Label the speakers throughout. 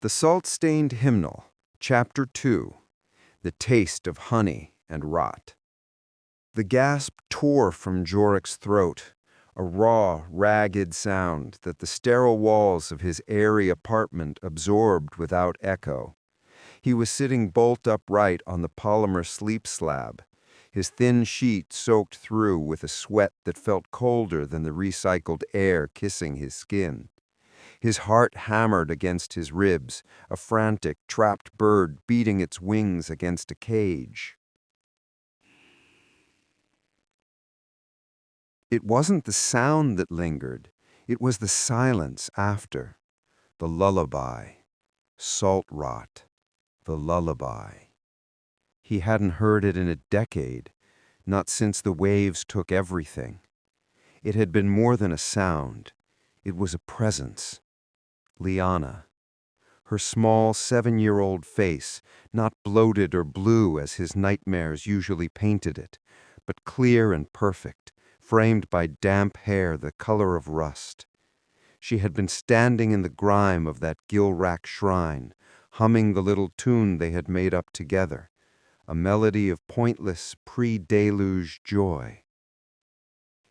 Speaker 1: The Salt-Stained Hymnal, Chapter 2, The Taste of Honey and Rot. The gasp tore from Joric's throat, a raw, ragged sound that the sterile walls of his Aerie apartment absorbed without echo. He was sitting bolt upright on the polymer sleep slab, his thin sheet soaked through with a sweat that felt colder than the recycled air kissing his skin. His heart hammered against his ribs, a frantic, trapped bird beating its wings against a cage. It wasn't the sound that lingered, it was the silence after. The lullaby. Salt rot. The lullaby. He hadn't heard it in a decade, not since the waves took everything. It had been more than a sound. It was a presence. Liana. Her small 7-year-old face, not bloated or blue as his nightmares usually painted it, but clear and perfect, framed by damp hair the color of rust. She had been standing in the grime of that gill-rack shrine, humming the little tune they had made up together, a melody of pointless, pre-deluge joy.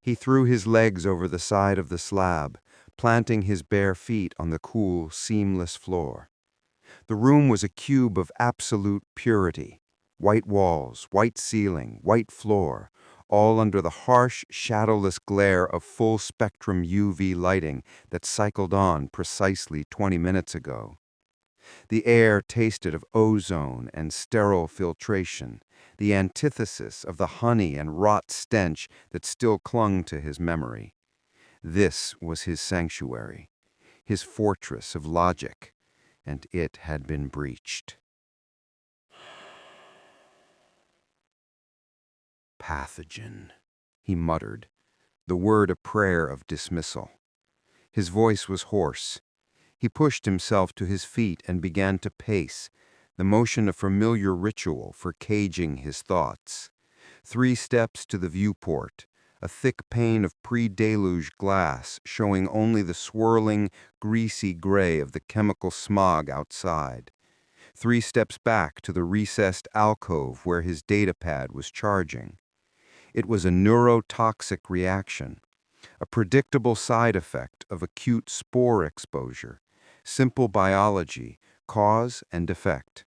Speaker 1: He threw his legs over the side of the slab, planting his bare feet on the cool, seamless floor. The room was a cube of absolute purity. White walls, white ceiling, white floor, all under the harsh, shadowless glare of full-spectrum UV lighting that cycled on precisely 20 minutes ago. The air tasted of ozone and sterile filtration, the antithesis of the honey and rot stench that still clung to his memory. This was his sanctuary, his fortress of logic, and it had been breached. Pathogen, he muttered, the word a prayer of dismissal. His voice was hoarse. He pushed himself to his feet and began to pace, the motion a familiar ritual for caging his thoughts. 3 steps to the viewport, a thick pane of pre-deluge glass showing only the swirling, greasy gray of the chemical smog outside. 3 steps back to the recessed alcove where his datapad was charging. It was a neurotoxic reaction, a predictable side effect of acute spore exposure, simple biology, cause and effect.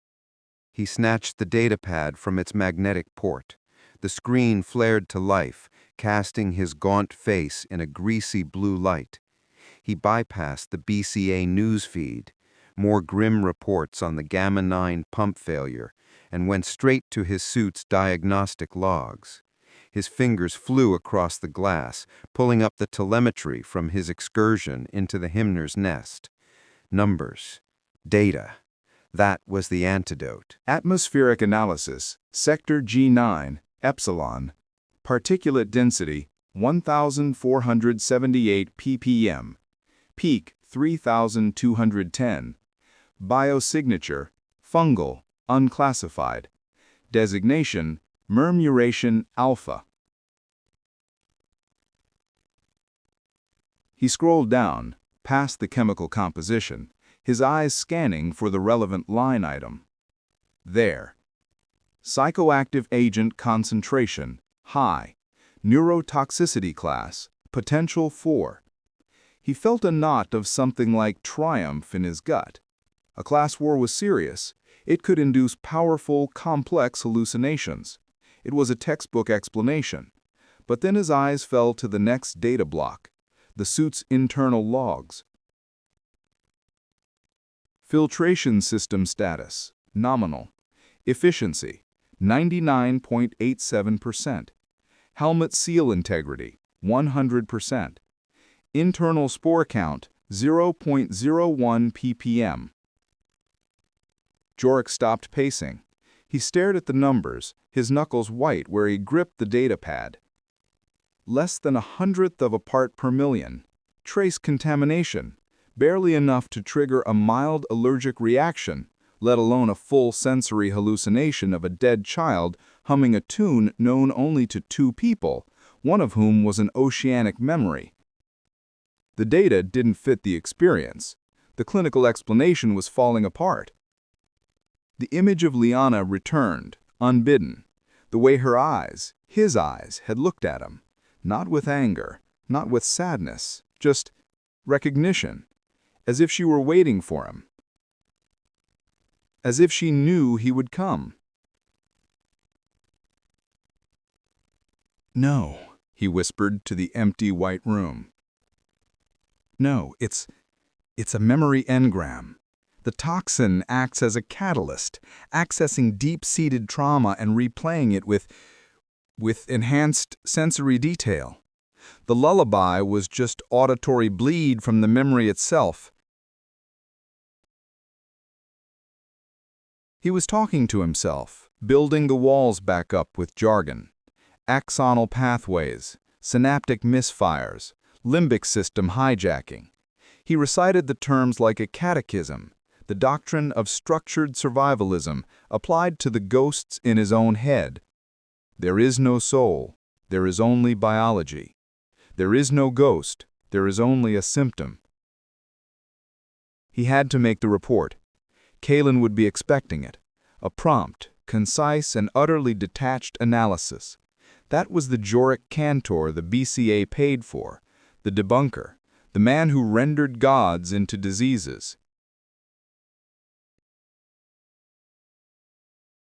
Speaker 1: He snatched the datapad from its magnetic port. The screen flared to life, casting his gaunt face in a greasy blue light. He bypassed the BCA news feed, more grim reports on the Gamma-9 pump failure, and went straight to his suit's diagnostic logs. His fingers flew across the glass, pulling up the telemetry from his excursion into the Hymner's nest. Numbers. Data. That was the antidote.
Speaker 2: Atmospheric analysis, Sector G9, Epsilon. Particulate density, 1,478 ppm. Peak, 3,210. Biosignature, fungal, unclassified. Designation, murmuration alpha. He scrolled down, past the chemical composition, his eyes scanning for the relevant line item. There. Psychoactive agent concentration, high. Neurotoxicity class, potential 4. He felt a knot of something like triumph in his gut. A class 4 was serious. It could induce powerful, complex hallucinations. It was a textbook explanation. But then his eyes fell to the next data block, the suit's internal logs. Filtration system status, nominal. Efficiency, 99.87%. Helmet seal integrity, 100%. Internal spore count, 0.01 ppm. Joric stopped pacing. He stared at the numbers, his knuckles white where he gripped the datapad. Less than 1/100th of a part per million. Trace contamination. Barely enough to trigger a mild allergic reaction, let alone a full sensory hallucination of a dead child humming a tune known only to 2 people, one of whom was an oceanic memory. The data didn't fit the experience. The clinical explanation was falling apart. The image of Liana returned, unbidden, the way her eyes, his eyes, had looked at him, not with anger, not with sadness, just recognition, as if she were waiting for him, as if she knew he would come. "No," he whispered to the empty white room. "No, it's a memory engram. The toxin acts as a catalyst, accessing deep-seated trauma and replaying it with enhanced sensory detail. The lullaby was just auditory bleed from the memory itself." He was talking to himself, building the walls back up with jargon. Axonal pathways, synaptic misfires, limbic system hijacking. He recited the terms like a catechism, the doctrine of structured survivalism applied to the ghosts in his own head. There is no soul, there is only biology. There is no ghost, there is only a symptom. He had to make the report. Kalen would be expecting it. A prompt, concise, and utterly detached analysis. That was the Joric cantor the BCA paid for, the debunker, the man who rendered gods into diseases.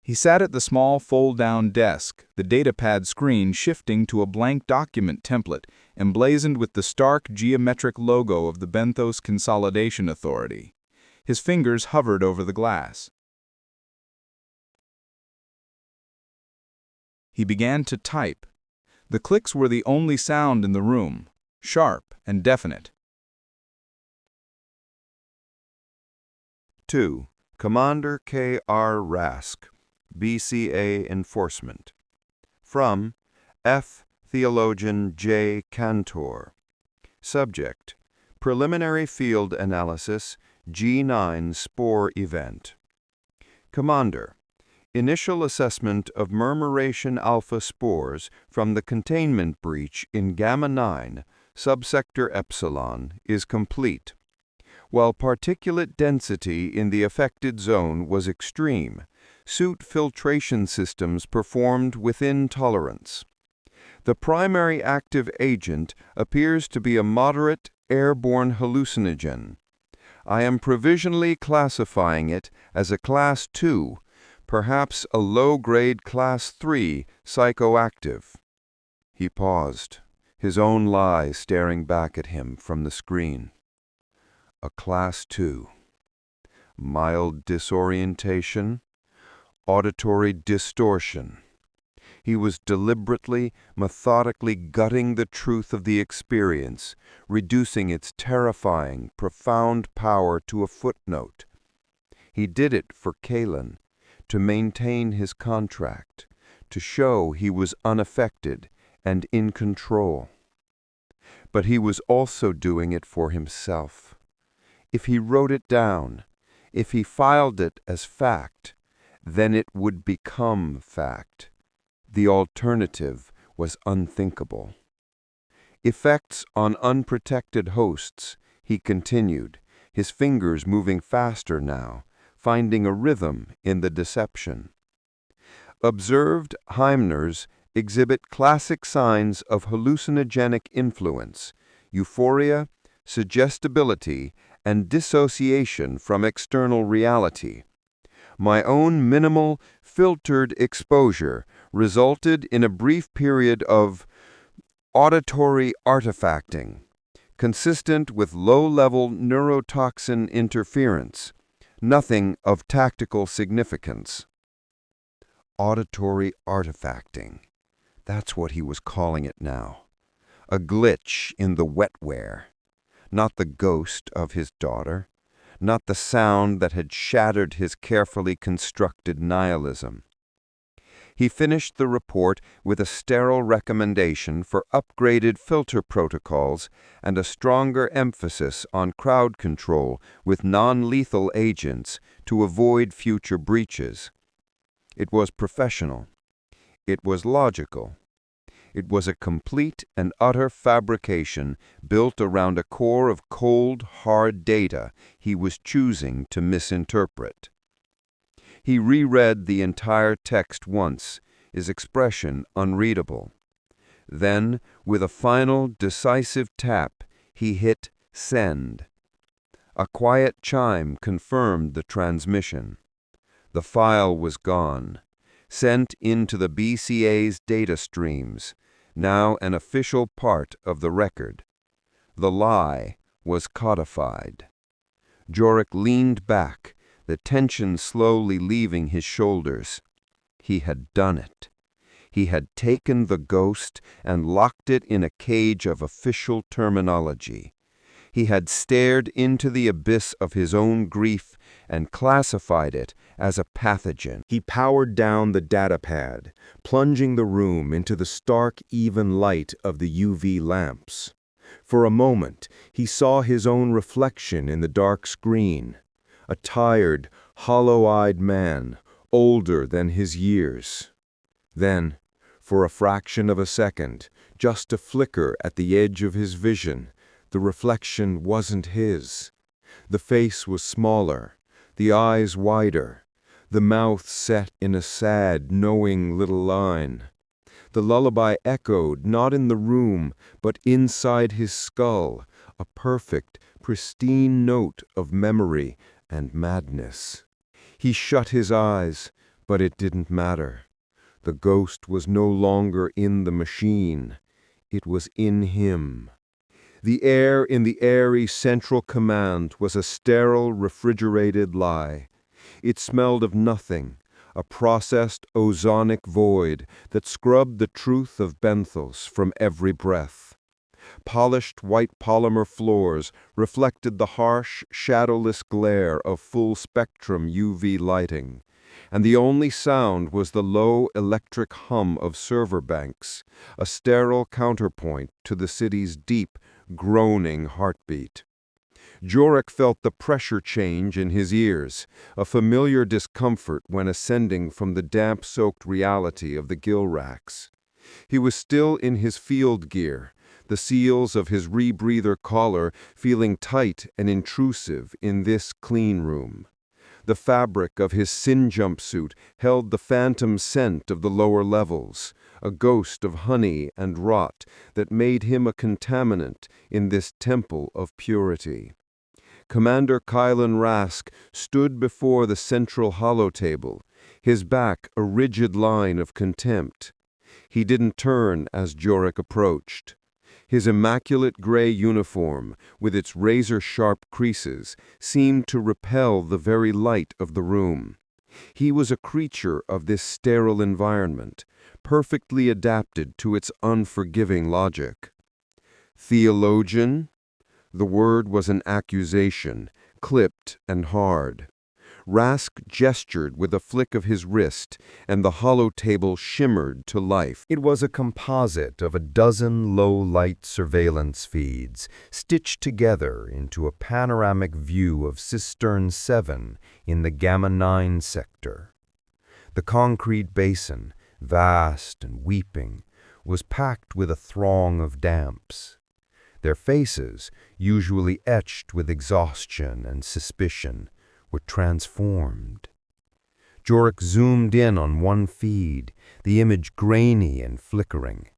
Speaker 2: He sat at the small fold-down desk, the datapad screen shifting to a blank document template emblazoned with the stark geometric logo of the Benthos Consolidation Authority. His fingers hovered over the glass. He began to type. The clicks were the only sound in the room, sharp and definite.
Speaker 1: 2. Commander K.R. Rask, BCA Enforcement. From F. Theologian J. Cantor. Subject: Preliminary Field Analysis, G9 Spore Event. Commander: Initial assessment of murmuration alpha spores from the containment breach in Gamma 9, subsector Epsilon, is complete. While particulate density in the affected zone was extreme, suit filtration systems performed within tolerance. The primary active agent appears to be a moderate airborne hallucinogen. I am provisionally classifying it as a Class 2, perhaps a low-grade Class 3 psychoactive. He paused, his own lie staring back at him from the screen. A Class 2. Mild disorientation, auditory distortion. He was deliberately, methodically gutting the truth of the experience, reducing its terrifying, profound power to a footnote. He did it for Kalen, to maintain his contract, to show he was unaffected and in control. But he was also doing it for himself. If he wrote it down, if he filed it as fact, then it would become fact. The alternative was unthinkable. Effects on unprotected hosts, he continued, his fingers moving faster now, finding a rhythm in the deception. Observed Hymners exhibit classic signs of hallucinogenic influence, euphoria, suggestibility, and dissociation from external reality. My own minimal, filtered exposure resulted in a brief period of auditory artifacting, consistent with low-level neurotoxin interference, nothing of tactical significance. Auditory artifacting. That's what he was calling it now. A glitch in the wetware. Not the ghost of his daughter. Not the sound that had shattered his carefully constructed nihilism. He finished the report with a sterile recommendation for upgraded filter protocols and a stronger emphasis on crowd control with non-lethal agents to avoid future breaches. It was professional. It was logical. It was a complete and utter fabrication built around a core of cold, hard data he was choosing to misinterpret. He reread the entire text once, his expression unreadable. Then, with a final, decisive tap, he hit send. A quiet chime confirmed the transmission. The file was gone, sent into the BCA's data streams, now an official part of the record. The lie was codified. Joric leaned back, the tension slowly leaving his shoulders. He had done it. He had taken the ghost and locked it in a cage of official terminology. He had stared into the abyss of his own grief and classified it as a pathogen. He powered down the datapad, plunging the room into the stark, even light of the UV lamps. For a moment, he saw his own reflection in the dark screen. A tired, hollow-eyed man, older than his years. Then, for a fraction of a second, just a flicker at the edge of his vision, the reflection wasn't his. The face was smaller, the eyes wider, the mouth set in a sad, knowing little line. The lullaby echoed not in the room, but inside his skull, a perfect, pristine note of memory and madness. He shut his eyes, but it didn't matter. The ghost was no longer in the machine. It was in him. The air in the Aerie central command was a sterile, refrigerated lie. It smelled of nothing, a processed ozonic void that scrubbed the truth of benthos from every breath. Polished white polymer floors reflected the harsh, shadowless glare of full-spectrum UV lighting, and the only sound was the low electric hum of server banks, a sterile counterpoint to the city's deep, groaning heartbeat. Joric felt the pressure change in his ears, a familiar discomfort when ascending from the damp-soaked reality of the gill racks. He was still in his field gear, the seals of his rebreather collar feeling tight and intrusive in this clean room. The fabric of his sin jumpsuit held the phantom scent of the lower levels, a ghost of honey and rot that made him a contaminant in this temple of purity. Commander Kylan Rask stood before the central holotable, his back a rigid line of contempt. He didn't turn as Joric approached. His immaculate gray uniform, with its razor-sharp creases, seemed to repel the very light of the room. He was a creature of this sterile environment, perfectly adapted to its unforgiving logic. Theologian? The word was an accusation, clipped and hard. Rask gestured with a flick of his wrist, and the holotable shimmered to life. It was a composite of a dozen low-light surveillance feeds, stitched together into a panoramic view of Cistern 7 in the Gamma-9 sector. The concrete basin, vast and weeping, was packed with a throng of damps. Their faces, usually etched with exhaustion and suspicion, were transformed. Joric zoomed in on one feed, the image grainy and flickering.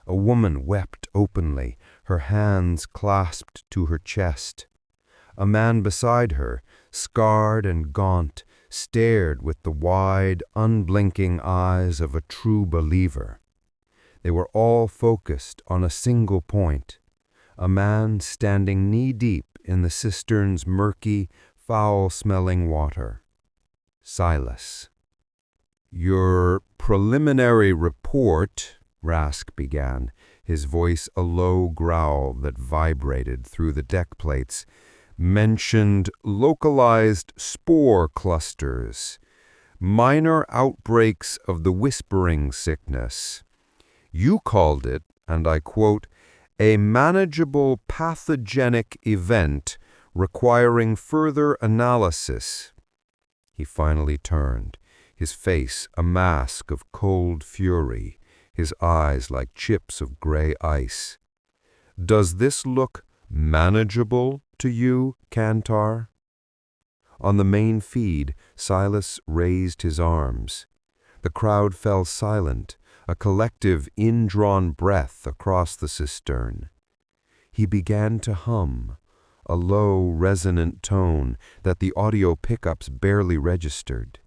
Speaker 1: A woman wept openly, her hands clasped to her chest. A man beside her, scarred and gaunt, stared with the wide, unblinking eyes of a true believer. They were all focused on a single point, a man standing knee-deep in the cistern's murky, foul-smelling water. Silas. "Your preliminary report," Rask began, his voice a low growl that vibrated through the deck plates, "mentioned localized spore clusters, minor outbreaks of the whispering sickness. You called it, and I quote, a manageable pathogenic event requiring further analysis." He finally turned, his face a mask of cold fury, his eyes like chips of gray ice. "Does this look manageable to you, Cantar?" On the main feed, Silas raised his arms. The crowd fell silent, a collective indrawn breath across the cistern. He began to hum, a low, resonant tone that the audio pickups barely registered.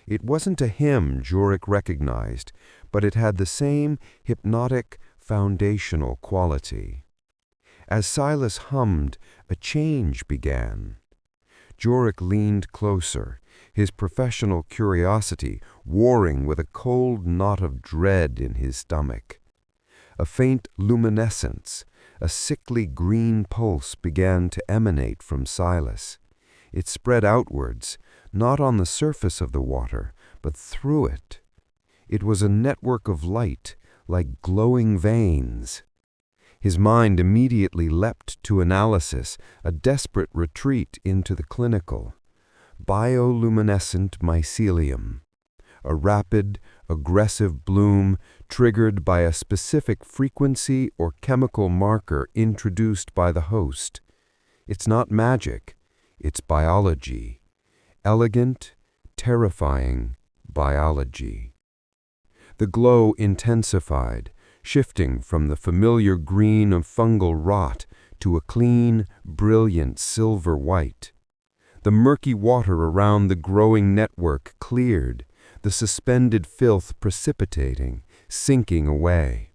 Speaker 1: It wasn't a hymn Joric recognized, but it had the same hypnotic, foundational quality. As Silas hummed, a change began. Joric leaned closer, his professional curiosity warring with a cold knot of dread in his stomach. A faint luminescence, a sickly green pulse began to emanate from Silas. It spread outwards, not on the surface of the water, but through it. It was a network of light, like glowing veins. His mind immediately leapt to analysis, a desperate retreat into the clinical. Bioluminescent mycelium. A rapid, aggressive bloom triggered by a specific frequency or chemical marker introduced by the host. It's not magic, it's biology. Elegant, terrifying biology. The glow intensified, shifting from the familiar green of fungal rot to a clean, brilliant silver white. The murky water around the growing network cleared, the suspended filth precipitating, sinking away.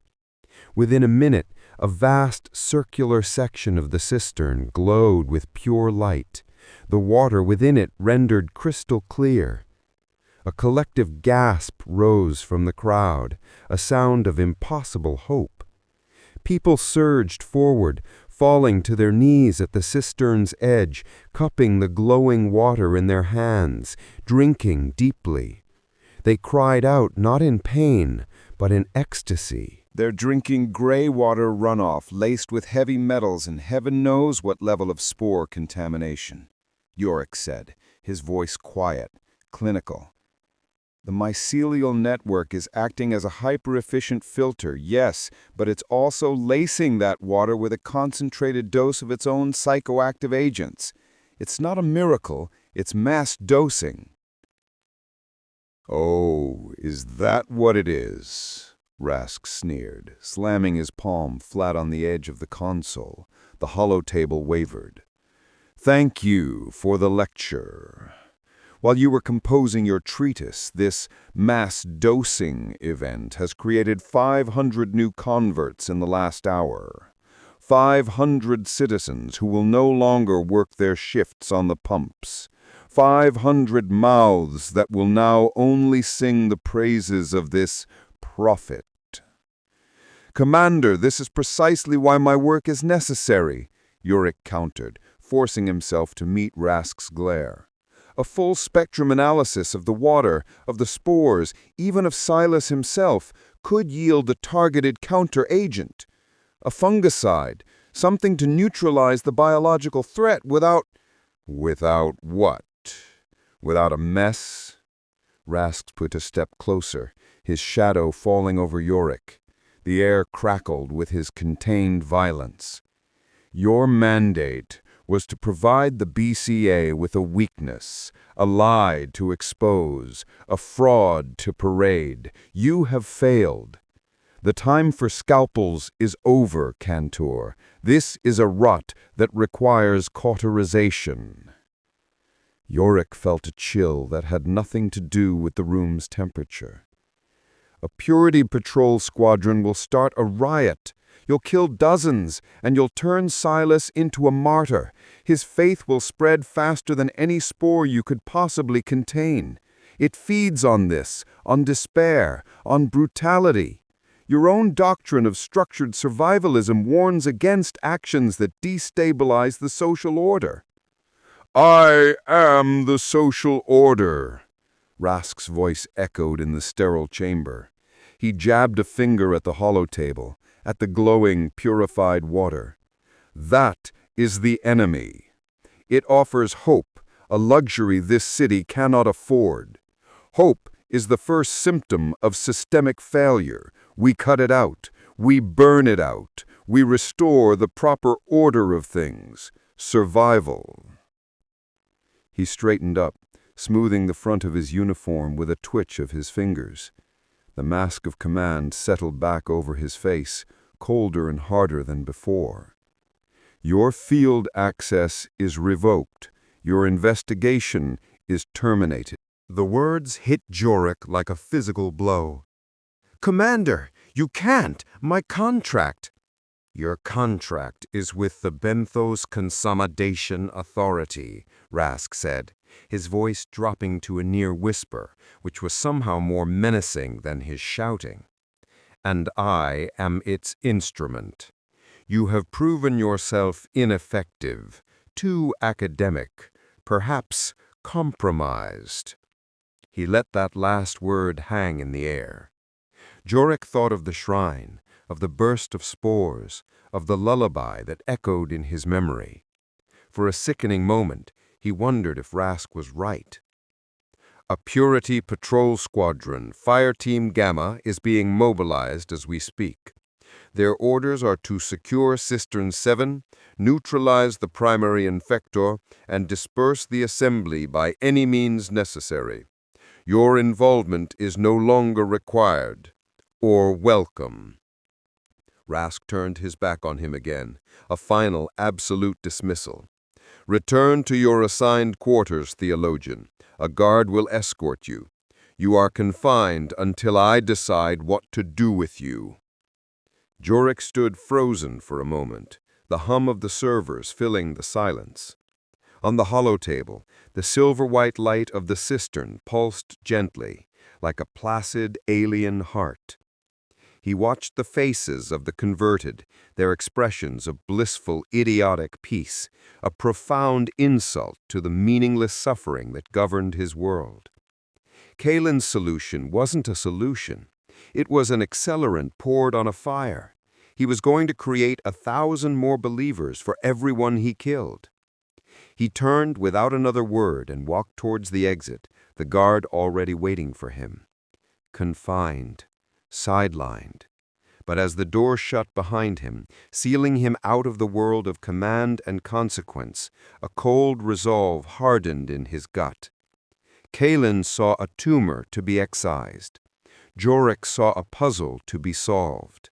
Speaker 1: Within a minute, a vast circular section of the cistern glowed with pure light, the water within it rendered crystal clear. A collective gasp rose from the crowd, a sound of impossible hope. People surged forward, falling to their knees at the cistern's edge, cupping the glowing water in their hands, drinking deeply. They cried out not in pain, but in ecstasy.
Speaker 2: They're drinking gray water runoff laced with heavy metals and heaven knows what level of spore contamination, Joric said, his voice quiet, clinical. The mycelial network is acting as a hyper-efficient filter, yes, but it's also lacing that water with a concentrated dose of its own psychoactive agents. It's not a miracle, it's mass dosing.
Speaker 1: "Oh, is that what it is?" Rask sneered, slamming his palm flat on the edge of the console. The hollow table wavered. "Thank you for the lecture. While you were composing your treatise, this mass dosing event has created 500 new converts in the last hour. 500 citizens who will no longer work their shifts on the pumps. 500 mouths that will now only sing the praises of this prophet. Commander, this is precisely why my work is necessary," Joric countered, forcing himself to meet Rask's glare. A full spectrum analysis of the water, of the spores, even of Silas himself, could yield a targeted counter-agent. A fungicide, something to neutralize the biological threat without... Without what? Without a mess? Rask put a step closer, his shadow falling over Joric. The air crackled with his contained violence. Your mandate was to provide the BCA with a weakness, a lie to expose, a fraud to parade. You have failed. The time for scalpels is over, Cantor. This is a rot that requires cauterization. Joric felt a chill that had nothing to do with the room's temperature. A purity patrol squadron will start a riot. You'll kill dozens, and you'll turn Silas into a martyr. His faith will spread faster than any spore you could possibly contain. It feeds on this, on despair, on brutality. Your own doctrine of structured survivalism warns against actions that destabilize the social order. I am the social order, Rask's voice echoed in the sterile chamber. He jabbed a finger at the hollow table, at the glowing, purified water. That is the enemy. It offers hope, a luxury this city cannot afford. Hope is the first symptom of systemic failure. We cut it out. We burn it out. We restore the proper order of things. Survival. He straightened up, smoothing the front of his uniform with a twitch of his fingers. The mask of command settled back over his face, colder and harder than before. Your field access is revoked. Your investigation is terminated. The words hit Joric like a physical blow. Commander, you can't! My contract! Your contract is with the Benthos Consolidation Authority, Rask said, his voice dropping to a near whisper, which was somehow more menacing than his shouting. And I am its instrument. You have proven yourself ineffective, too academic, perhaps compromised. He let that last word hang in the air. Joric thought of the shrine, of the burst of spores, of the lullaby that echoed in his memory. For a sickening moment, he wondered if Rask was right. A Purity Patrol Squadron, Fire Team Gamma, is being mobilized as we speak. Their orders are to secure Cistern 7, neutralize the primary infector, and disperse the assembly by any means necessary. Your involvement is no longer required or welcome. Rask turned his back on him again, a final absolute dismissal. Return to your assigned quarters, theologian. A guard will escort you. You are confined until I decide what to do with you. Joric stood frozen for a moment, the hum of the servers filling the silence. On the holotable, the silver-white light of the cistern pulsed gently, like a placid alien heart. He watched the faces of the converted, their expressions of blissful, idiotic peace, a profound insult to the meaningless suffering that governed his world. Kalen's solution wasn't a solution. It was an accelerant poured on a fire. He was going to create 1,000 more believers for everyone he killed. He turned without another word and walked towards the exit, the guard already waiting for him. Confined, sidelined. But as the door shut behind him, sealing him out of the world of command and consequence, a cold resolve hardened in his gut. Kalen saw a tumor to be excised. Joric saw a puzzle to be solved.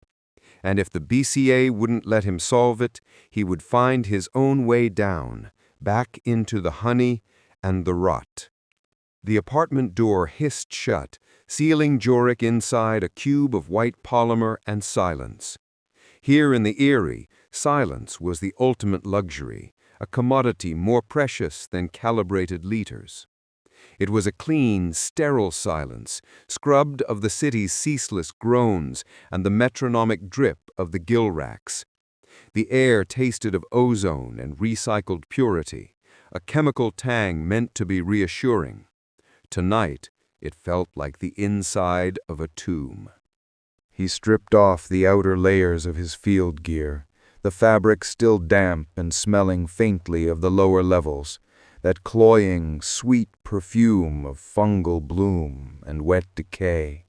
Speaker 1: And if the BCA wouldn't let him solve it, he would find his own way down, back into the honey and the rot. The apartment door hissed shut, sealing Joric inside a cube of white polymer and silence. Here in the Aerie, silence was the ultimate luxury, a commodity more precious than calibrated liters. It was a clean, sterile silence, scrubbed of the city's ceaseless groans and the metronomic drip of the gill racks. The air tasted of ozone and recycled purity, a chemical tang meant to be reassuring. Tonight, it felt like the inside of a tomb. He stripped off the outer layers of his field gear, the fabric still damp and smelling faintly of the lower levels, that cloying, sweet perfume of fungal bloom and wet decay,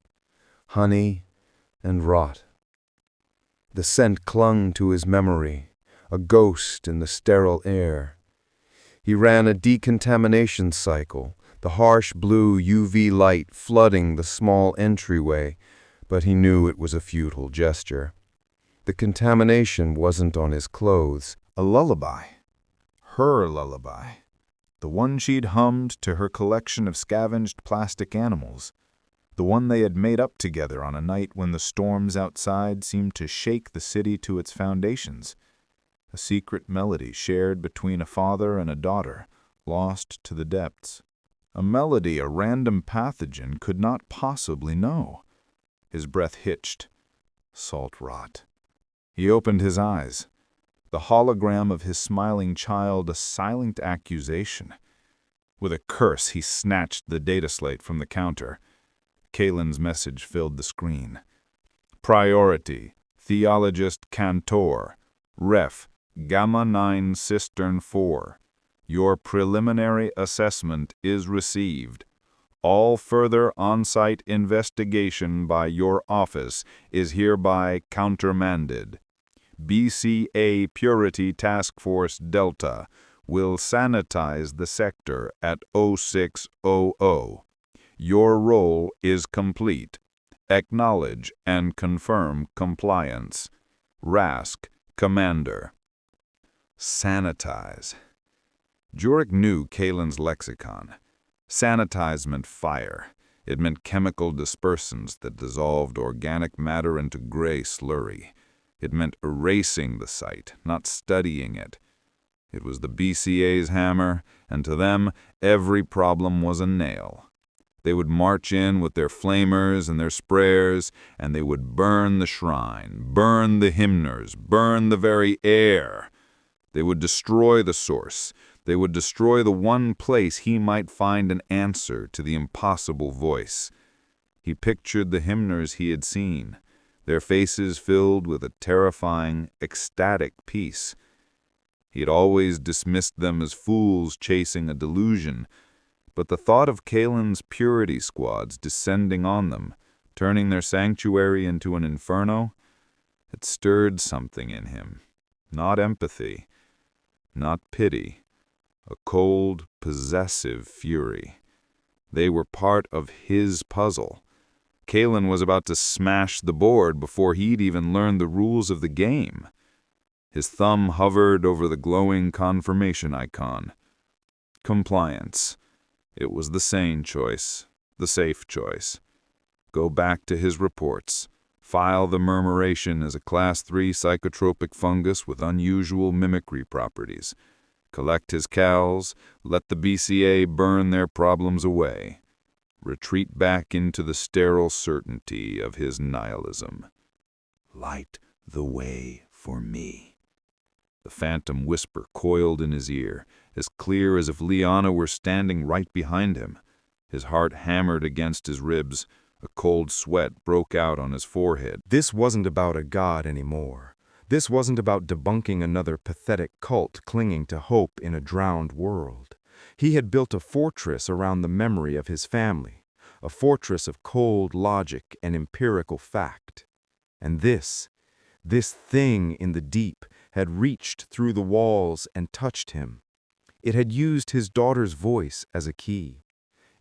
Speaker 1: honey and rot. The scent clung to his memory, a ghost in the sterile air. He ran a decontamination cycle, the harsh blue UV light flooding the small entryway, but he knew it was a futile gesture. The contamination wasn't on his clothes.
Speaker 2: A lullaby. Her lullaby. The one she'd hummed to her collection of scavenged plastic animals. The one they had made up together on a night when the storms outside seemed to shake the city to its foundations. A secret melody shared between a father and a daughter, lost to the depths. A melody a random pathogen could not possibly know. His breath hitched. Salt rot. He opened his eyes. The hologram of his smiling child a silent accusation. With a curse, he snatched the data slate from the counter. Kalen's message filled the screen. Priority, Theologist Cantor, Ref, Gamma 9 Cistern 4. Your preliminary assessment is received.
Speaker 3: All further on-site investigation by your office is hereby countermanded. BCA Purity Task Force Delta will sanitize the sector at 0600. Your role is complete. Acknowledge and confirm compliance. Rask, Commander. Sanitize. Joric knew Kalen's lexicon. Sanitize meant fire. It meant chemical dispersants that dissolved organic matter into gray slurry. It meant erasing the site, not studying it. It was the BCA's hammer, and to them, every problem was a nail. They would march in with their flamers and their sprayers, and they would burn the shrine, burn the hymners, burn the very air. They would destroy the source. They would destroy the one place he might find an answer to the impossible voice. He pictured the hymners he had seen, their faces filled with a terrifying, ecstatic peace. He had always dismissed them as fools chasing a delusion, but the thought of Kalen's purity squads descending on them, turning their sanctuary into an inferno, had stirred something in him. Not empathy, not pity, a cold, possessive fury. They were part of his puzzle. Kalen was about to smash the board before he'd even learned the rules of the game. His thumb hovered over the glowing confirmation icon. Compliance. It was the sane choice, the safe choice. Go back to his reports. File the murmuration as a Class 3 psychotropic fungus with unusual mimicry properties. Collect his cals, let the BCA burn their problems away. Retreat back into the sterile certainty of his nihilism. Light the way for me. The phantom whisper coiled in his ear, as clear as if Liana were standing right behind him. His heart hammered against his ribs. A cold sweat broke out on his forehead.
Speaker 4: This wasn't about a god anymore. This wasn't about debunking another pathetic cult clinging to hope in a drowned world. He had built a fortress around the memory of his family, a fortress of cold logic and empirical fact. And this thing in the deep, had reached through the walls and touched him. It had used his daughter's voice as a key.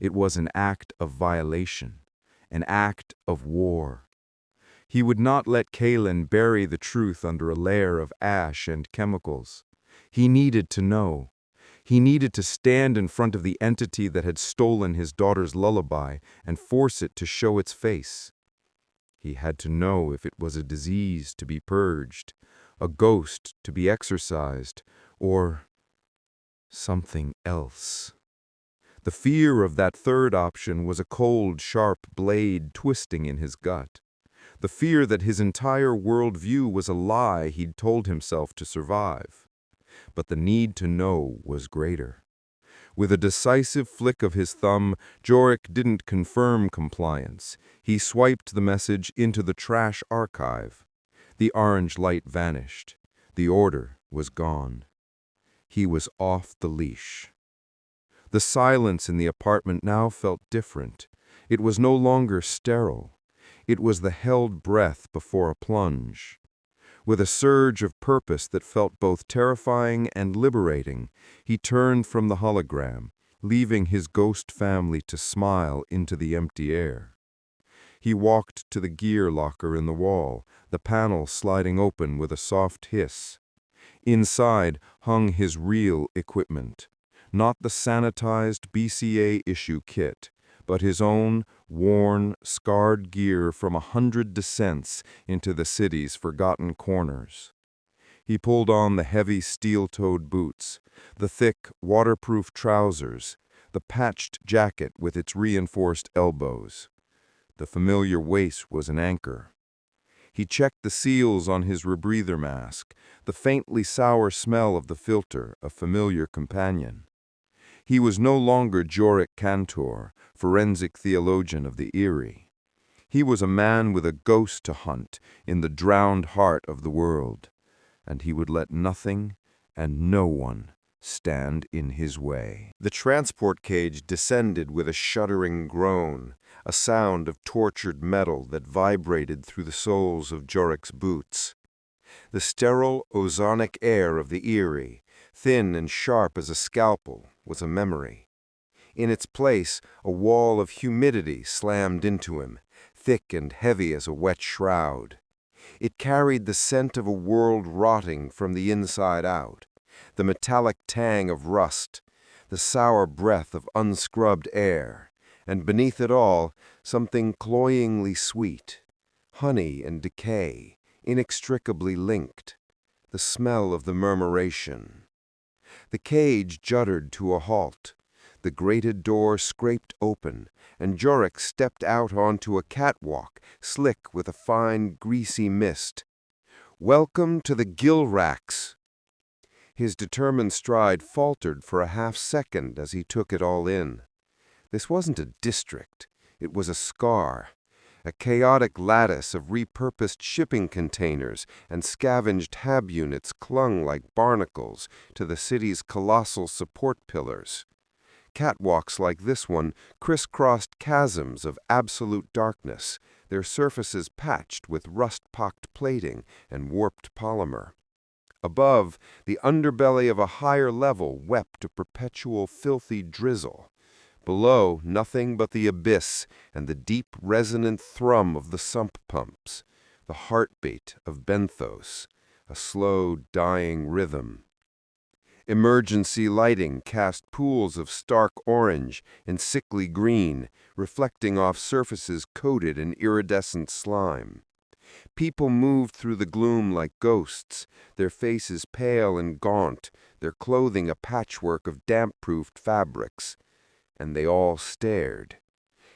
Speaker 4: It was an act of violation, an act of war. He would not let Kalen bury the truth under a layer of ash and chemicals. He needed to know. He needed to stand in front of the entity that had stolen his daughter's lullaby and force it to show its face. He had to know if it was a disease to be purged, a ghost to be exorcised, or something else. The fear of that third option was a cold, sharp blade twisting in his gut. The fear that his entire worldview was a lie he'd told himself to survive. But the need to know was greater. With a decisive flick of his thumb, Joric didn't confirm compliance. He swiped the message into the trash archive. The orange light vanished. The order was gone. He was off the leash. The silence in the apartment now felt different. It was no longer sterile. It was the held breath before a plunge. With a surge of purpose that felt both terrifying and liberating, he turned from the hologram, leaving his ghost family to smile into the empty air. He walked to the gear locker in the wall, the panel sliding open with a soft hiss. Inside hung his real equipment, not the sanitized BCA issue kit, but his own worn, scarred gear from 100 descents into the city's forgotten corners. He pulled on the heavy steel-toed boots, the thick, waterproof trousers, the patched jacket with its reinforced elbows. The familiar waist was an anchor. He checked the seals on his rebreather mask, the faintly sour smell of the filter, a familiar companion. He was no longer Joric Cantor, forensic theologian of the Aerie. He was a man with a ghost to hunt in the drowned heart of the world, and he would let nothing and no one
Speaker 1: stand in his way. The transport cage descended with a shuddering groan, a sound of tortured metal that vibrated through the soles of Joric's boots. The sterile, ozonic air of the Aerie, thin and sharp as a scalpel, was a memory. In its place, a wall of humidity slammed into him, thick and heavy as a wet shroud. It carried the scent of a world rotting from the inside out, the metallic tang of rust, the sour breath of unscrubbed air, and beneath it all, something cloyingly sweet, honey and decay, inextricably linked, the smell of the murmuration. The cage juddered to a halt. The grated door scraped open, and Joric stepped out onto a catwalk, slick with a fine, greasy mist. "Welcome to the gill racks!" His determined stride faltered for a half-second as he took it all in. This wasn't a district. It was a scar, a chaotic lattice of repurposed shipping containers and scavenged hab units clung like barnacles to the city's colossal support pillars. Catwalks like this one crisscrossed chasms of absolute darkness, their surfaces patched with rust-pocked plating and warped polymer. Above, the underbelly of a higher level wept a perpetual filthy drizzle. Below, nothing but the abyss and the deep resonant thrum of the sump pumps, the heartbeat of benthos, a slow, dying rhythm. Emergency lighting cast pools of stark orange and sickly green, reflecting off surfaces coated in iridescent slime. People moved through the gloom like ghosts, their faces pale and gaunt, their clothing a patchwork of damp-proofed fabrics. And they all stared.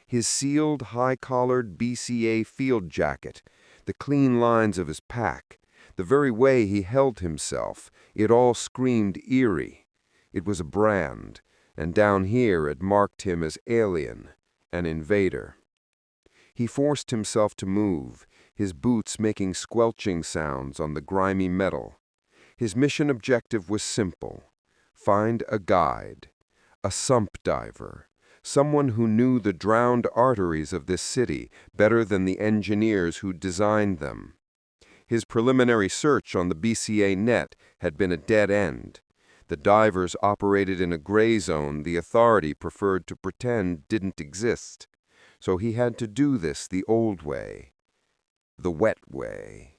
Speaker 1: His sealed, high-collared BCA field jacket, the clean lines of his pack, the very way he held himself, it all screamed Aerie. It was a brand, and down here it marked him as alien, an invader. He forced himself to move, his boots making squelching sounds on the grimy metal. His mission objective was simple: find a guide, a sump diver, someone who knew the drowned arteries of this city better than the engineers who designed them. His preliminary search on the BCA net had been a dead end. The divers operated in a gray zone the authority preferred to pretend didn't exist. So he had to do this the old way, the wet way.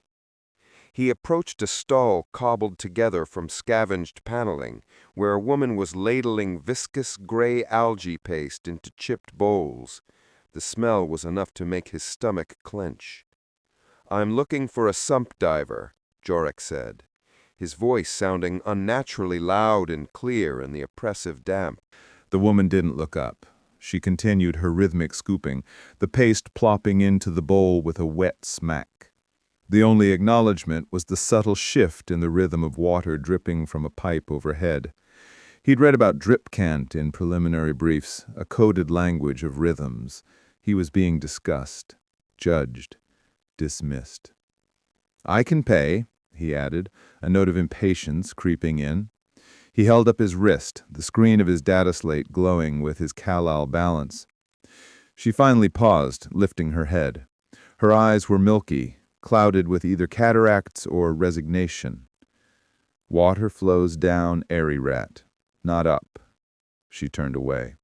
Speaker 1: He approached a stall cobbled together from scavenged paneling, where a woman was ladling viscous gray algae paste into chipped bowls. The smell was enough to make his stomach clench. "I'm looking for a sump diver," Joric said, his voice sounding unnaturally loud and clear in the oppressive damp.
Speaker 2: The woman didn't look up. She continued her rhythmic scooping, the paste plopping into the bowl with a wet smack. The only acknowledgement was the subtle shift in the rhythm of water dripping from a pipe overhead. He'd read about drip cant in preliminary briefs, a coded language of rhythms. He was being discussed, judged, dismissed. "I can pay," he added, a note of impatience creeping in. He held up his wrist, the screen of his data slate glowing with his Kal-Al balance. She finally paused, lifting her head. Her eyes were milky, clouded with either cataracts or resignation. "Water flows down Aerie rat, not up." She turned away,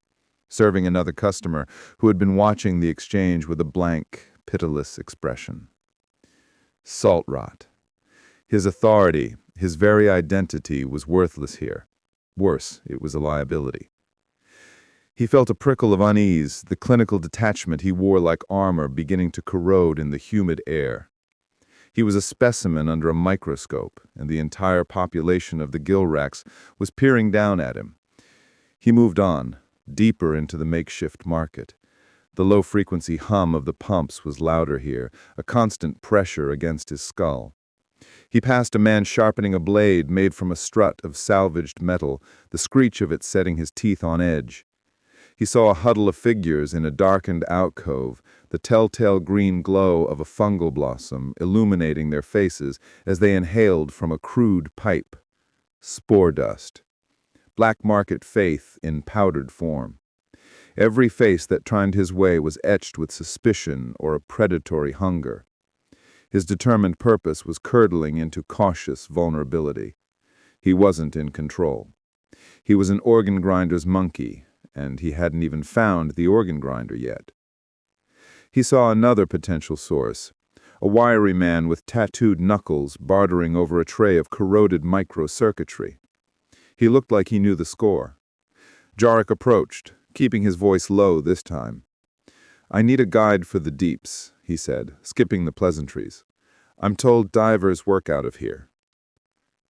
Speaker 2: serving another customer who had been watching the exchange with a blank, pitiless expression. Salt rot. His authority, his very identity, was worthless here. Worse, it was a liability. He felt a prickle of unease, the clinical detachment he wore like armor beginning to corrode in the humid air. He was a specimen under a microscope, and the entire population of the gill racks was peering down at him. He moved on, deeper into the makeshift market. The low-frequency hum of the pumps was louder here, a constant pressure against his skull. He passed a man sharpening a blade made from a strut of salvaged metal, the screech of it setting his teeth on edge. He saw a huddle of figures in a darkened alcove, the telltale green glow of a fungal blossom illuminating their faces as they inhaled from a crude pipe. Spore dust.
Speaker 3: black market faith in powdered form. Every face that turned his way was etched with suspicion or a predatory hunger. His determined purpose was curdling into cautious vulnerability. He wasn't in control. He was an organ grinder's monkey, and he hadn't even found the organ grinder yet. He saw another potential source, a wiry man with tattooed knuckles bartering over a tray of corroded microcircuitry. He looked like he knew the score. Joric approached, keeping his voice low this time. "I need a guide for the deeps," he said, skipping the pleasantries. "I'm told divers work out of here."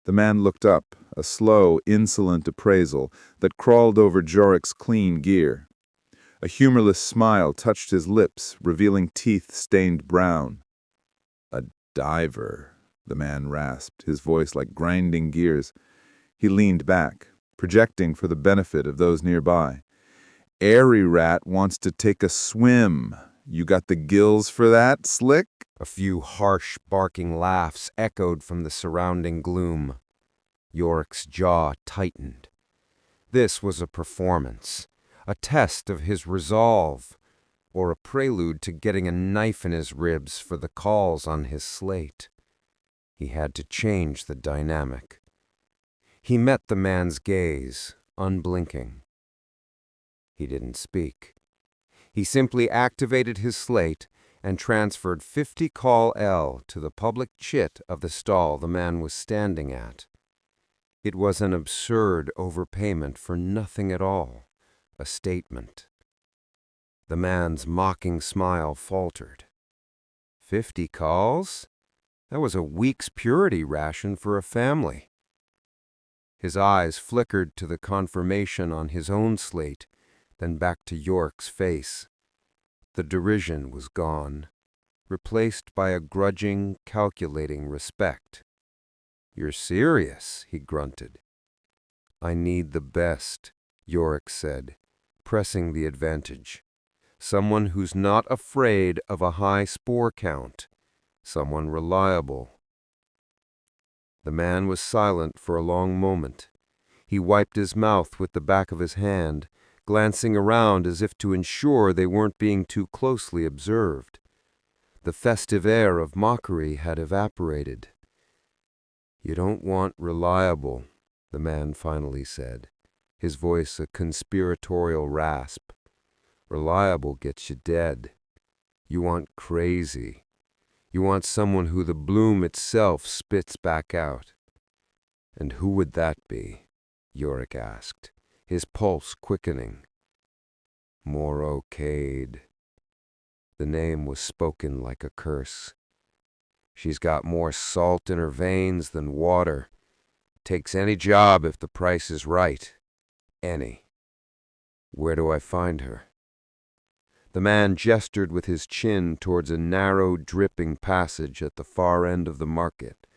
Speaker 3: The man looked up, a slow, insolent appraisal that crawled over Joric's clean gear. A humorless smile touched his lips, revealing teeth stained brown. "A diver," the man rasped, his voice like grinding gears. He leaned back, projecting for the benefit of those nearby. "Aerie rat wants to take a swim. You got the gills for that, Slick?"
Speaker 1: A few harsh, barking laughs echoed from the surrounding gloom. Joric's jaw tightened. This was a performance, a test of his resolve, or a prelude to getting a knife in his ribs for the calls on his slate. He had to change the dynamic. He met the man's gaze, unblinking. He didn't speak. He simply activated his slate and transferred 50 call L to the public chit of the stall the man was standing at. It was an absurd overpayment for nothing at all, a statement. The man's mocking smile faltered. 50 calls? That was a week's purity ration for a family. His eyes flickered to the confirmation on his own slate, then back to Joric's face. The derision was gone, replaced by a grudging, calculating respect. "You're serious," he grunted. "I need the best," Joric said, pressing the advantage. "Someone who's not afraid of a high spore count. Someone reliable." The man was silent for a long moment. He wiped his mouth with the back of his hand, glancing around as if to ensure they weren't being too closely observed. The festive air of mockery had evaporated. "You don't want reliable," the man finally said, his voice a conspiratorial rasp. "Reliable gets you dead. You want crazy. You want someone who the bloom itself spits back out." "And who would that be?" Joric asked, his pulse quickening. "Moro Cade." The name was spoken like a curse. "She's got more salt in her veins than water. Takes any job if the price is right. Any. Where do I find her?" The man gestured with his chin towards a narrow, dripping passage at the far end of the market,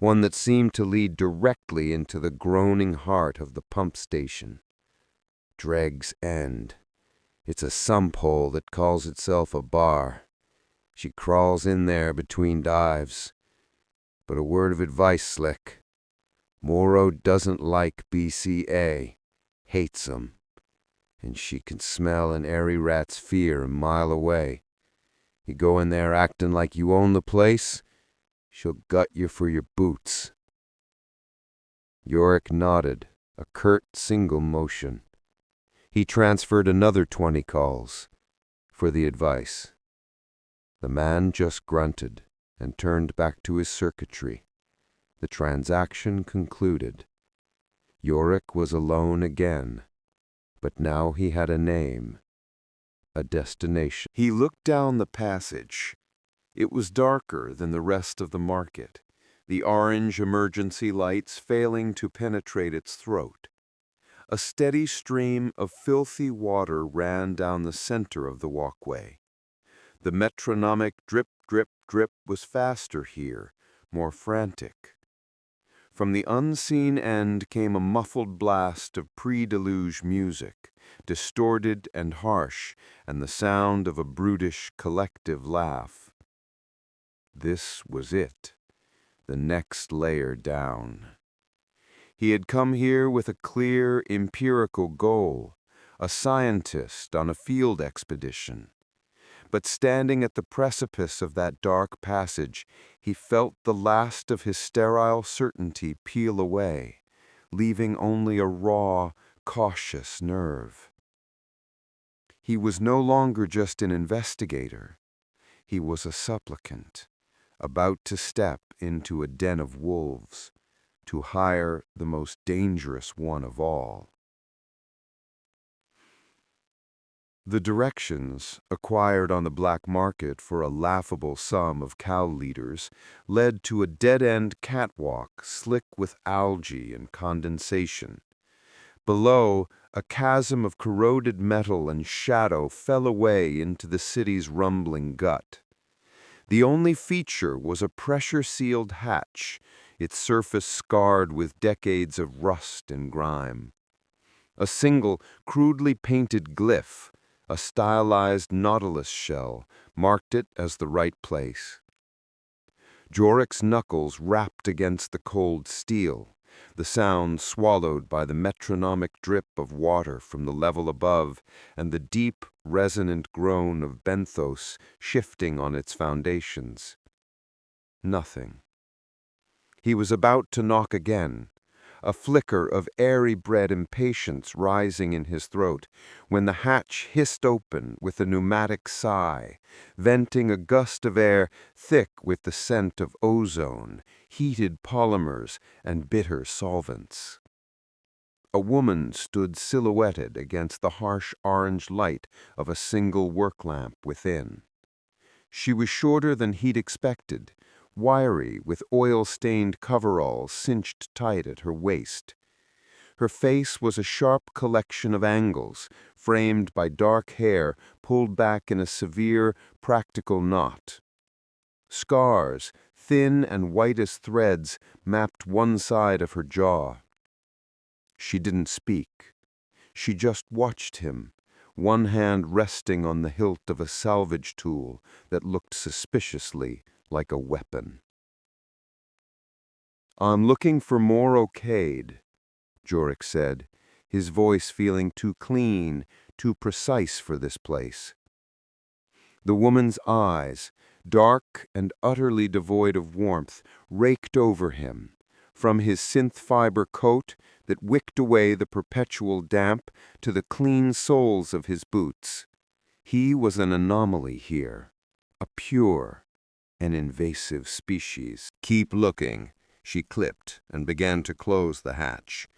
Speaker 1: one that seemed to lead directly into the groaning heart of the pump station. Dreg's End. It's a sump hole that calls itself a bar. She crawls in there between dives. But a word of advice, Slick. Moro doesn't like BCA. Hates 'em. And she can smell an Aerie rat's fear a mile away. You go in there acting like you own the place, she'll gut you for your boots. Joric nodded, a curt single motion. He transferred another 20 calls for the advice. The man just grunted and turned back to his circuitry. The transaction concluded. Joric was alone again, but now he had a name, a destination. He looked down the passage. It was darker than the rest of the market, the orange emergency lights failing to penetrate its throat. A steady stream of filthy water ran down the center of the walkway. The metronomic drip, drip, drip was faster here, more frantic. From the unseen end came a muffled blast of pre-deluge music, distorted and harsh, and the sound of a brutish collective laugh. This was it, the next layer down. He had come here with a clear, empirical goal, a scientist on a field expedition. But standing at the precipice of that dark passage, he felt the last of his sterile certainty peel away, leaving only a raw, cautious nerve. He was no longer just an investigator. He was a supplicant, about to step into a den of wolves, to hire the most dangerous one of all. The directions, acquired on the black market for a laughable sum of cow leaders, led to a dead-end catwalk slick with algae and condensation. Below, a chasm of corroded metal and shadow fell away into the city's rumbling gut. The only feature was a pressure-sealed hatch, its surface scarred with decades of rust and grime. A single, crudely painted glyph, a stylized nautilus shell, marked it as the right place. Joric's knuckles rapped against the cold steel, the sound swallowed by the metronomic drip of water from the level above and the deep, resonant groan of benthos shifting on its foundations. Nothing. He was about to knock again, a flicker of Aerie-bred impatience rising in his throat, when the hatch hissed open with a pneumatic sigh, venting a gust of air thick with the scent of ozone, heated polymers, and bitter solvents. A woman stood silhouetted against the harsh orange light of a single work lamp within. She was shorter than he'd expected, wiry, with oil-stained coveralls cinched tight at her waist. Her face was a sharp collection of angles, framed by dark hair pulled back in a severe, practical knot. Scars, thin and white as threads, mapped one side of her jaw. She didn't speak. She just watched him, one hand resting on the hilt of a salvage tool that looked suspiciously like a weapon. "I'm looking for more okayed," Joric said, his voice feeling too clean, too precise for this place. The woman's eyes, dark and utterly devoid of warmth, raked over him, from his synth-fiber coat that wicked away the perpetual damp to the clean soles of his boots. He was an anomaly here, a pure, an invasive species. "Keep looking," she clipped and began to close the hatch.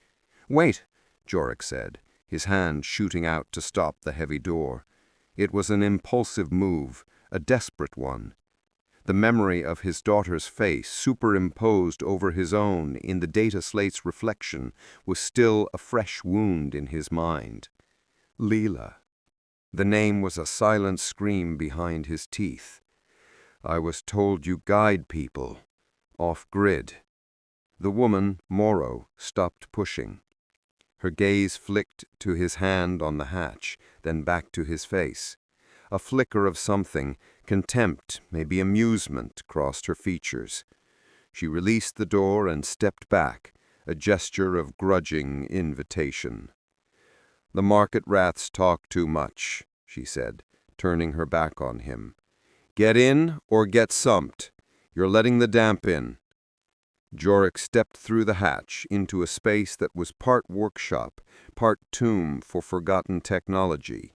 Speaker 1: "Wait," Joric said, his hand shooting out to stop the heavy door. It was an impulsive move, a desperate one. The memory of his daughter's face superimposed over his own in the data slate's reflection was still a fresh wound in his mind. Leela. The name was a silent scream behind his teeth. "I was told you guide people. Off-grid." The woman, Morrow, stopped pushing. Her gaze flicked to his hand on the hatch, then back to his face. A flicker of something, contempt, maybe amusement, crossed her features. She released the door and stepped back, a gesture of grudging invitation. "The market rats talk too much," she said, turning her back on him. "Get in or get sumped. You're letting the damp in." Joric stepped through the hatch into a space that was part workshop, part tomb for forgotten technology.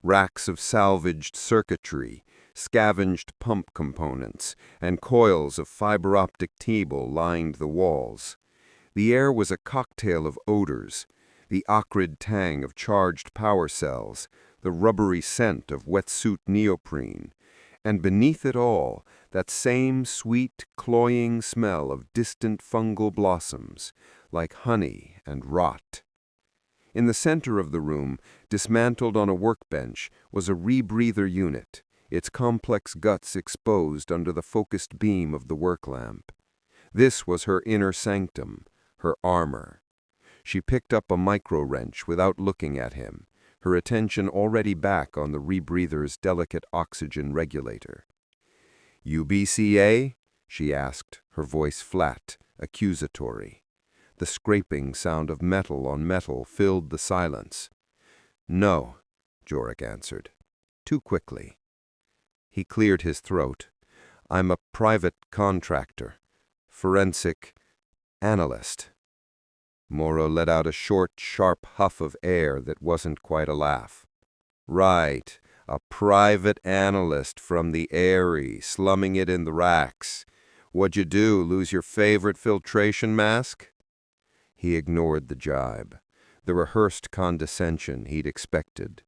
Speaker 1: Racks of salvaged circuitry, scavenged pump components, and coils of fiber-optic cable lined the walls. The air was a cocktail of odors, the acrid tang of charged power cells, the rubbery scent of wetsuit neoprene, and beneath it all, that same sweet, cloying smell of distant fungal blossoms, like honey and rot. In the center of the room, dismantled on a workbench, was a rebreather unit, its complex guts exposed under the focused beam of the work lamp. This was her inner sanctum, her armor. She picked up a micro-wrench without looking at him, her attention already back on the rebreather's delicate oxygen regulator. "UBCA?" she asked, her voice flat, accusatory. The scraping sound of metal on metal filled the silence. "No," Joric answered, too quickly. He cleared his throat. "I'm a private contractor, forensic analyst." Morrow let out a short, sharp huff of air that wasn't quite a laugh. "Right, a private analyst from the Aerie, slumming it in the racks. What'd you do, lose your favorite filtration mask?" He ignored the jibe, the rehearsed condescension he'd expected.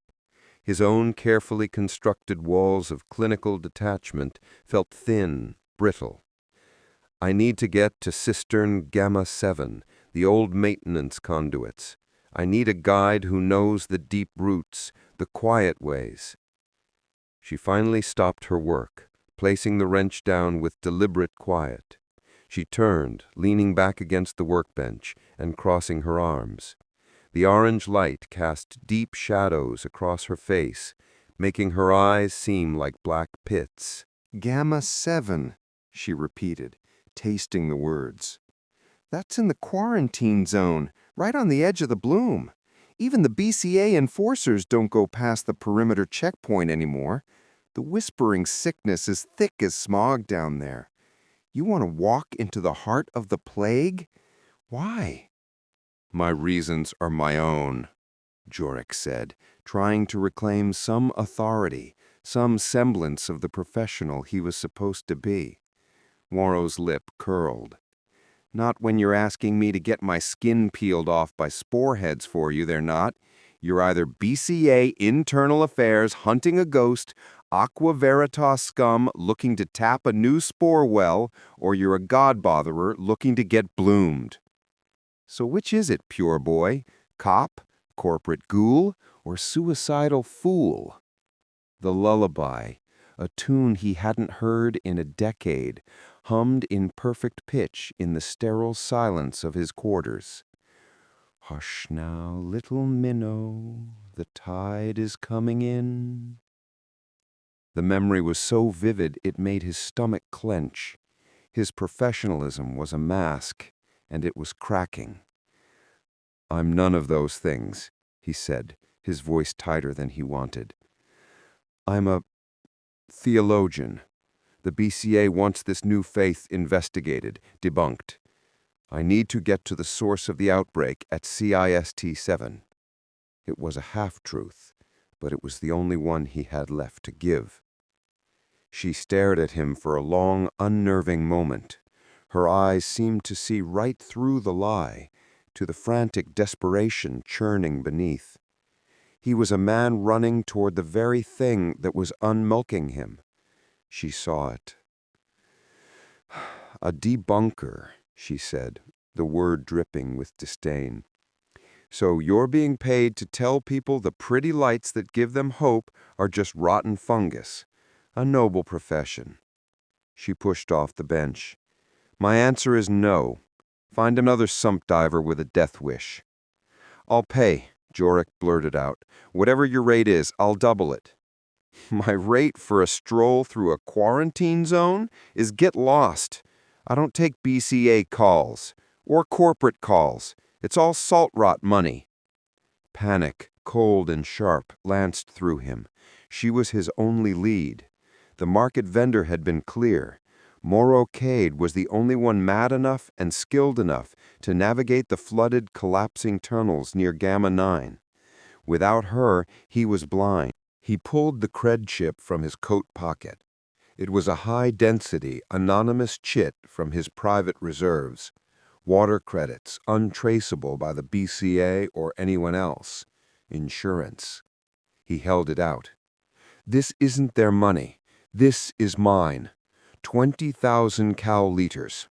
Speaker 1: His own carefully constructed walls of clinical detachment felt thin, brittle. "I need to get to cistern Gamma 7, the old maintenance conduits. I need a guide who knows the deep roots, the quiet ways." She finally stopped her work, placing the wrench down with deliberate quiet. She turned, leaning back against the workbench and crossing her arms. The orange light cast deep shadows across her face, making her eyes seem like black pits. "Gamma 7, she repeated, tasting the words. "That's in the quarantine zone, right on the edge of the bloom. Even the BCA enforcers don't go past the perimeter checkpoint anymore. The whispering sickness is thick as smog down there. You want to walk into the heart of the plague? Why?" "My reasons are my own," Joric said, trying to reclaim some authority, some semblance of the professional he was supposed to be. Morrow's lip curled. "Not when you're asking me to get my skin peeled off by spore heads for you, they're not. You're either BCA Internal Affairs hunting a ghost, Aqua Veritas scum looking to tap a new spore well, or you're a godbotherer looking to get bloomed. So which is it, pure boy? Cop, corporate ghoul, or suicidal fool?" The lullaby, a tune he hadn't heard in a decade, hummed in perfect pitch in the sterile silence of his quarters. "Hush now, little minnow, the tide is coming in." The memory was so vivid it made his stomach clench. His professionalism was a mask, and it was cracking. "I'm none of those things," he said, his voice tighter than he wanted. "I'm a theologian. The BCA wants this new faith investigated, debunked. I need to get to the source of the outbreak at CIST-7. It was a half-truth, but it was the only one he had left to give. She stared at him for a long, unnerving moment. Her eyes seemed to see right through the lie, to the frantic desperation churning beneath. He was a man running toward the very thing that was unmulking him. She saw it. "A debunker," she said, the word dripping with disdain. "So you're being paid to tell people the pretty lights that give them hope are just rotten fungus. A noble profession." She pushed off the bench. "My answer is no. Find another sump diver with a death wish." "I'll pay," Joric blurted out. "Whatever your rate is, I'll double it." "My rate for a stroll through a quarantine zone is get lost. I don't take BCA calls, or corporate calls. It's all salt rot money." Panic, cold and sharp, lanced through him. She was his only lead. The market vendor had been clear. Morrow Cade was the only one mad enough and skilled enough to navigate the flooded, collapsing tunnels near Gamma 9. Without her, he was blind. He pulled the cred chip from his coat pocket. It was a high-density, anonymous chit from his private reserves. Water credits, untraceable by the BCA or anyone else. Insurance. He held it out. "This isn't their money. This is mine. 20,000 cow liters."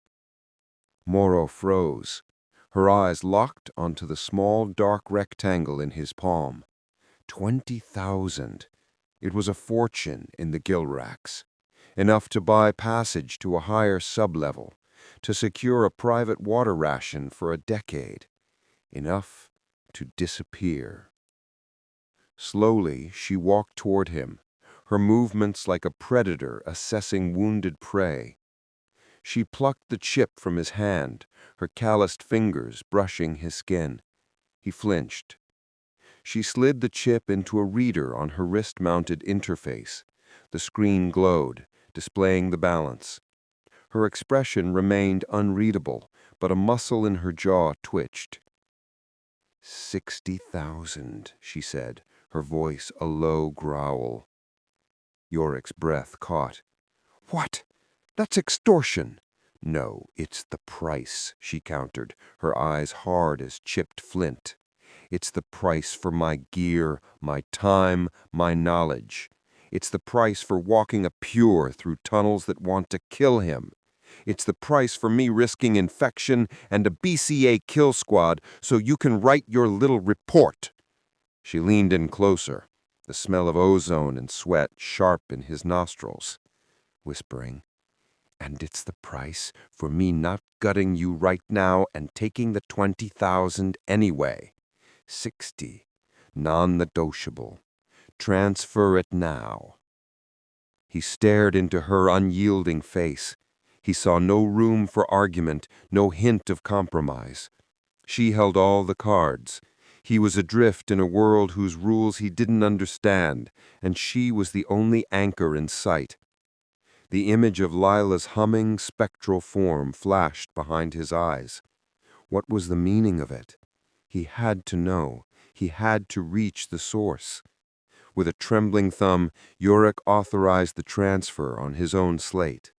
Speaker 1: Morrow froze. Her eyes locked onto the small, dark rectangle in his palm. 20,000. It was a fortune in the Gilracks. Enough to buy passage to a higher sublevel, to secure a private water ration for a decade. Enough to disappear. Slowly, she walked toward him, her movements like a predator assessing wounded prey. She plucked the chip from his hand, her calloused fingers brushing his skin. He flinched. She slid the chip into a reader on her wrist-mounted interface. The screen glowed, displaying the balance. Her expression remained unreadable, but a muscle in her jaw twitched. 60,000, she said, her voice a low growl. Joric's breath caught. What? That's extortion. No, it's the price, she countered, her eyes hard as chipped flint. It's the price for my gear, my time, my knowledge. It's the price for walking a pure through tunnels that want to kill him. It's the price for me risking infection and a BCA kill squad so you can write your little report. She leaned in closer, the smell of ozone and sweat sharp in his nostrils, whispering, and it's the price for me not gutting you right now and taking the 20,000 anyway. 60, non-negotiable. Transfer it now. He stared into her unyielding face. He saw no room for argument, no hint of compromise. She held all the cards. He was adrift in a world whose rules he didn't understand, and she was the only anchor in sight. The image of Lila's humming, spectral form flashed behind his eyes. What was the meaning of it? He had to know. He had to reach the source. With a trembling thumb, Joric authorized the transfer on his own slate.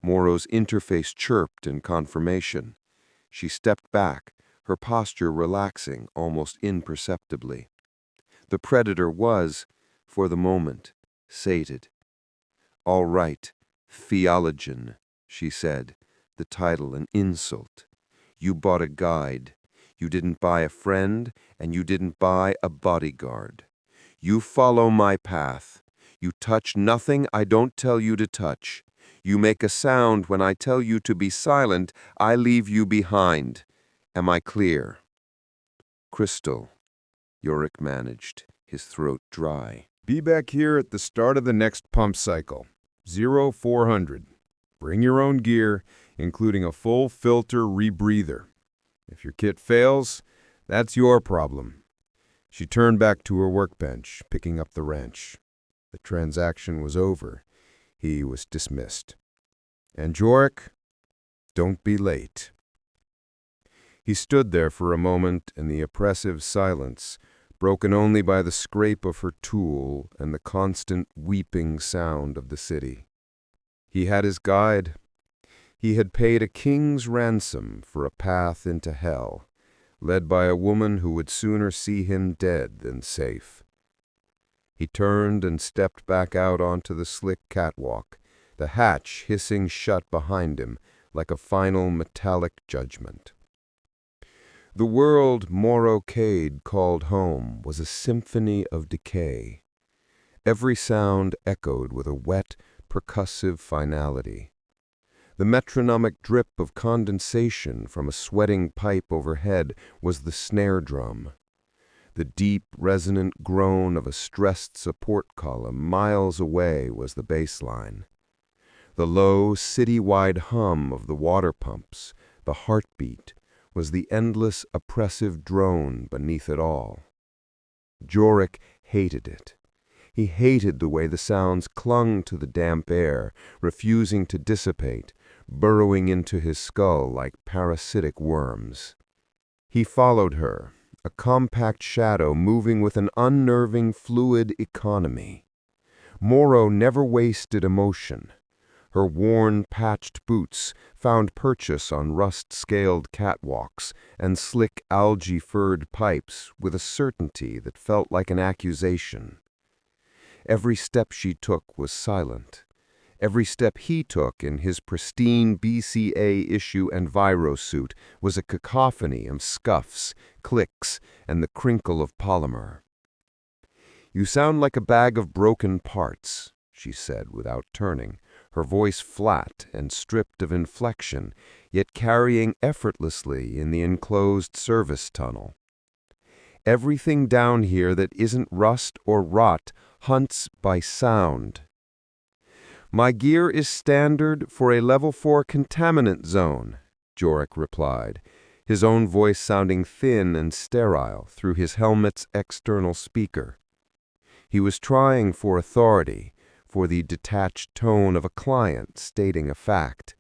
Speaker 1: Morrow's interface chirped in confirmation. She stepped back, her posture relaxing almost imperceptibly. The predator was, for the moment, sated. All right, theologian, she said, the title an insult. You bought a guide. You didn't buy a friend, and you didn't buy a bodyguard. You follow my path. You touch nothing I don't tell you to touch. You make a sound when I tell you to be silent. I leave you behind. Am I clear? Crystal, Joric managed, his throat dry.
Speaker 4: Be back here at the start of the next pump cycle. 0400. Bring your own gear, including a full filter rebreather. If your kit fails, that's your problem. She turned back to her workbench, picking up the wrench. The transaction was over. He was dismissed. And Joric, don't be late. He stood there for a moment in the oppressive silence, broken only by the scrape of her tool and the constant weeping sound of the city. He had his guide. He had paid a king's ransom for a path into hell, led by a woman who would sooner see him dead than safe. He turned and stepped back out onto the slick catwalk, the hatch hissing shut behind him like a final metallic judgment. The world Morrow Cade called home was a symphony of decay. Every sound echoed with a wet, percussive finality. The metronomic drip of condensation from a sweating pipe overhead was the snare drum. The deep, resonant groan of a stressed support column miles away was the bass line. The low, city-wide hum of the water pumps, the heartbeat, was the endless, oppressive drone beneath it all. Joric hated it. He hated the way the sounds clung to the damp air, refusing to dissipate, burrowing into his skull like parasitic worms. He followed her, a compact shadow moving with an unnerving fluid economy. Morrow never wasted emotion. Her worn, patched boots found purchase on rust-scaled catwalks and slick, algae-furred pipes with a certainty that felt like an accusation. Every step she took was silent. Every step he took in his pristine BCA issue and Viro suit was a cacophony of scuffs, clicks, and the crinkle of polymer. "You sound like a bag of broken parts," she said without turning, her voice flat and stripped of inflection, yet carrying effortlessly in the enclosed service tunnel. "Everything down here that isn't rust or rot hunts by sound."
Speaker 1: My gear is standard for a level 4 contaminant zone, Joric replied, his own voice sounding thin and sterile through his helmet's external speaker. He was trying for authority, for the detached tone of a client stating a fact.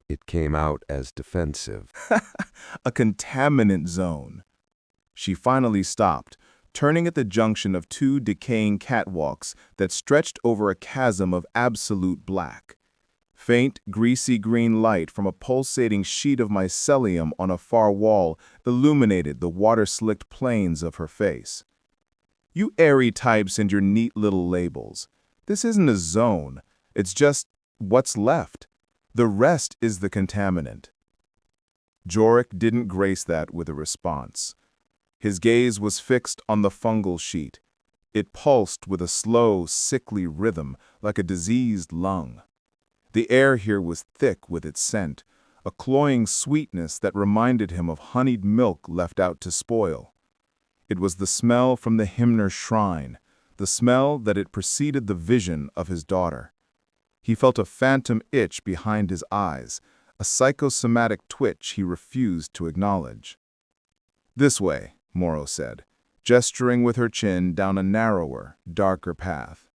Speaker 1: It came out as defensive.
Speaker 2: A contaminant zone. She finally stopped, turning at the junction of two decaying catwalks that stretched over a chasm of absolute black. Faint, greasy green light from a pulsating sheet of mycelium on a far wall illuminated the water-slicked planes of her face. You Aerie types and your neat little labels. This isn't a zone. It's just what's left. The rest is the contaminant. Joric didn't grace that with a response. His gaze was fixed on the fungal sheet. It pulsed with a slow, sickly rhythm like a diseased lung. The air here was thick with its scent, a cloying sweetness that reminded him of honeyed milk left out to spoil. It was the smell from the Hymnal shrine, the smell that had preceded the vision of his daughter. He felt a phantom itch behind his eyes, a psychosomatic twitch he refused to acknowledge. "This way," Morrow said, gesturing with her chin down a narrower, darker path.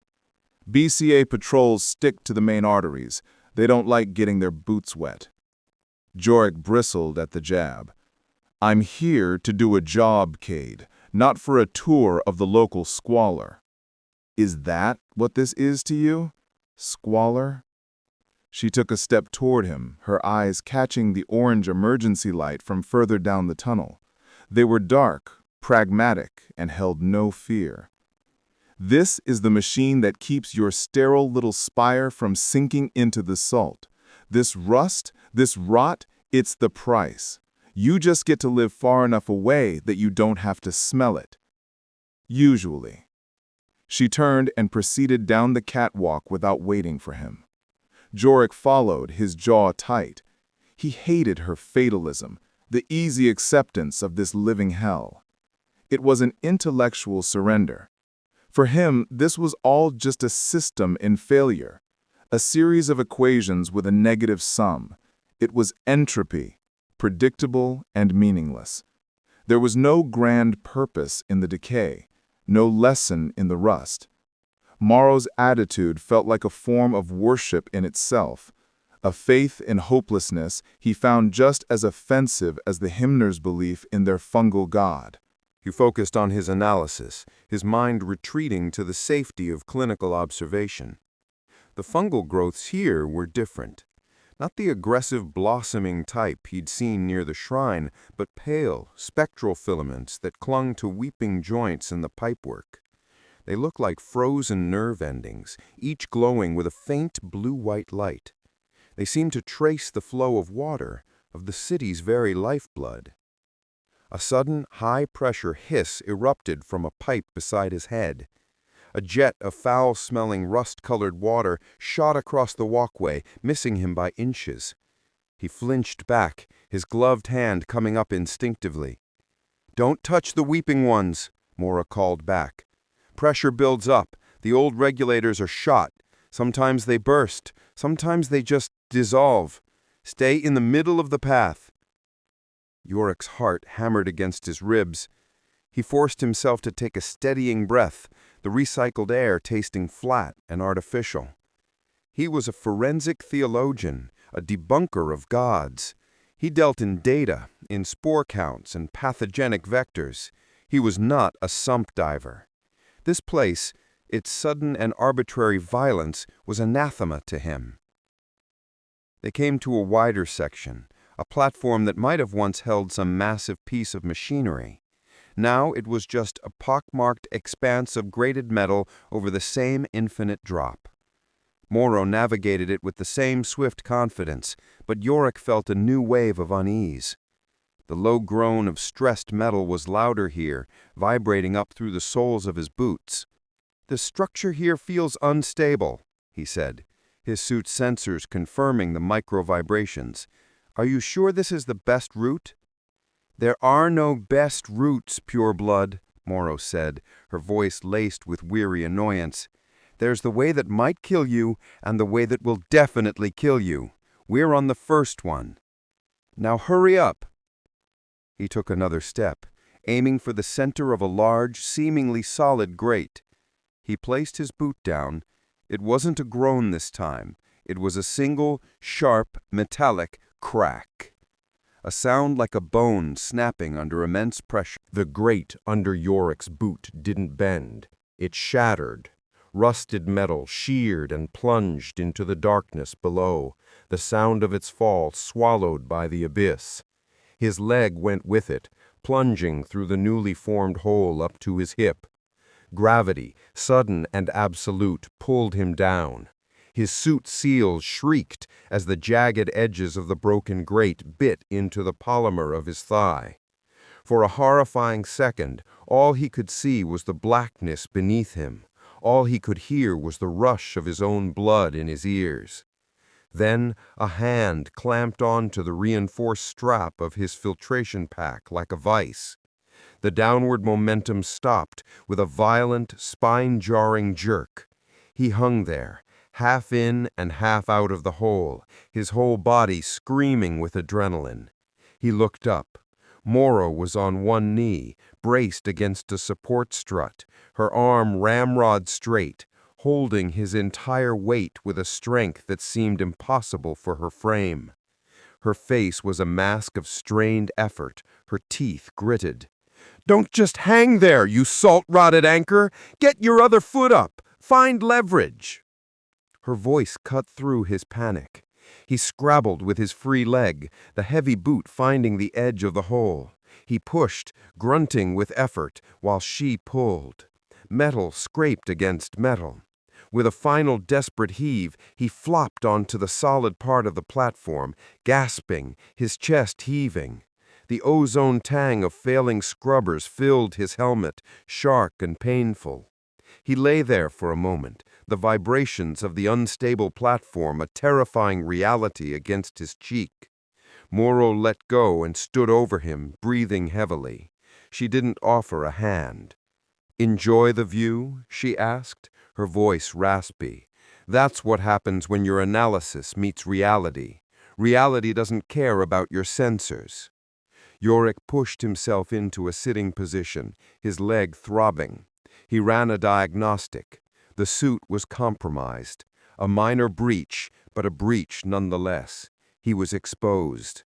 Speaker 2: "BCA patrols stick to the main arteries. They don't like getting their boots wet." Joric bristled at the jab. "I'm here to do a job, Cade, not for a tour of the local squalor." "Is that what this is to you? Squalor?" She took a step toward him, her eyes catching the orange emergency light from further down the tunnel. They were dark, pragmatic, and held no fear. "This is the machine that keeps your sterile little spire from sinking into the salt. This rust, this rot, it's the price. You just get to live far enough away that you don't have to smell it. Usually." She turned and proceeded down the catwalk without waiting for him. Joric followed, his jaw tight. He hated her fatalism, the easy acceptance of this living hell. It was an intellectual surrender. For him, this was all just a system in failure, a series of equations with a negative sum. It was entropy, predictable and meaningless. There was no grand purpose in the decay, no lesson in the rust. Morrow's attitude felt like a form of worship in itself, a faith in hopelessness he found just as offensive as the Hymnal's belief in their fungal god.
Speaker 1: He focused on his analysis, his mind retreating to the safety of clinical observation. The fungal growths here were different. Not the aggressive blossoming type he'd seen near the shrine, but pale, spectral filaments that clung to weeping joints in the pipework. They looked like frozen nerve endings, each glowing with a faint blue-white light. They seemed to trace the flow of water, of the city's very lifeblood. A sudden, high-pressure hiss erupted from a pipe beside his head. A jet of foul-smelling, rust-colored water shot across the walkway, missing him by inches. He flinched back, his gloved hand coming up instinctively. "Don't touch the weeping ones," Mora called back. "Pressure builds up. The old regulators are shot. Sometimes they burst. Sometimes they just dissolve. Stay in the middle of the path." Joric's heart hammered against his ribs. He forced himself to take a steadying breath, the recycled air tasting flat and artificial. He was a forensic theologian, a debunker of gods. He dealt in data, in spore counts and pathogenic vectors. He was not a sump diver. This place, its sudden and arbitrary violence, was anathema to him. They came to a wider section, a platform that might have once held some massive piece of machinery. Now it was just a pockmarked expanse of grated metal over the same infinite drop. Morrow navigated it with the same swift confidence, but Joric felt a new wave of unease. The low groan of stressed metal was louder here, vibrating up through the soles of his boots. "The structure here feels unstable," he said, his suit's sensors confirming the micro-vibrations. "Are you sure this is the best route?" "There are no best routes, pure blood," Morrow said, her voice laced with weary annoyance. There's the way that might kill you and the way that will definitely kill you. We're on the first one. Now hurry up." He took another step, aiming for the center of a large, seemingly solid grate. He placed his boot down. It wasn't a groan this time. It was a single, sharp, metallic crack. A sound like a bone snapping under immense pressure.
Speaker 4: The grate under Joric's boot didn't bend. It shattered. Rusted metal sheared and plunged into the darkness below, the sound of its fall swallowed by the abyss. His leg went with it, plunging through the newly formed hole up to his hip. Gravity, sudden and absolute, pulled him down. His suit seals shrieked as the jagged edges of the broken grate bit into the polymer of his thigh. For a horrifying second, all he could see was the blackness beneath him. All he could hear was the rush of his own blood in his ears. Then a hand clamped onto the reinforced strap of his filtration pack like a vice. The downward momentum stopped with a violent, spine-jarring jerk. He hung there, half in and half out of the hole, his whole body screaming with adrenaline. He looked up. Morrow was on one knee, braced against a support strut, her arm ramrod straight, holding his entire weight with a strength that seemed impossible for her frame. Her face was a mask of strained effort, her teeth gritted. "Don't just hang there, you salt-rotted anchor! Get your other foot up! Find leverage!" Her voice cut through his panic. He scrabbled with his free leg, the heavy boot finding the edge of the hole. He pushed, grunting with effort, while she pulled. Metal scraped against metal. With a final desperate heave, he flopped onto the solid part of the platform, gasping, his chest heaving. The ozone tang of failing scrubbers filled his helmet, sharp and painful. He lay there for a moment, the vibrations of the unstable platform a terrifying reality against his cheek. Morrow let go and stood over him, breathing heavily. She didn't offer a hand. "Enjoy the view?" she asked, her voice raspy. "That's what happens when your analysis meets reality. Reality doesn't care about your sensors." Joric pushed himself into a sitting position, his leg throbbing. He ran a diagnostic. The suit was compromised. A minor breach, but a breach nonetheless. He was exposed.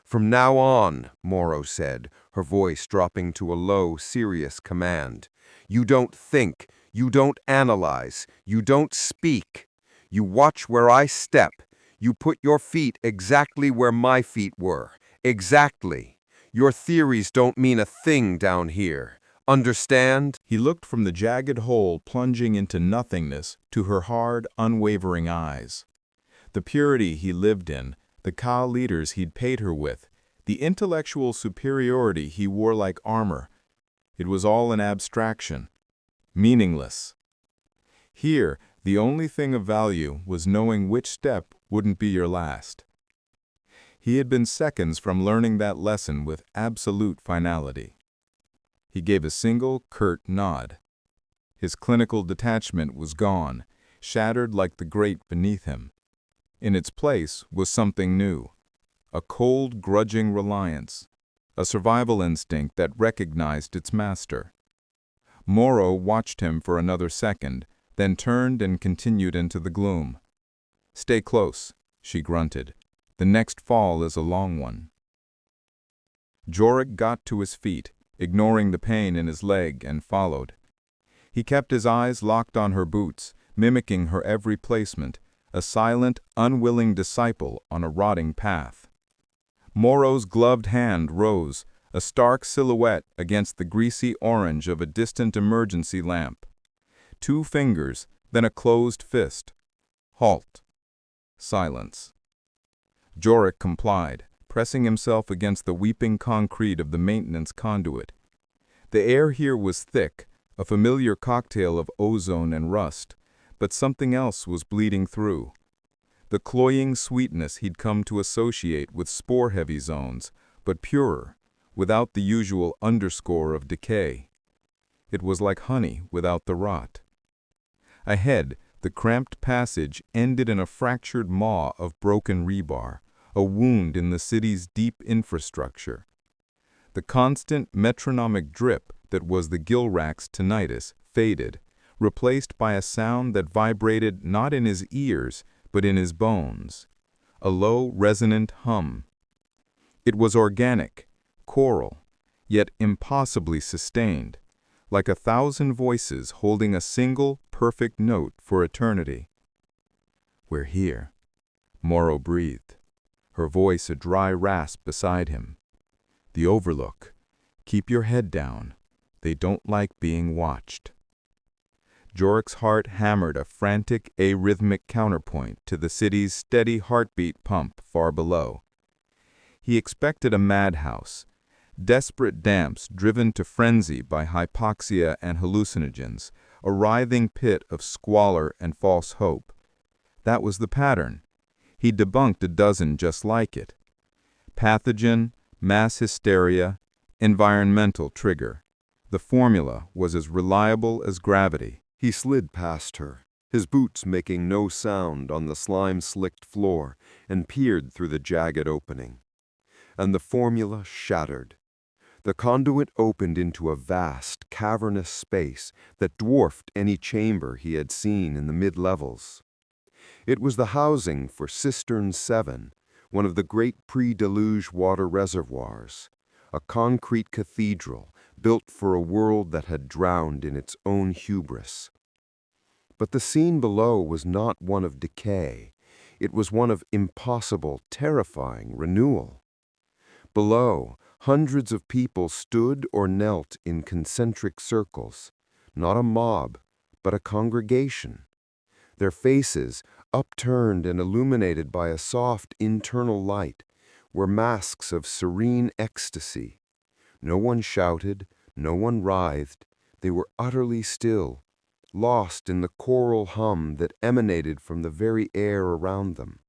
Speaker 4: "From now on," Morrow said, her voice dropping to a low, serious command. "You don't think, you don't analyze, you don't speak. You watch where I step. You put your feet exactly where my feet were. Exactly. Your theories don't mean a thing down here. Understand?"
Speaker 2: He looked from the jagged hole plunging into nothingness to her hard, unwavering eyes. The purity he lived in, the Ka leaders he'd paid her with, the intellectual superiority he wore like armor, it was all an abstraction, meaningless. Here, the only thing of value was knowing which step wouldn't be your last. He had been seconds from learning that lesson with absolute finality. He gave a single, curt nod. His clinical detachment was gone, shattered like the grate beneath him. In its place was something new, a cold, grudging reliance, a survival instinct that recognized its master. Morrow watched him for another second, then turned and continued into the gloom. "Stay close," she grunted. "The next fall is a long one." Joric got to his feet, ignoring the pain in his leg, and followed. He kept his eyes locked on her boots, mimicking her every placement, a silent, unwilling disciple on a rotting path. Morrow's gloved hand rose, a stark silhouette against the greasy orange of a distant emergency lamp. 2 fingers, then a closed fist. Halt. Silence. Joric complied, pressing himself against the weeping concrete of the maintenance conduit. The air here was thick, a familiar cocktail of ozone and rust, but something else was bleeding through. The cloying sweetness he'd come to associate with spore-heavy zones, but purer, without the usual underscore of decay. It was like honey without the rot. Ahead, the cramped passage ended in a fractured maw of broken rebar, a wound in the city's deep infrastructure. The constant metronomic drip that was the Gilrac's tinnitus faded, replaced by a sound that vibrated not in his ears but in his bones, a low, resonant hum. It was organic, choral, yet impossibly sustained, like 1,000 voices holding a single, perfect note for eternity. "We're here," Morrow breathed, her voice a dry rasp beside him. "The Overlook. Keep your head down. They don't like being watched." Joric's heart hammered a frantic, arrhythmic counterpoint to the city's steady heartbeat pump far below. He expected a madhouse, desperate damps driven to frenzy by hypoxia and hallucinogens, a writhing pit of squalor and false hope. That was the pattern. He debunked a dozen just like it. Pathogen, mass hysteria, environmental trigger. The formula was as reliable as gravity.
Speaker 1: He slid past her, his boots making no sound on the slime-slicked floor, and peered through the jagged opening. And the formula shattered. The conduit opened into a vast, cavernous space that dwarfed any chamber he had seen in the mid-levels. It was the housing for Cistern 7, one of the great pre-deluge water reservoirs, a concrete cathedral built for a world that had drowned in its own hubris. But the scene below was not one of decay. It was one of impossible, terrifying renewal. Below, hundreds of people stood or knelt in concentric circles, not a mob, but a congregation. Their faces, upturned and illuminated by a soft internal light, were masks of serene ecstasy. No one shouted, no one writhed. They were utterly still, lost in the choral hum that emanated from the very air around them.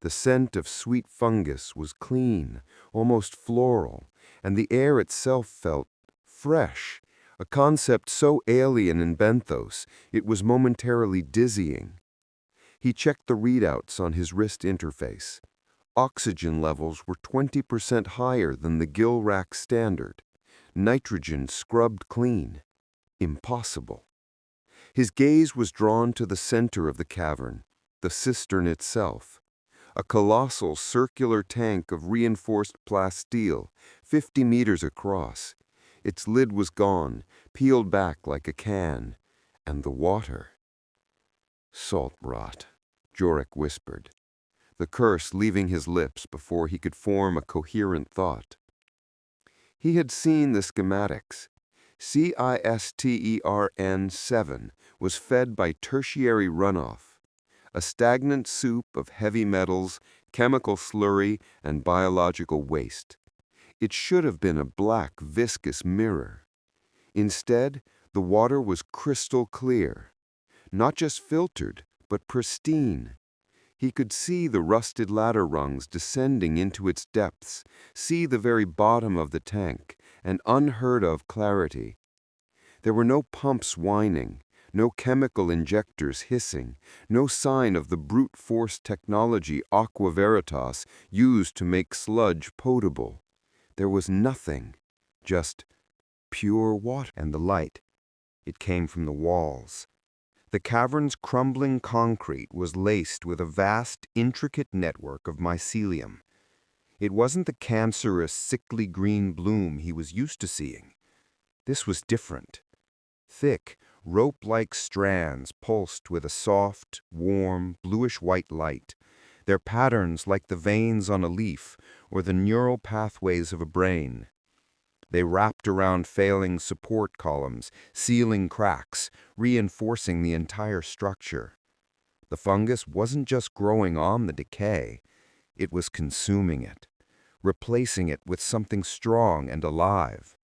Speaker 1: The scent of sweet fungus was clean, almost floral, and the air itself felt fresh, a concept so alien in benthos it was momentarily dizzying. He checked the readouts on his wrist interface. Oxygen levels were 20% higher than the Gilrac standard. Nitrogen scrubbed clean. Impossible. His gaze was drawn to the center of the cavern, the cistern itself. A colossal circular tank of reinforced plasteel, 50 meters across. Its lid was gone, peeled back like a can. And the water. "Salt rot," Joric whispered, the curse leaving his lips before he could form a coherent thought. He had seen the schematics. Cistern 7 was fed by tertiary runoff, a stagnant soup of heavy metals, chemical slurry, and biological waste. It should have been a black, viscous mirror. Instead, the water was crystal clear, not just filtered, but pristine. He could see the rusted ladder rungs descending into its depths, see the very bottom of the tank, an unheard-of clarity. There were no pumps whining, no chemical injectors hissing, no sign of the brute force technology Aqua Veritas used to make sludge potable. There was nothing, just pure water. And the light. It came from the walls. The cavern's crumbling concrete was laced with a vast, intricate network of mycelium. It wasn't the cancerous, sickly green bloom he was used to seeing. This was different. Thick, rope-like strands pulsed with a soft, warm, bluish-white light, their patterns like the veins on a leaf or the neural pathways of a brain. They wrapped around failing support columns, sealing cracks, reinforcing the entire structure. The fungus wasn't just growing on the decay, it was consuming it, replacing it with something strong and alive.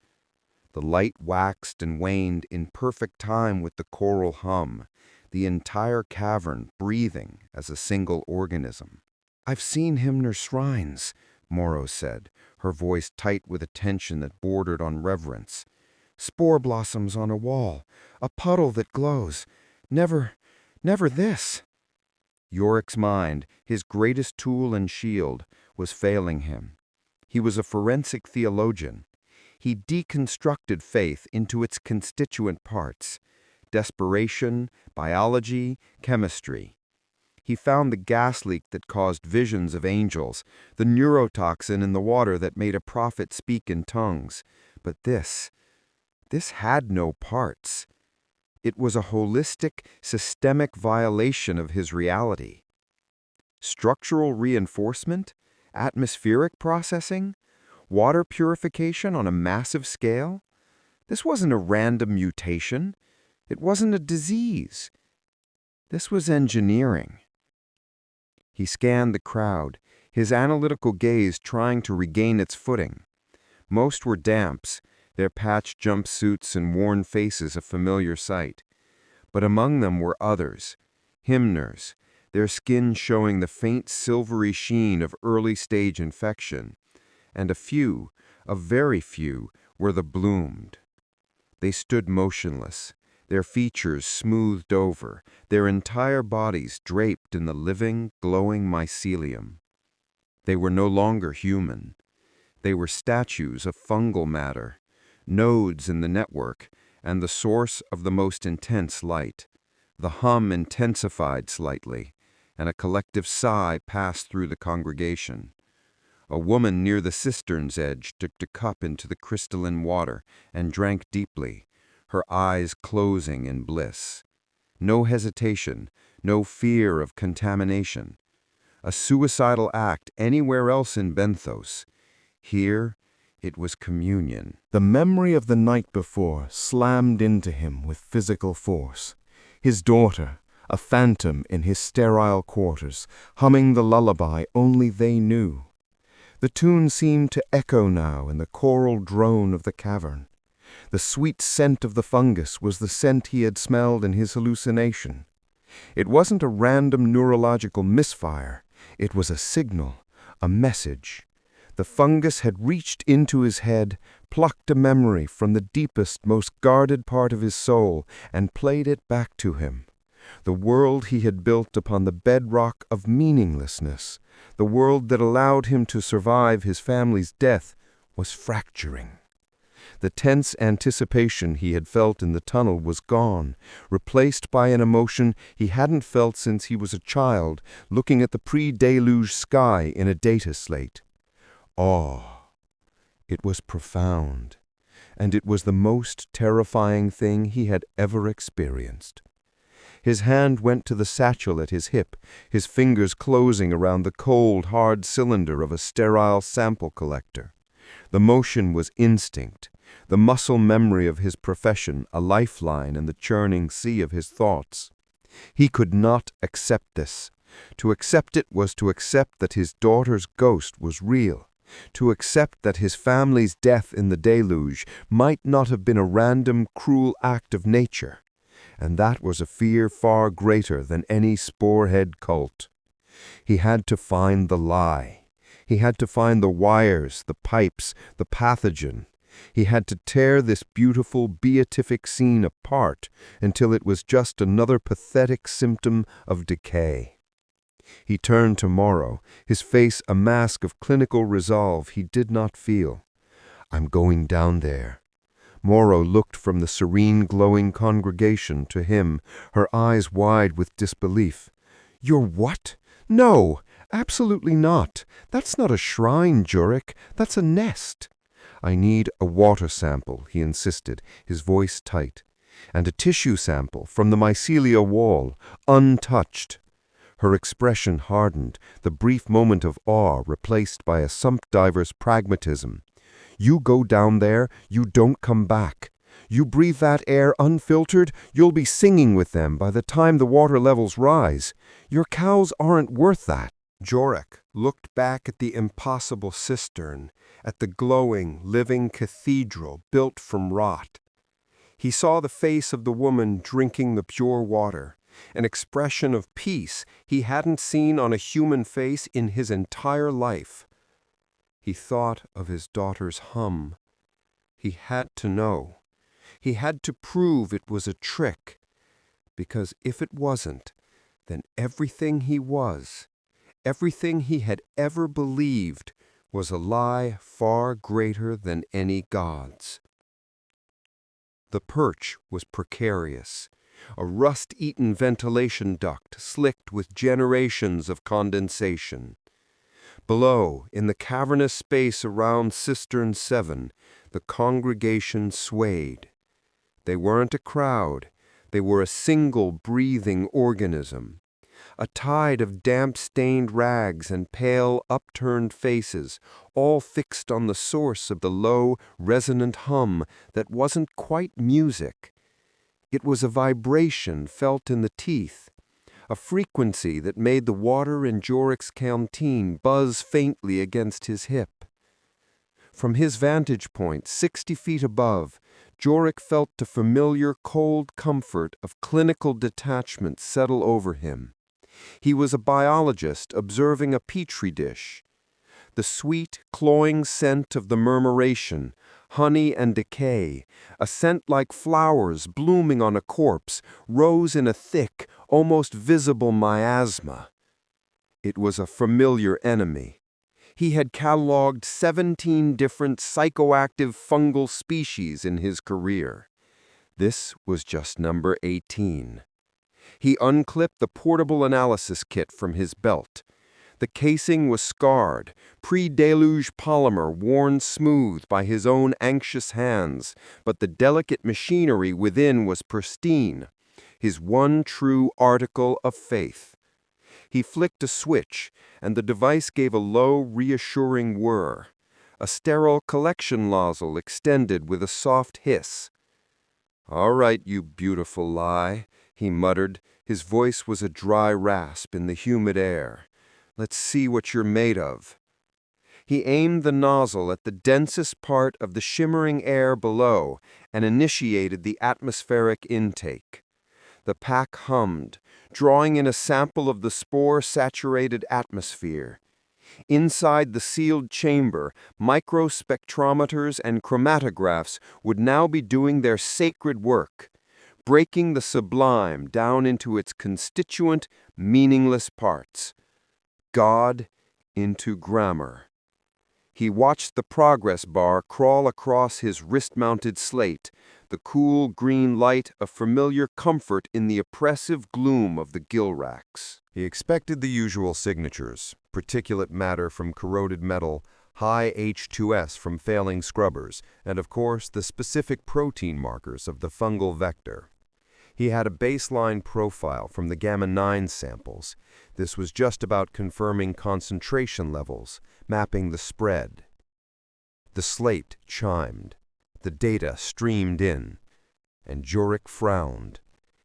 Speaker 1: The light waxed and waned in perfect time with the choral hum, the entire cavern breathing as a single organism. "I've seen Hymner shrines," Morrow said, her voice tight with a tension that bordered on reverence. "Spore blossoms on a wall, a puddle that glows. Never this. Joric's mind, his greatest tool and shield, was failing him. He was a forensic theologian. He deconstructed faith into its constituent parts: desperation, biology, chemistry. He found the gas leak that caused visions of angels, the neurotoxin in the water that made a prophet speak in tongues. But this had no parts. It was a holistic, systemic violation of his reality. Structural reinforcement? Atmospheric processing? Water purification on a massive scale? This wasn't a random mutation. It wasn't a disease. This was engineering. He scanned the crowd, his analytical gaze trying to regain its footing. Most were damps, their patched jumpsuits and worn faces a familiar sight. But among them were others, hymners, their skin showing the faint silvery sheen of early-stage infection. And a very few, were the bloomed. They stood motionless, their features smoothed over, their entire bodies draped in the living, glowing mycelium. They were no longer human. They were statues of fungal matter, nodes in the network, and the source of the most intense light. The hum intensified slightly, and a collective sigh passed through the congregation. A woman near the cistern's edge dipped a cup into the crystalline water and drank deeply, her eyes closing in bliss. No hesitation, no fear of contamination. A suicidal act anywhere else in Benthos. Here, it was communion.
Speaker 4: The memory of the night before slammed into him with physical force. His daughter, a phantom in his sterile quarters, humming the lullaby only they knew. The tune seemed to echo now in the choral drone of the cavern. The sweet scent of the fungus was the scent he had smelled in his hallucination. It wasn't a random neurological misfire. It was a signal, a message. The fungus had reached into his head, plucked a memory from the deepest, most guarded part of his soul, and played it back to him. The world he had built upon the bedrock of meaninglessness, the world that allowed him to survive his family's death, was fracturing. The tense anticipation he had felt in the tunnel was gone, replaced by an emotion he hadn't felt since he was a child, looking at the pre-deluge sky in a data slate. Awe. It was profound, and it was the most terrifying thing he had ever experienced. His hand went to the satchel at his hip, his fingers closing around the cold, hard cylinder of a sterile sample collector. The motion was instinct, the muscle memory of his profession, a lifeline in the churning sea of his thoughts. He could not accept this. To accept it was to accept that his daughter's ghost was real, to accept that his family's death in the deluge might not have been a random, cruel act of nature. And that was a fear far greater than any sporehead cult. He had to find the lie. He had to find the wires, the pipes, the pathogen. He had to tear this beautiful, beatific scene apart until it was just another pathetic symptom of decay. He turned to Morrow, his face a mask of clinical resolve he did not feel. "I'm going down there." Morrow looked from the serene, glowing congregation to him, her eyes wide with disbelief. "You're what? No, absolutely not. That's not a shrine, Joric. That's a nest." "I need a water sample," he insisted, his voice tight, "and a tissue sample from the mycelia wall, untouched." Her expression hardened, the brief moment of awe replaced by a sump diver's pragmatism. "You go down there, you don't come back. You breathe that air unfiltered, you'll be singing with them by the time the water levels rise. Your cows aren't worth that." Joric looked back at the impossible cistern, at the glowing, living cathedral built from rot. He saw the face of the woman drinking the pure water, an expression of peace he hadn't seen on a human face in his entire life. He thought of his daughter's hum. He had to know. He had to prove it was a trick.
Speaker 1: because if it wasn't, then everything he was, everything he had ever believed, was a lie far greater than any god's. The perch was precarious, a rust-eaten ventilation duct slicked with generations of condensation. Below, in the cavernous space around Cistern 7, the congregation swayed. They weren't a crowd, they were a single breathing organism. A tide of damp-stained rags and pale, upturned faces, all fixed on the source of the low, resonant hum that wasn't quite music. It was a vibration felt in the teeth, a frequency that made the water in Joric's canteen buzz faintly against his hip. From his vantage point, 60 feet above, Joric felt the familiar cold comfort of clinical detachment settle over him. He was a biologist observing a petri dish. The sweet, cloying scent of the murmuration, honey and decay, a scent like flowers blooming on a corpse, rose in a thick, almost visible miasma. It was a familiar enemy. He had catalogued 17 different psychoactive fungal species in his career. This was just number 18. He unclipped the portable analysis kit from his belt. The casing was scarred, pre-deluge polymer worn smooth by his own anxious hands, but the delicate machinery within was pristine, his one true article of faith. He flicked a switch, and the device gave a low, reassuring whir. A sterile collection nozzle extended with a soft hiss. "All right, you beautiful lie," he muttered. His voice was a dry rasp in the humid air. "Let's see what you're made of." He aimed the nozzle at the densest part of the shimmering air below and initiated the atmospheric intake. The pack hummed, drawing in a sample of the spore-saturated atmosphere. Inside the sealed chamber, microspectrometers and chromatographs would now be doing their sacred work, breaking the sublime down into its constituent, meaningless parts. God into grammar. He watched the progress bar crawl across his wrist-mounted slate, the cool green light a familiar comfort in the oppressive gloom of the gill racks.
Speaker 4: He expected the usual signatures: particulate matter from corroded metal, high H2S from failing scrubbers, and of course the specific protein markers of the fungal vector. He had a baseline profile from the gamma-9 samples. This was just about confirming concentration levels, mapping the spread. The slate chimed. The data streamed in. And Joric frowned.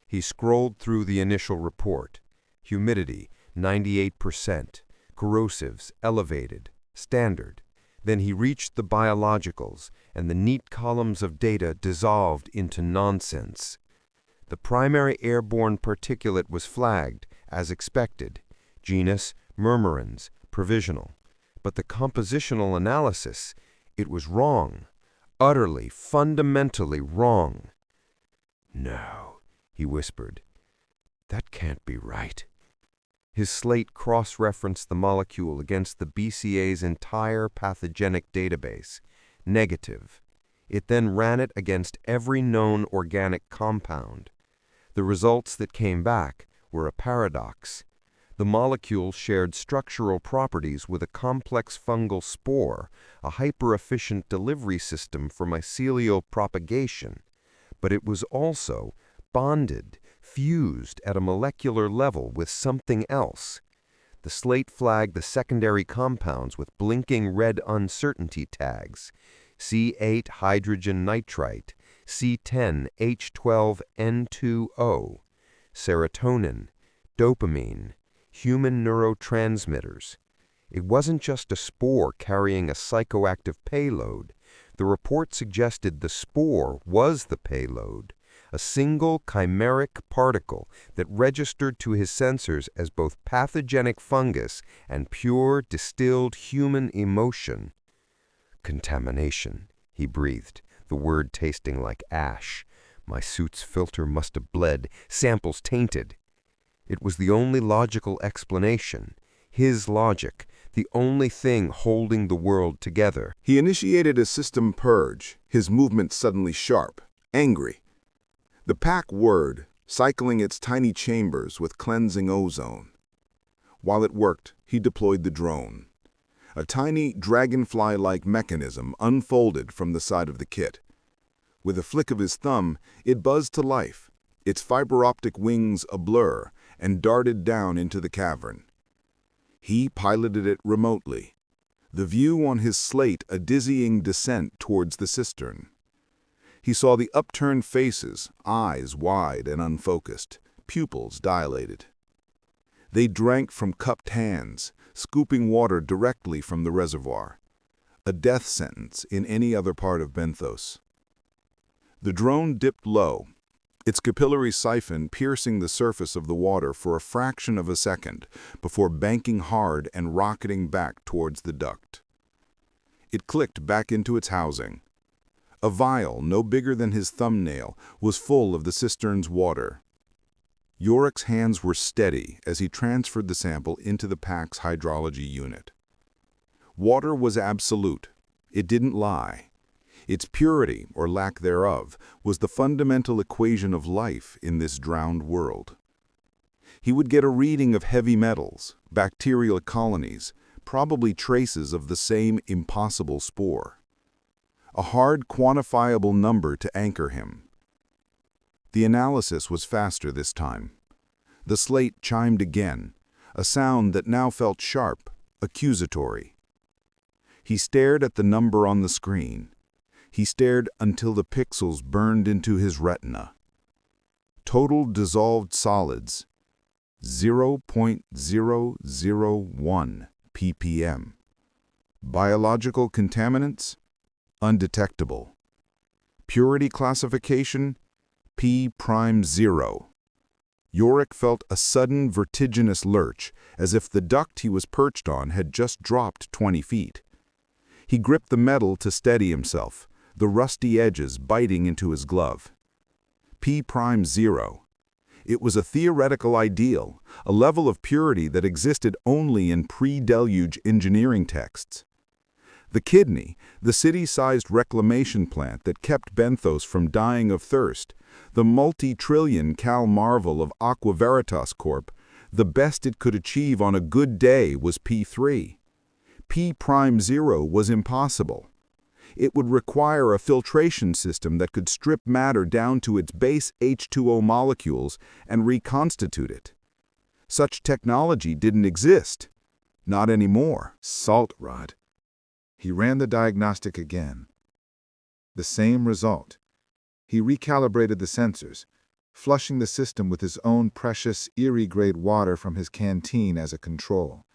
Speaker 4: He scrolled through the initial report. Humidity, 98%. Corrosives, elevated. Standard. Then he reached the biologicals, and the neat columns of data dissolved into nonsense. The primary airborne particulate was flagged, as expected. Genus, murmurans, provisional. But the compositional analysis, it was wrong. Utterly, fundamentally wrong. "No," he whispered. "That can't be right." His slate cross-referenced the molecule against the BCA's entire pathogenic database. Negative. It then ran it against every known organic compound. The results that came back were a paradox. The molecule shared structural properties with a complex fungal spore, a hyper-efficient delivery system for mycelial propagation, but it was also bonded, fused at a molecular level with something else. The slate flagged the secondary compounds with blinking red uncertainty tags: C8 hydrogen nitrite, C10 H12N2O, serotonin, dopamine, human neurotransmitters. It wasn't just a spore carrying a psychoactive payload. The report suggested the spore was the payload, a single chimeric particle that registered to his sensors as both pathogenic fungus and pure, distilled human emotion. "Contamination," he breathed, the word tasting like ash.
Speaker 1: My suit's filter must have bled, samples tainted. It was the only logical explanation, his logic, the only thing holding the world together.
Speaker 5: He initiated a system purge, his movements suddenly sharp, angry. The pack whirred, cycling its tiny chambers with cleansing ozone. While it worked, he deployed the drone. A tiny, dragonfly-like mechanism unfolded from the side of the kit. With a flick of his thumb, it buzzed to life, its fiber-optic wings a blur, and darted down into the cavern. He piloted it remotely, the view on his slate a dizzying descent towards the cistern. He saw the upturned faces, eyes wide and unfocused, pupils dilated. They drank from cupped hands, scooping water directly from the reservoir, a death sentence in any other part of Benthos. The drone dipped low, its capillary siphon piercing the surface of the water for a fraction of a second before banking hard and rocketing back towards the duct. It clicked back into its housing. A vial no bigger than his thumbnail was full of the cistern's water. Joric's hands were steady as he transferred the sample into the pack's hydrology unit. Water was absolute. It didn't lie. Its purity, or lack thereof, was the fundamental equation of life in this drowned world. He would get a reading of heavy metals, bacterial colonies, probably traces of the same impossible spore. A hard, quantifiable number to anchor him. The analysis was faster this time. The slate chimed again, a sound that now felt sharp, accusatory. He stared at the number on the screen. He stared until the pixels burned into his retina. Total dissolved solids, 0.001 ppm. Biological contaminants, undetectable. Purity classification, P'0. Joric felt a sudden vertiginous lurch, as if the duct he was perched on had just dropped 20 feet. He gripped the metal to steady himself, the rusty edges biting into his glove. P'0. It was a theoretical ideal, a level of purity that existed only in pre-deluge engineering texts. The kidney, the city-sized reclamation plant that kept Benthos from dying of thirst, the multi-trillion cal marvel of Aqua Veritas Corp., the best it could achieve on a good day was P3. P'0 was impossible. It would require a filtration system that could strip matter down to its base H2O molecules and reconstitute it. Such technology didn't exist. Not anymore.
Speaker 3: Salt rot. He ran the diagnostic again. The same result. He recalibrated the sensors, flushing the system with his own precious Aerie-grade water from his canteen as a control.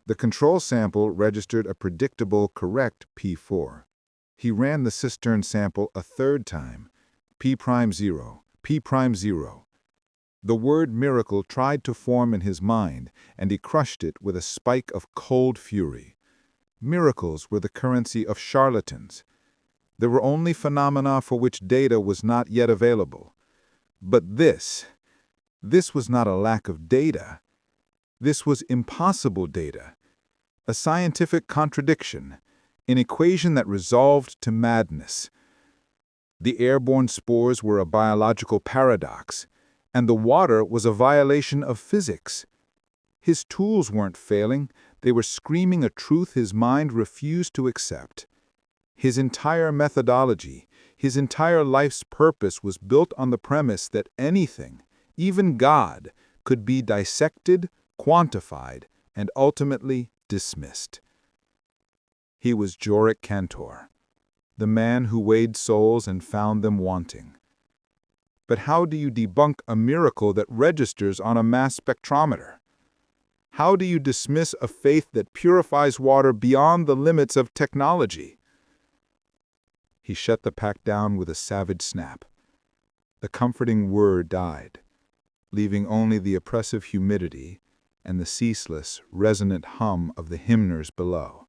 Speaker 3: The control sample registered a predictable, correct P4. He ran the cistern sample a third time, P'0, P'0. The word miracle tried to form in his mind, and he crushed it with a spike of cold fury. Miracles were the currency of charlatans. There were only phenomena for which data was not yet available. But this was not a lack of data. This was impossible data, a scientific contradiction, an equation that resolved to madness. The airborne spores were a biological paradox, and the water was a violation of physics. His tools weren't failing, they were screaming a truth his mind refused to accept. His entire methodology, his entire life's purpose was built on the premise that anything, even God, could be dissected, quantified, and ultimately dismissed. He was Joric Cantor, the man who weighed souls and found them wanting. But how do you debunk a miracle that registers on a mass spectrometer? How do you dismiss a faith that purifies water beyond the limits of technology? He shut the pack down with a savage snap. The comforting whir died, leaving only the oppressive humidity and the ceaseless, resonant hum of the hymners below.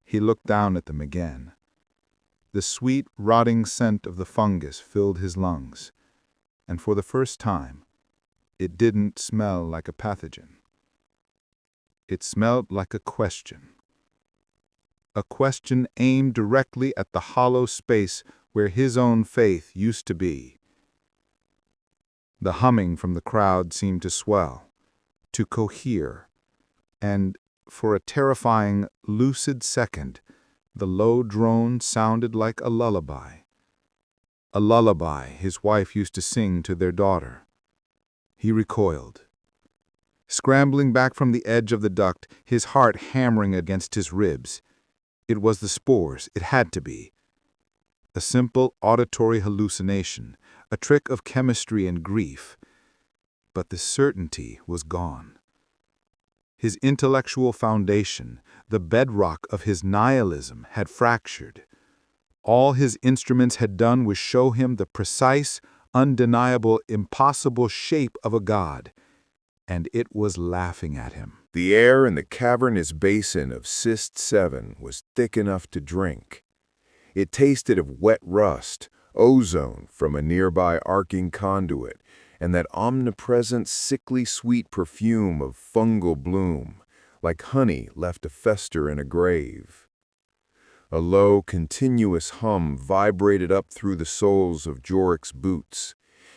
Speaker 3: He looked down at them again.
Speaker 2: The sweet, rotting scent of the fungus filled his lungs, and for the first time, it didn't smell like a pathogen. It smelled like a question aimed directly at the hollow space where his own faith used to be. The humming from the crowd seemed to swell, to cohere, and for a terrifying, lucid second, the low drone sounded like a lullaby. A lullaby his wife used to sing to their daughter. He recoiled, scrambling back from the edge of the duct, his heart hammering against his ribs. It was the spores, it had to be. A simple auditory hallucination, a trick of chemistry and grief. But the certainty was gone. His intellectual foundation, the bedrock of his nihilism, had fractured. All his instruments had done was show him the precise, undeniable, impossible shape of a god, and it was laughing at him.
Speaker 5: The air in the cavernous basin of Cyst 7 was thick enough to drink. It tasted of wet rust, ozone from a nearby arcing conduit, and that omnipresent sickly sweet perfume of fungal bloom, like honey left to fester in a grave. A low, continuous hum vibrated up through the soles of Joric's boots,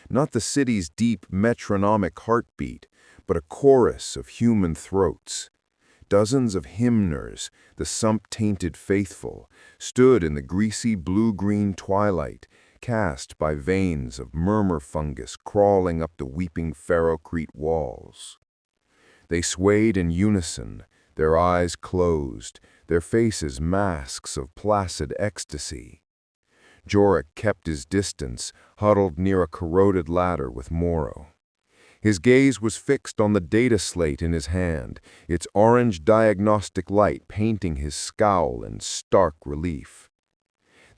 Speaker 5: not the city's deep metronomic heartbeat, but a chorus of human throats. Dozens of hymners, the sump-tainted faithful, stood in the greasy blue-green twilight, cast by veins of murmur fungus crawling up the weeping ferrocrete walls. They swayed in unison, their eyes closed, their faces masks of placid ecstasy. Joric kept his distance, huddled near a corroded ladder with Morrow. His gaze was fixed on the data slate in his hand, its orange diagnostic light painting his scowl in stark relief.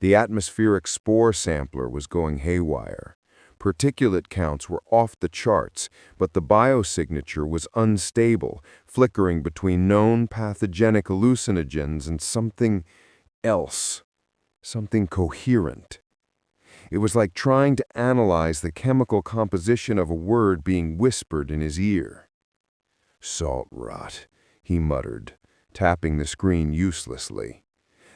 Speaker 5: The atmospheric spore sampler was going haywire. Particulate counts were off the charts, but the biosignature was unstable, flickering between known pathogenic hallucinogens and something else, something coherent. It was like trying to analyze the chemical composition of a word being whispered in his ear. "Salt rot," he muttered, tapping the screen uselessly.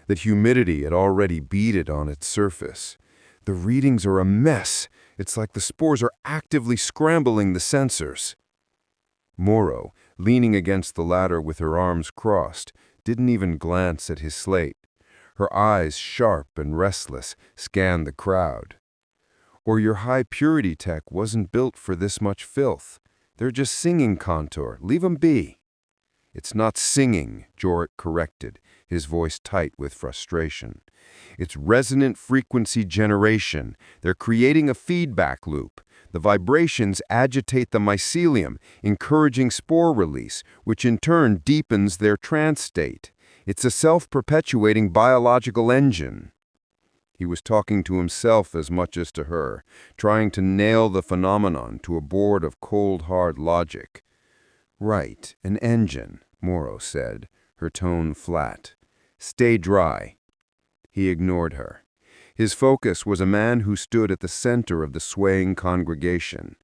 Speaker 5: That humidity had already beaded on its surface. The readings are a mess. It's like the spores are actively scrambling the sensors. Morrow, leaning against the ladder with her arms crossed, didn't even glance at his slate. Her eyes, sharp and restless, scanned the crowd. Or your high-purity tech wasn't built for this much filth. They're just singing contour. Leave 'em be. "It's not singing," Joric corrected, his voice tight with frustration. "It's resonant frequency generation. They're creating a feedback loop. The vibrations agitate the mycelium, encouraging spore release, which in turn deepens their trance state. It's a self-perpetuating biological engine." He was talking to himself as much as to her, trying to nail the phenomenon to a board of cold, hard logic. "Right, an engine," Morrow said, her tone flat. "Stay dry." He ignored her. His focus was a man who stood at the center of the swaying congregation.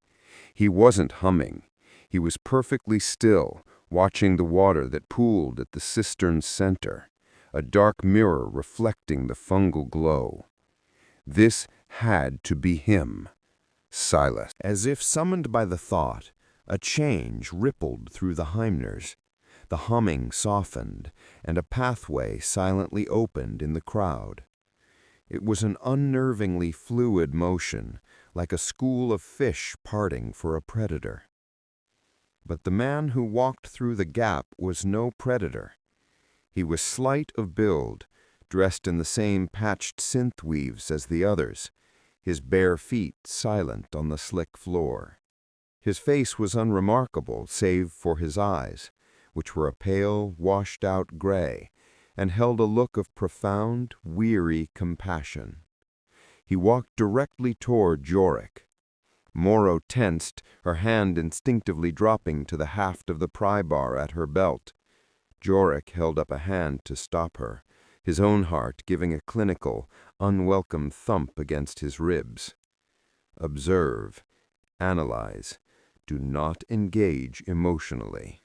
Speaker 5: He wasn't humming. He was perfectly still, watching the water that pooled at the cistern's center, a dark mirror reflecting the fungal glow. This had to be him. Silas. As if summoned by the thought, a change rippled through the hymners. The humming softened, and a pathway silently opened in the crowd. It was an unnervingly fluid motion, like a school of fish parting for a predator. But the man who walked through the gap was no predator. He was slight of build, dressed in the same patched synth weaves as the others, his bare feet silent on the slick floor. His face was unremarkable save for his eyes, which were a pale, washed-out gray, and held a look of profound, weary compassion. He walked directly toward Joric. Morrow tensed, her hand instinctively dropping to the haft of the pry bar at her belt. Joric held up a hand to stop her,
Speaker 1: his own heart giving a clinical, unwelcome thump against his ribs. Observe, analyze, do not engage emotionally.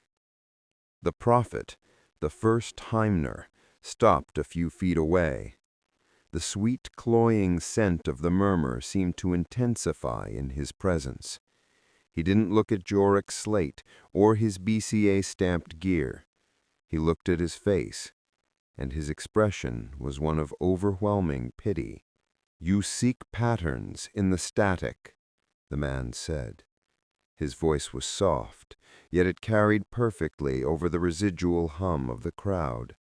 Speaker 1: The prophet, the first hymner, stopped a few feet away. The sweet, cloying scent of the murmur seemed to intensify in his presence. He didn't look at Joric's slate or his BCA-stamped gear. He looked at his face, and his expression was one of overwhelming pity. "You seek patterns in the static," the man said. His voice was soft, yet it carried perfectly over the residual hum of the crowd.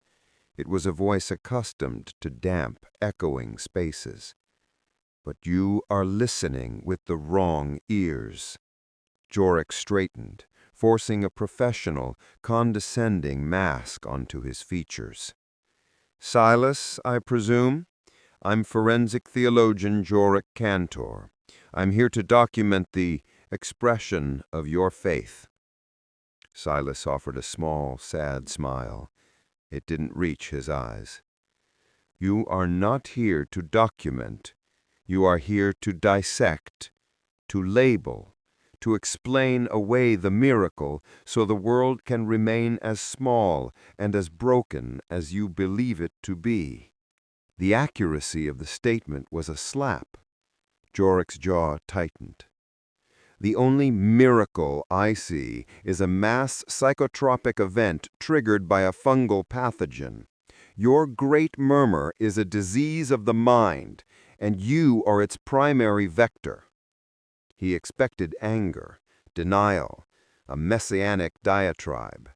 Speaker 1: It was a voice accustomed to damp, echoing spaces. "But you are listening with the wrong ears." Joric straightened, forcing a professional, condescending mask onto his features. "Silas, I presume? I'm forensic theologian Joric Cantor. I'm here to document the expression of your faith." Silas offered a small, sad smile. It didn't reach his eyes. "You are not here to document. You are here to dissect, to label, to explain away the miracle so the world can remain as small and as broken as you believe it to be." The accuracy of the statement was a slap. Joric's jaw tightened. "The only miracle I see is a mass psychotropic event triggered by a fungal pathogen. Your great murmur is a disease of the mind, and you are its primary vector." He expected anger, denial, a messianic diatribe.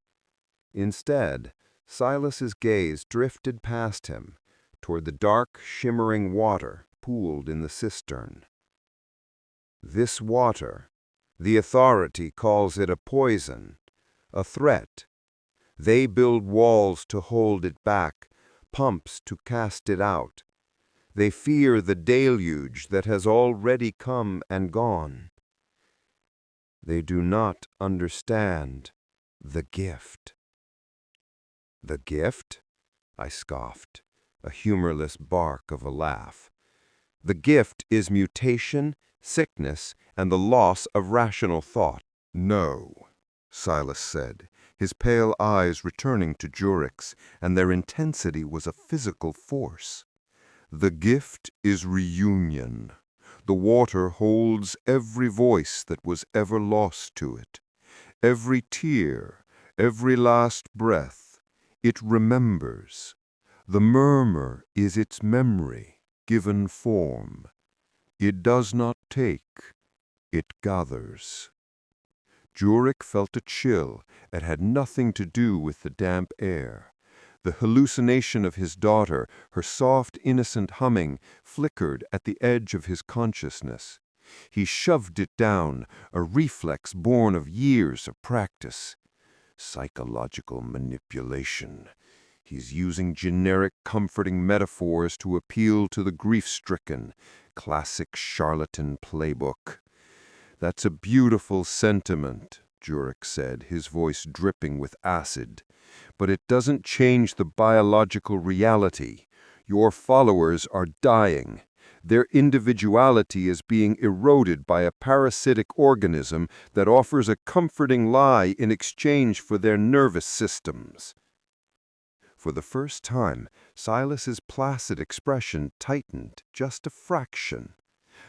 Speaker 1: Instead, Silas's gaze drifted past him, toward the dark, shimmering water pooled in the cistern. "This water, the authority calls it a poison, a threat. They build walls to hold it back, pumps to cast it out. They fear the deluge that has already come and gone. They do not understand the gift." "The gift?" I scoffed, a humorless bark of a laugh. "The gift is mutation, sickness, and the loss of rational thought." "No," Silas said, his pale eyes returning to Joric's, and their intensity was a physical force. "The gift is reunion. The water holds every voice that was ever lost to it, every tear, every last breath. It remembers. The murmur is its memory, given form. It does not take, it gathers." Joric felt a chill that had nothing to do with the damp air. The hallucination of his daughter, her soft, innocent humming, flickered at the edge of his consciousness. He shoved it down, a reflex born of years of practice. Psychological manipulation. He's using generic comforting metaphors to appeal to the grief-stricken. Classic charlatan playbook. "That's a beautiful sentiment," Joric said, his voice dripping with acid. "But it doesn't change the biological reality. Your followers are dying. Their individuality is being eroded by a parasitic organism that offers a comforting lie in exchange for their nervous systems." For the first time, Silas's placid expression tightened just a fraction.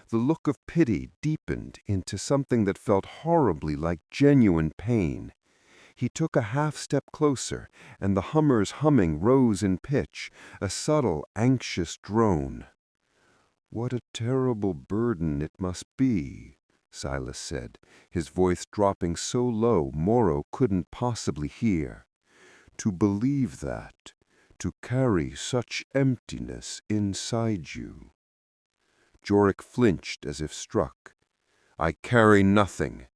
Speaker 1: The look of pity deepened into something that felt horribly like genuine pain. He took a half-step closer, and the hummer's humming rose in pitch, a subtle, anxious drone. "What a terrible burden it must be," Silas said, his voice dropping so low Morrow couldn't possibly hear. "To believe that, to carry such emptiness inside you." Joric flinched as if struck. "I carry nothing."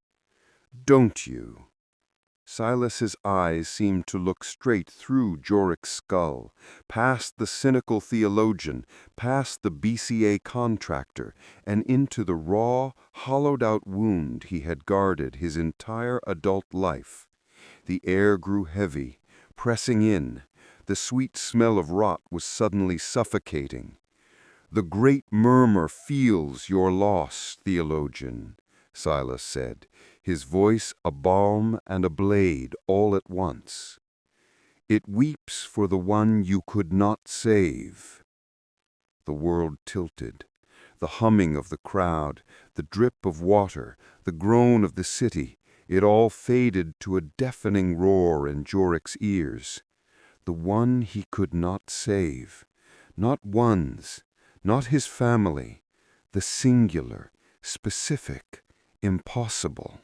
Speaker 1: "Don't you?" Silas's eyes seemed to look straight through Joric's skull, past the cynical theologian, past the BCA contractor, and into the raw, hollowed-out wound he had guarded his entire adult life. The air grew heavy, pressing in, The sweet smell of rot was suddenly suffocating. "The great murmur feels your loss, theologian," Silas said, his voice a balm and a blade all at once. "It weeps for the one you could not save." The world tilted. The humming of the crowd, the drip of water, the groan of the city, it all faded to a deafening roar in Joric's ears. The one he could not save. Not one's, not his family. The singular, specific, impossible.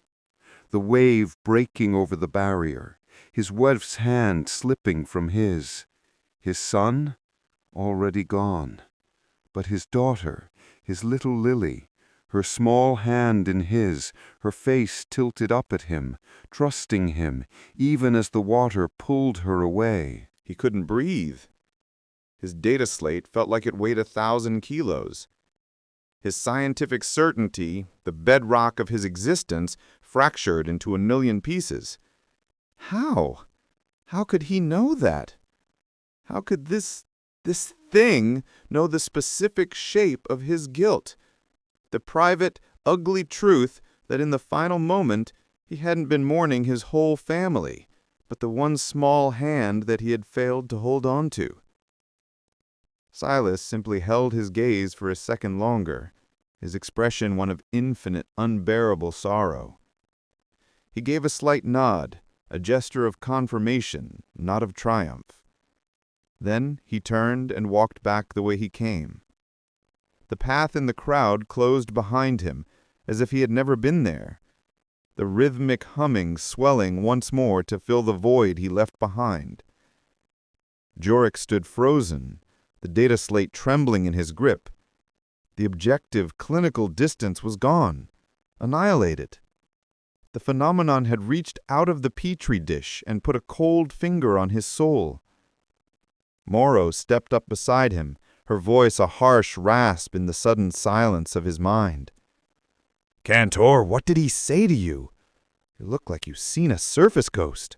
Speaker 1: The wave breaking over the barrier, his wife's hand slipping from his. His son? Already gone. But his daughter, his little Lily, her small hand in his, her face tilted up at him, trusting him, even as the water pulled her away.
Speaker 2: He couldn't breathe. His data slate felt like it weighed 1,000 kilos. His scientific certainty, the bedrock of his existence, fractured into a million pieces. How? How could he know that? How could this thing know the specific shape of his guilt? The private, ugly truth that in the final moment he hadn't been mourning his whole family, but the one small hand that he had failed to hold on to. Silas simply held his gaze for a second longer, his expression one of infinite, unbearable sorrow. He gave a slight nod, a gesture of confirmation, not of triumph. Then he turned and walked back the way he came. The path in the crowd closed behind him, as if he had never been there, the rhythmic humming swelling once more to fill the void he left behind. Joric stood frozen, the data slate trembling in his grip. The objective, clinical distance was gone, annihilated. The phenomenon had reached out of the petri dish and put a cold finger on his soul. Morrow stepped up beside him, her voice a harsh rasp in the sudden silence of his mind. "Cantor, what did he say to you? You look like you've seen a surface ghost."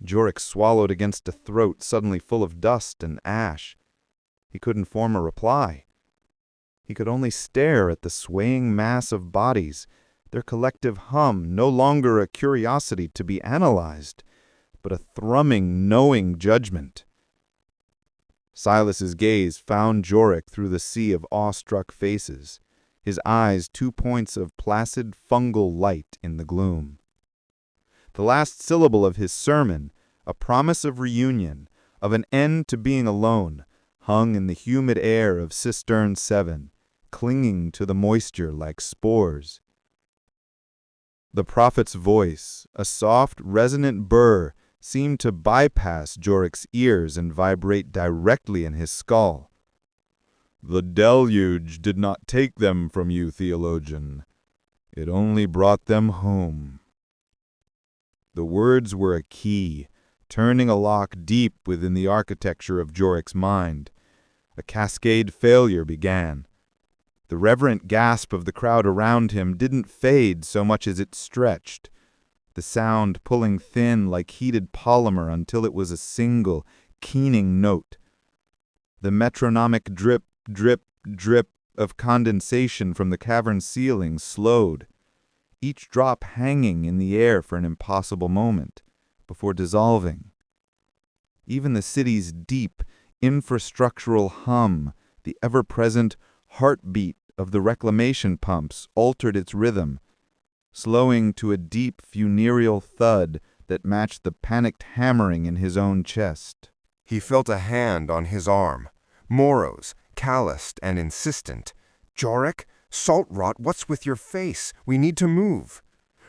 Speaker 2: Joric swallowed against a throat suddenly full of dust and ash. He couldn't form a reply. He could only stare at the swaying mass of bodies, their collective hum no longer a curiosity to be analyzed, but a thrumming, knowing judgment. Silas's gaze found Joric through the sea of awestruck faces, his eyes 2 points of placid fungal light in the gloom. The last syllable of his sermon, a promise of reunion, of an end to being alone, hung in the humid air of Cistern 7, clinging to the moisture like spores. The prophet's voice, a soft, resonant burr, seemed to bypass Joric's ears and vibrate directly in his skull. "The deluge did not take them from you, theologian. It only brought them home." The words were a key, turning a lock deep within the architecture of Joric's mind. A cascade failure began. The reverent gasp of the crowd around him didn't fade so much as it stretched, the sound pulling thin like heated polymer until it was a single, keening note. The metronomic drip, drip, drip of condensation from the cavern ceiling slowed, each drop hanging in the air for an impossible moment, before dissolving. Even the city's deep, infrastructural hum, the ever-present heartbeat of the reclamation pumps, altered its rhythm, slowing to a deep funereal thud that matched the panicked hammering in his own chest.
Speaker 1: He felt a hand on his arm, Morrow's, calloused and insistent. "Joric, salt rot, what's with your face? We need to move."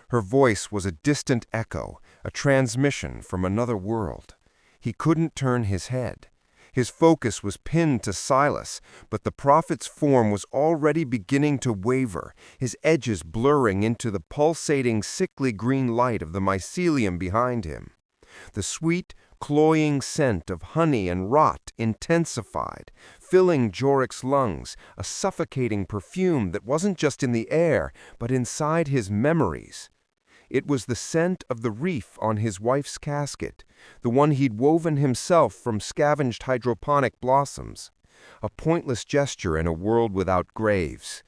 Speaker 1: Her voice was a distant echo, a transmission from another world. He couldn't turn his head. His focus was pinned to Silas, but the prophet's form was already beginning to waver, his edges blurring into the pulsating, sickly green light of the mycelium behind him. The sweet, cloying scent of honey and rot intensified, filling Joric's lungs, a suffocating perfume that wasn't just in the air, but inside his memories. It was the scent of the reef on his wife's casket, the one he'd woven himself from scavenged hydroponic blossoms. A pointless gesture in a world without graves.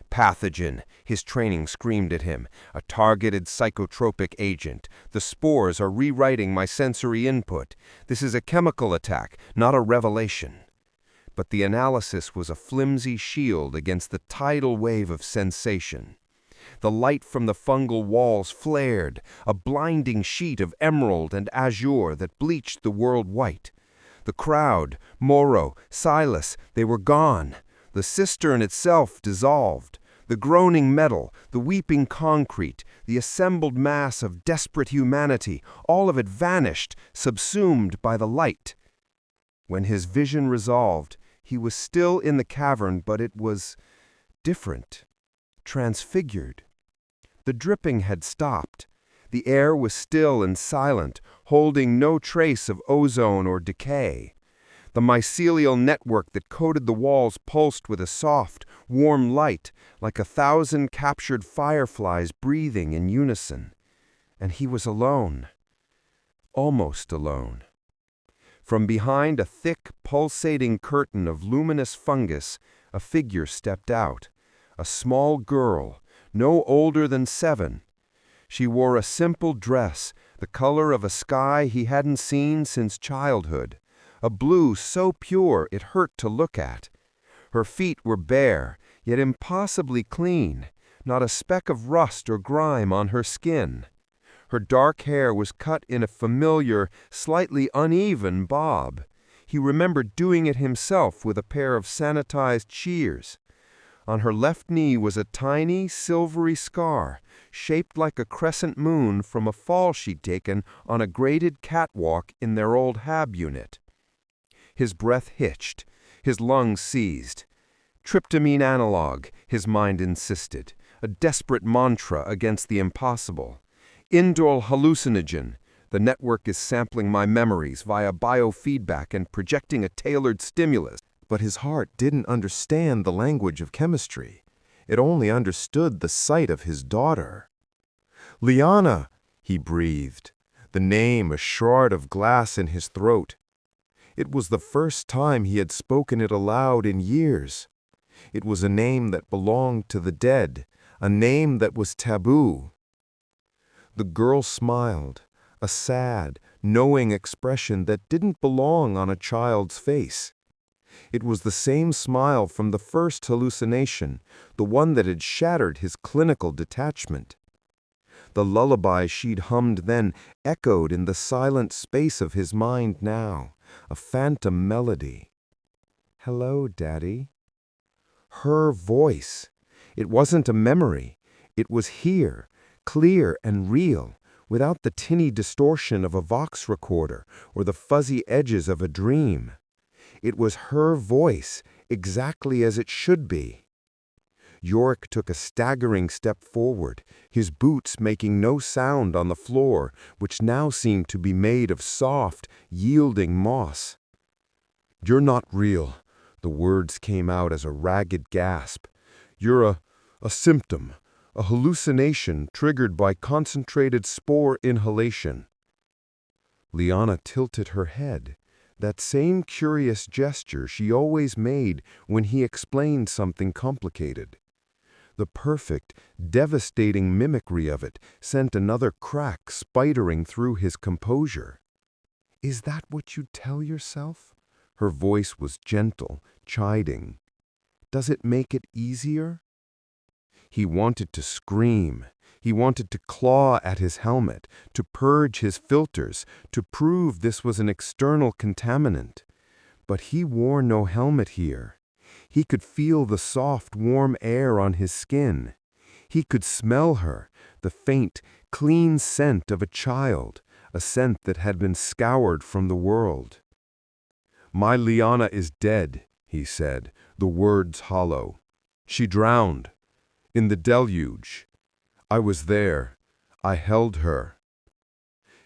Speaker 1: Pathogen, his training screamed at him. A targeted psychotropic agent. The spores are rewriting my sensory input. This is a chemical attack, not a revelation. But the analysis was a flimsy shield against the tidal wave of sensation. The light from the fungal walls flared, a blinding sheet of emerald and azure that bleached the world white. The crowd, Moro, Silas, they were gone. The cistern itself dissolved. The groaning metal, the weeping concrete, the assembled mass of desperate humanity, all of it vanished, subsumed by the light. When his vision resolved, he was still in the cavern, but it was different, transfigured. The dripping had stopped. The air was still and silent, holding no trace of ozone or decay. The mycelial network that coated the walls pulsed with a soft, warm light, like 1,000 captured fireflies breathing in unison. And he was alone. Almost alone. From behind a thick, pulsating curtain of luminous fungus, a figure stepped out. A small girl, no older than 7. She wore a simple dress, the color of a sky he hadn't seen since childhood. A blue so pure it hurt to look at. Her feet were bare, yet impossibly clean, not a speck of rust or grime on her skin. Her dark hair was cut in a familiar, slightly uneven bob. He remembered doing it himself with a pair of sanitized shears. On her left knee was a tiny, silvery scar, shaped like a crescent moon from a fall she'd taken on a graded catwalk in their old hab unit. His breath hitched. His lungs seized. Tryptamine analog, his mind insisted, a desperate mantra against the impossible. Indole hallucinogen, the network is sampling my memories via biofeedback and projecting a tailored stimulus.
Speaker 4: But his heart didn't understand the language of chemistry. It only understood the sight of his daughter. "Liana," he breathed, the name a shard of glass in his throat. It was the first time he had spoken it aloud in years. It was a name that belonged to the dead, a name that was taboo. The girl smiled, a sad, knowing expression that didn't belong on a child's face. It was the same smile from the first hallucination, the one that had shattered his clinical detachment. The lullaby she'd hummed then echoed in the silent space of his mind now, a phantom melody. "Hello, Daddy." Her voice. It wasn't a memory. It was here, clear and real, without the tinny distortion of a Vox recorder or the fuzzy edges of a dream. It was her voice, exactly as it should be. Joric took a staggering step forward, his boots making no sound on the floor, which now seemed to be made of soft, yielding moss. "You're not real," the words came out as a ragged gasp. "You're a symptom, a hallucination triggered by concentrated spore inhalation." Liana tilted her head, that same curious gesture she always made when he explained something complicated. The perfect, devastating mimicry of it sent another crack spidering through his composure. "Is that what you tell yourself?" Her voice was gentle, chiding. "Does it make it easier?" He wanted to scream. He wanted to claw at his helmet, to purge his filters, to prove this was an external contaminant. But he wore no helmet here. He could feel the soft, warm air on his skin. He could smell her, the faint, clean scent of a child, a scent that had been scoured from the world. "My Liana is dead," he said, the words hollow. "She drowned. In the deluge. I was there. I held her."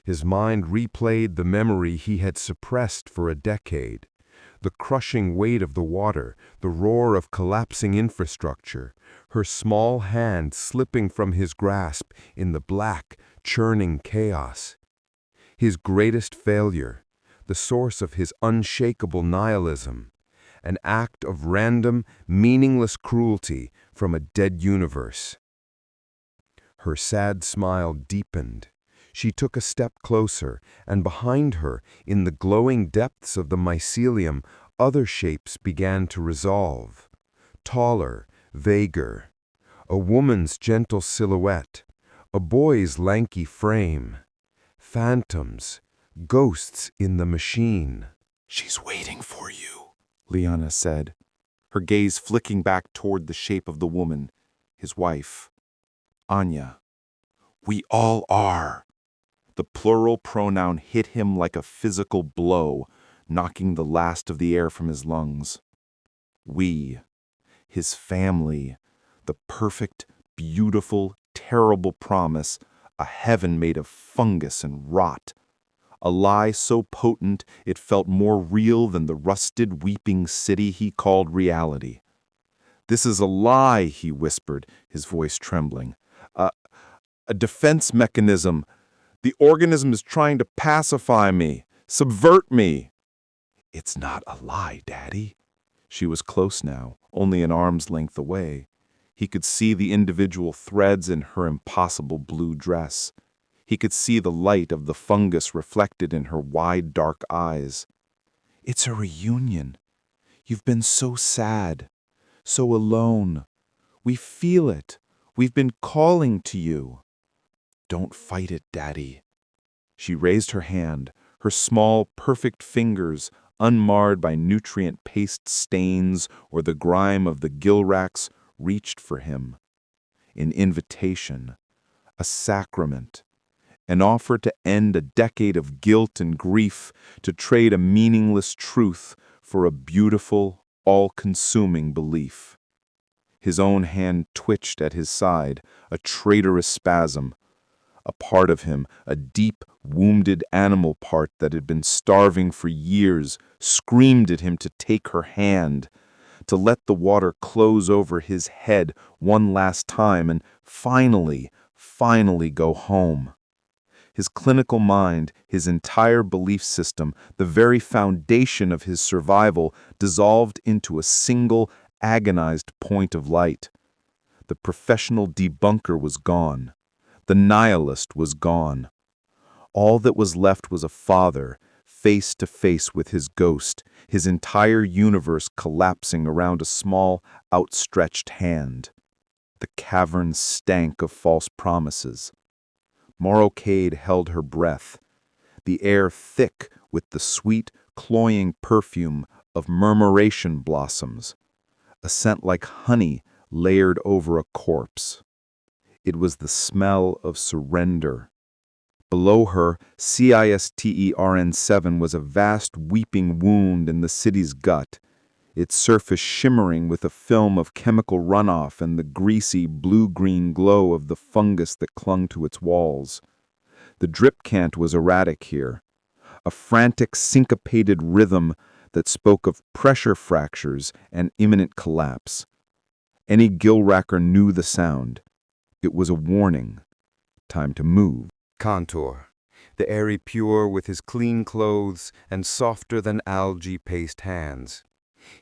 Speaker 4: His mind replayed the memory he had suppressed for a decade.
Speaker 1: the crushing weight of the water, the roar of collapsing infrastructure, her small hand slipping from his grasp in the black, churning chaos. His greatest failure, the source of his unshakable nihilism, an act of random, meaningless cruelty from a dead universe. Her sad smile deepened. She took a step closer, and behind her, in the glowing depths of the mycelium, other shapes began to resolve. Taller, vaguer. A woman's gentle silhouette. A boy's lanky frame. Phantoms, ghosts in the machine.
Speaker 4: "She's waiting for you," Liana said, her gaze flicking back toward the shape of the woman, his wife, Anya. "We all are." The plural pronoun hit him like a physical blow, knocking the last of the air from his lungs. We, his family, the perfect, beautiful, terrible promise, a heaven made of fungus and rot. A lie so potent it felt more real than the rusted, weeping city he called reality. "This is a lie," he whispered, his voice trembling. A defense mechanism. The organism is trying to pacify me, subvert me." "It's not a lie, Daddy." She was close now, only an arm's length away. He could see the individual threads in her impossible blue dress. He could see the light of the fungus reflected in her wide, dark eyes. "It's a reunion. You've been so sad, so alone. We feel it. We've been calling to you." "Don't fight it, Daddy." She raised her hand, her small, perfect fingers, unmarred by nutrient paste stains or the grime of the gill racks, reached for him. An invitation, a sacrament, an offer to end a decade of guilt and grief, to trade a meaningless truth for a beautiful, all-consuming belief. His own hand twitched at his side, a traitorous spasm. A part of him, a deep, wounded animal part that had been starving for years, screamed at him to take her hand, to let the water close over his head one last time and finally go home. His clinical mind, his entire belief system, the very foundation of his survival, dissolved into a single, agonized point of light. The professional debunker was gone. The nihilist was gone. All that was left was a father, face to face with his ghost, his entire universe collapsing around a small, outstretched hand. The cavern stank of false promises. Morrowcade held her breath, the air thick with the sweet, cloying perfume of murmuration blossoms, a scent like honey layered over a corpse. It was the smell of surrender. Below her, CISTERN7 was a vast weeping wound in the city's gut, its surface shimmering with a film of chemical runoff and the greasy blue-green glow of the fungus that clung to its walls. The drip cant was erratic here, a frantic, syncopated rhythm that spoke of pressure fractures and imminent collapse. Any gill-racker knew the sound. It was a warning. Time to move.
Speaker 1: Contour, the Aerie pure with his clean clothes and softer than algae paste hands.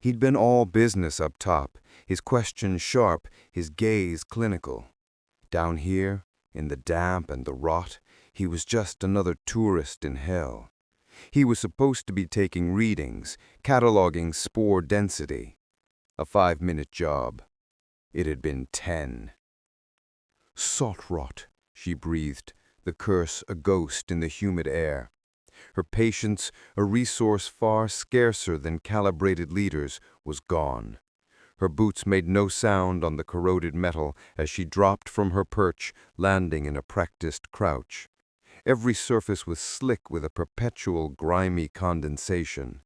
Speaker 1: He'd been all business up top, his questions sharp, his gaze clinical. Down here, in the damp and the rot, he was just another tourist in hell. He was supposed to be taking readings, cataloging spore density. A 5-minute job. It had been 10. Salt rot, she breathed, the curse a ghost in the humid air. Her patience, a resource far scarcer than calibrated leaders, was gone. Her boots made no sound on the corroded metal as she dropped from her perch, landing in a practiced crouch. Every surface was slick with a perpetual grimy condensation.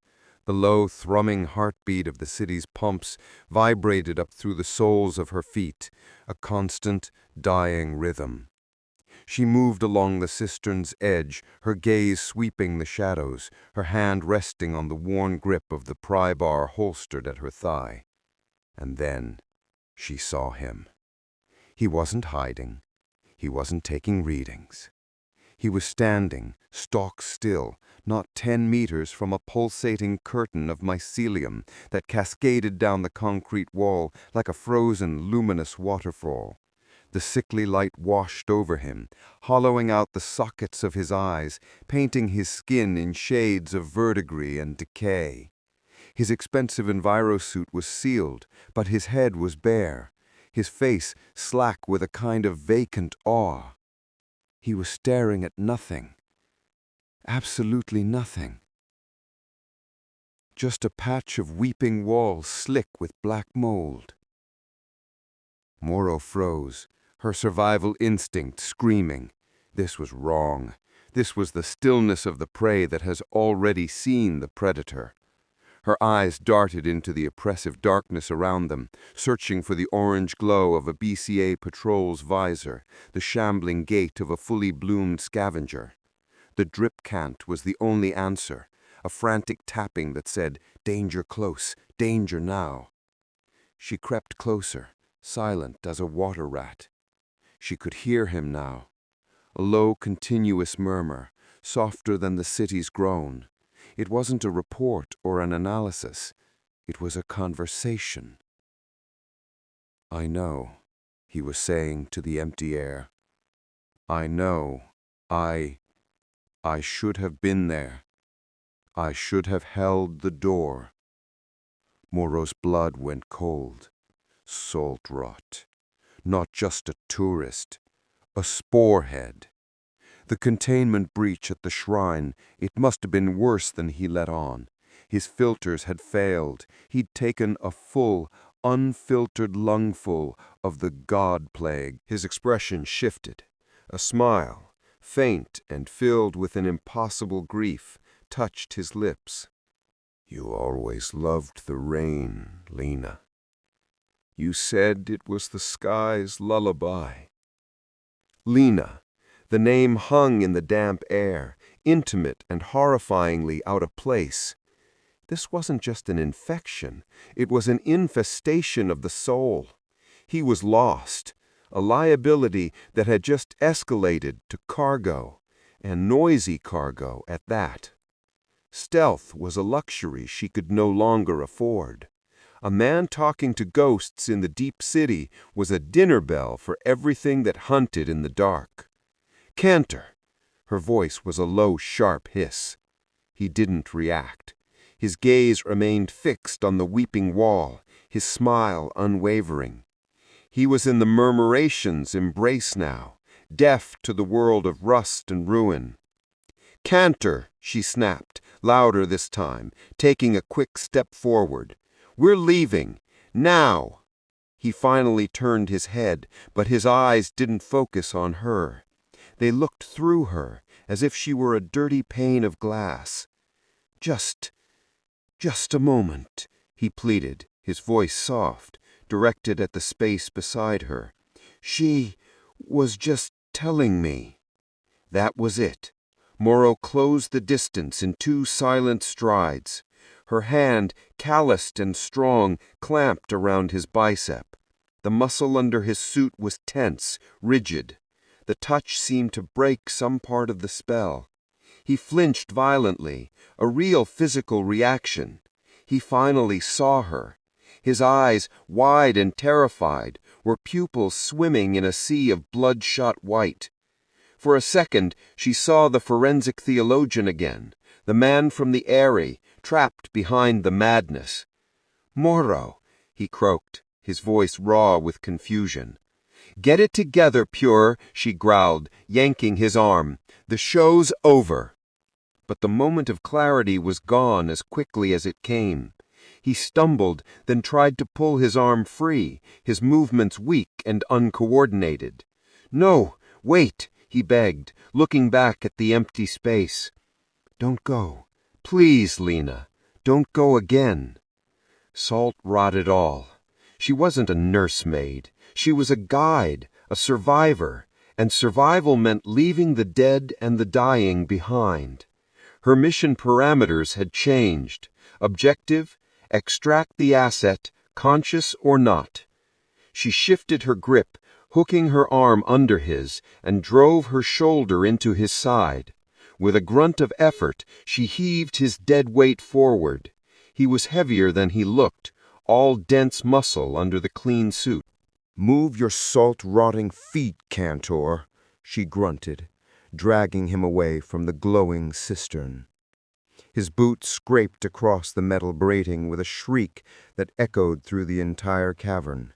Speaker 1: The low, thrumming heartbeat of the city's pumps vibrated up through the soles of her feet, a constant, dying rhythm. She moved along the cistern's edge, her gaze sweeping the shadows, her hand resting on the worn grip of the pry bar holstered at her thigh. And then she saw him. He wasn't hiding. He wasn't taking readings. He was standing, stock still, not 10 meters from a pulsating curtain of mycelium that cascaded down the concrete wall like a frozen, luminous waterfall. The sickly light washed over him, hollowing out the sockets of his eyes, painting his skin in shades of verdigris and decay. His expensive envirosuit was sealed, but his head was bare, his face slack with a kind of vacant awe. He was staring at nothing. Absolutely nothing. Just a patch of weeping wall slick with black mold. Moro froze, her survival instinct screaming. This was wrong. This was the stillness of the prey that has already seen the predator. Her eyes darted into the oppressive darkness around them, searching for the orange glow of a BCA patrol's visor, the shambling gait of a fully bloomed scavenger. The drip cant was the only answer, a frantic tapping that said, "Danger close, danger now." She crept closer, silent as a water rat. She could hear him now, a low, continuous murmur, softer than the city's groan. It wasn't a report or an analysis. It was a conversation. "I know," he was saying to the empty air. "I know. I should have been there. I should have held the door." Moro's blood went cold. Salt rot. Not just a tourist. A sporehead. The containment breach at the shrine, it must have been worse than he let on. His filters had failed. He'd taken a full, unfiltered lungful of the God plague. His expression shifted. A smile, faint and filled with an impossible grief, touched his lips. "You always loved the rain, Lena. You said it was the sky's lullaby." Lena. The name hung in the damp air, intimate and horrifyingly out of place. This wasn't just an infection. It was an infestation of the soul. He was lost, a liability that had just escalated to cargo, and noisy cargo at that. Stealth was a luxury she could no longer afford. A man talking to ghosts in the deep city was a dinner bell for everything that hunted in the dark. "Cantor!" Her voice was a low, sharp hiss. He didn't react. His gaze remained fixed on the weeping wall, his smile unwavering. He was in the murmuration's embrace now, deaf to the world of rust and ruin. "Cantor!" she snapped, louder this time, taking a quick step forward. "We're leaving. Now!" He finally turned his head, but his eyes didn't focus on her. They looked through her, as if she were a dirty pane of glass. Just a moment," he pleaded, his voice soft, directed at the space beside her. "She was just telling me." That was it. Moro closed the distance in 2 silent strides. Her hand, calloused and strong, clamped around his bicep. The muscle under his suit was tense, rigid. The touch seemed to break some part of the spell. He flinched violently, a real physical reaction. He finally saw her. His eyes, wide and terrified, were pupils swimming in a sea of bloodshot white. For a second, she saw the forensic theologian again, the man from the Aerie, trapped behind the madness. "Moro," he croaked, his voice raw with confusion. "Get it together, Pure," she growled, yanking his arm. "The show's over." But the moment of clarity was gone as quickly as it came. He stumbled, then tried to pull his arm free, his movements weak and uncoordinated. "No, wait," he begged, looking back at the empty space. "Don't go. Please, Lena. Don't go again." Salt rotted all. She wasn't a nursemaid. She was a guide, a survivor, and survival meant leaving the dead and the dying behind. Her mission parameters had changed. Objective: extract the asset, conscious or not. She shifted her grip, hooking her arm under his, and drove her shoulder into his side. With a grunt of effort, she heaved his dead weight forward. He was heavier than he looked, all dense muscle under the clean suit.
Speaker 4: "Move your salt-rotting feet, Cantor," she grunted, dragging him away from the glowing cistern. His boot scraped across the metal grating with a shriek that echoed through the entire cavern,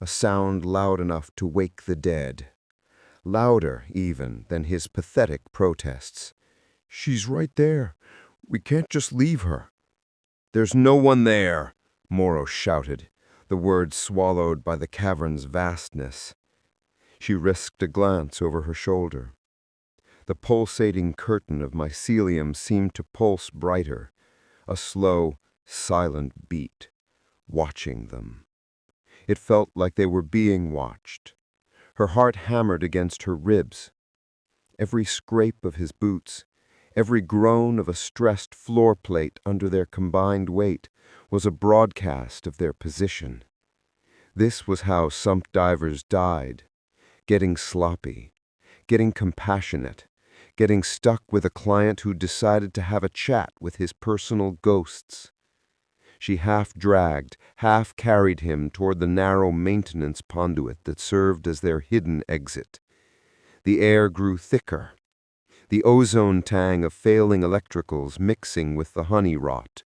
Speaker 4: a sound loud enough to wake the dead. Louder, even, than his pathetic protests. "She's right there. We can't just leave her." "There's no one there," Morrow shouted, the words swallowed by the cavern's vastness. She risked a glance over her shoulder. The pulsating curtain of mycelium seemed to pulse brighter, a slow, silent beat, watching them. It felt like they were being watched. Her heart hammered against her ribs. Every scrape of his boots, every groan of a stressed floor plate under their combined weight was a broadcast of their position. This was how sump divers died, getting sloppy, getting compassionate, getting stuck with a client who decided to have a chat with his personal ghosts. She half dragged, half carried him toward the narrow maintenance conduit that served as their hidden exit. The air grew thicker, the ozone tang of failing electricals mixing with the honey rot.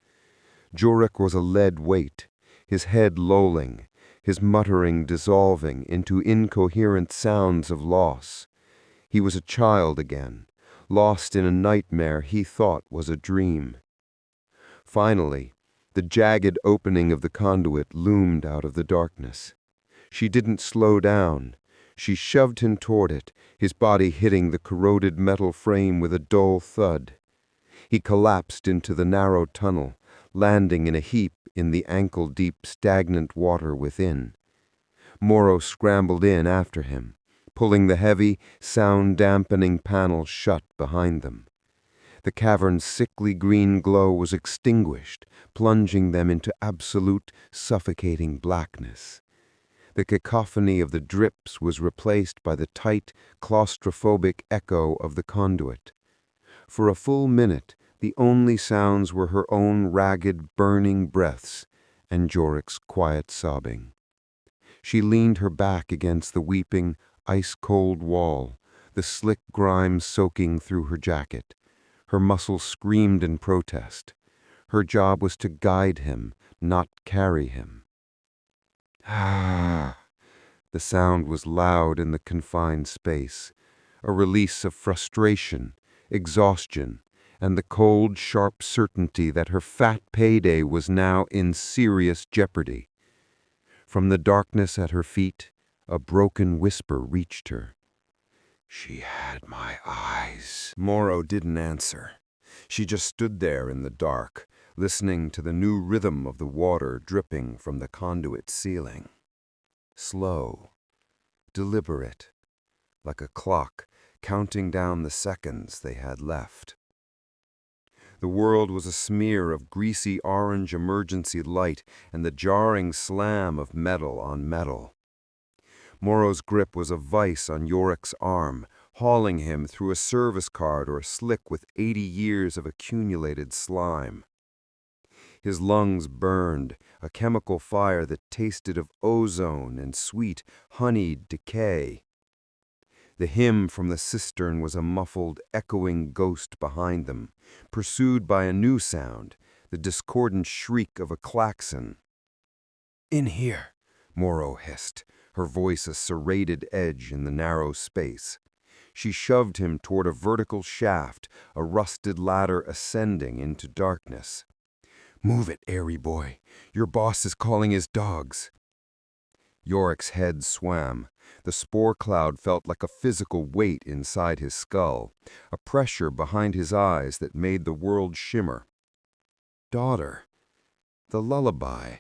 Speaker 4: Joric was a lead weight, his head lolling, his muttering dissolving into incoherent sounds of loss. He was a child again, lost in a nightmare he thought was a dream. Finally, the jagged opening of the conduit loomed out of the darkness. She didn't slow down. She shoved him toward it, his body hitting the corroded metal frame with a dull thud. He collapsed into the narrow tunnel, landing in a heap in the ankle-deep stagnant water within. Morrow scrambled in after him, pulling the heavy, sound-dampening panels shut behind them. The cavern's sickly green glow was extinguished, plunging them into absolute, suffocating blackness. The cacophony of the drips was replaced by the tight, claustrophobic echo of the conduit. For a full minute, the only sounds were her own ragged, burning breaths and Joric's quiet sobbing. She leaned her back against the weeping, ice-cold wall, the slick grime soaking through her jacket. Her muscles screamed in protest. Her job was to guide him, not carry him. Ah! The sound was loud in the confined space, a release of frustration, exhaustion, and the cold, sharp certainty that her fat payday was now in serious jeopardy. From the darkness at her feet, a broken whisper reached her. "She had my eyes." Morrow didn't answer. She just stood there in the dark, listening to the new rhythm of the water dripping from the conduit ceiling. Slow, deliberate, like a clock counting down the seconds they had left. The world was a smear of greasy orange emergency light and the jarring slam of metal on metal. Morrow's grip was a vice on Joric's arm, hauling him through a service card or slick with 80 years of accumulated slime. His lungs burned, a chemical fire that tasted of ozone and sweet, honeyed decay. The hymn from the cistern was a muffled, echoing ghost behind them, pursued by a new sound, the discordant shriek of a klaxon. "In here," Morrow hissed, her voice a serrated edge in the narrow space. She shoved him toward a vertical shaft, a rusted ladder ascending into darkness. "Move it, Aerie boy. Your boss is calling his dogs." Joric's head swam. The spore cloud felt like a physical weight inside his skull, a pressure behind his eyes that made the world shimmer. Daughter. The lullaby.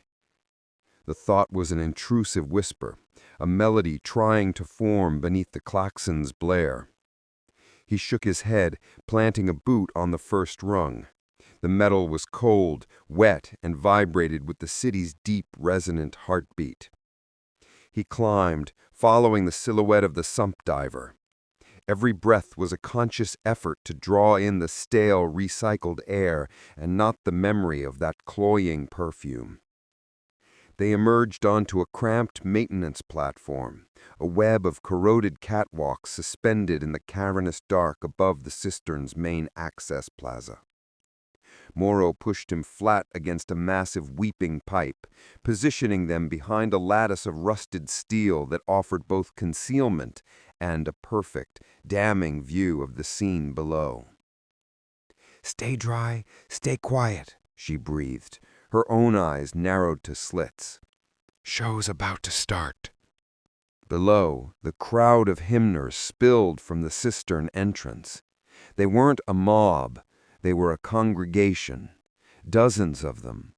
Speaker 1: The thought was an intrusive whisper, a melody trying to form beneath the klaxon's blare. He shook his head, planting a boot on the first rung. The metal was cold, wet, and vibrated with the city's deep, resonant heartbeat. He climbed, following the silhouette of the sump diver. Every breath was a conscious effort to draw in the stale, recycled air and not the memory of that cloying perfume. They emerged onto a cramped maintenance platform, a web of corroded catwalks suspended in the cavernous dark above the cistern's main access plaza. Morrow pushed him flat against a massive weeping pipe, positioning them behind a lattice of rusted steel that offered both concealment and a perfect, damning view of the scene below. "Stay dry, stay quiet," she breathed, her own eyes narrowed to slits. "Show's about to start." Below, the crowd of hymners spilled from the cistern entrance. They weren't a mob, they were a congregation, dozens of them,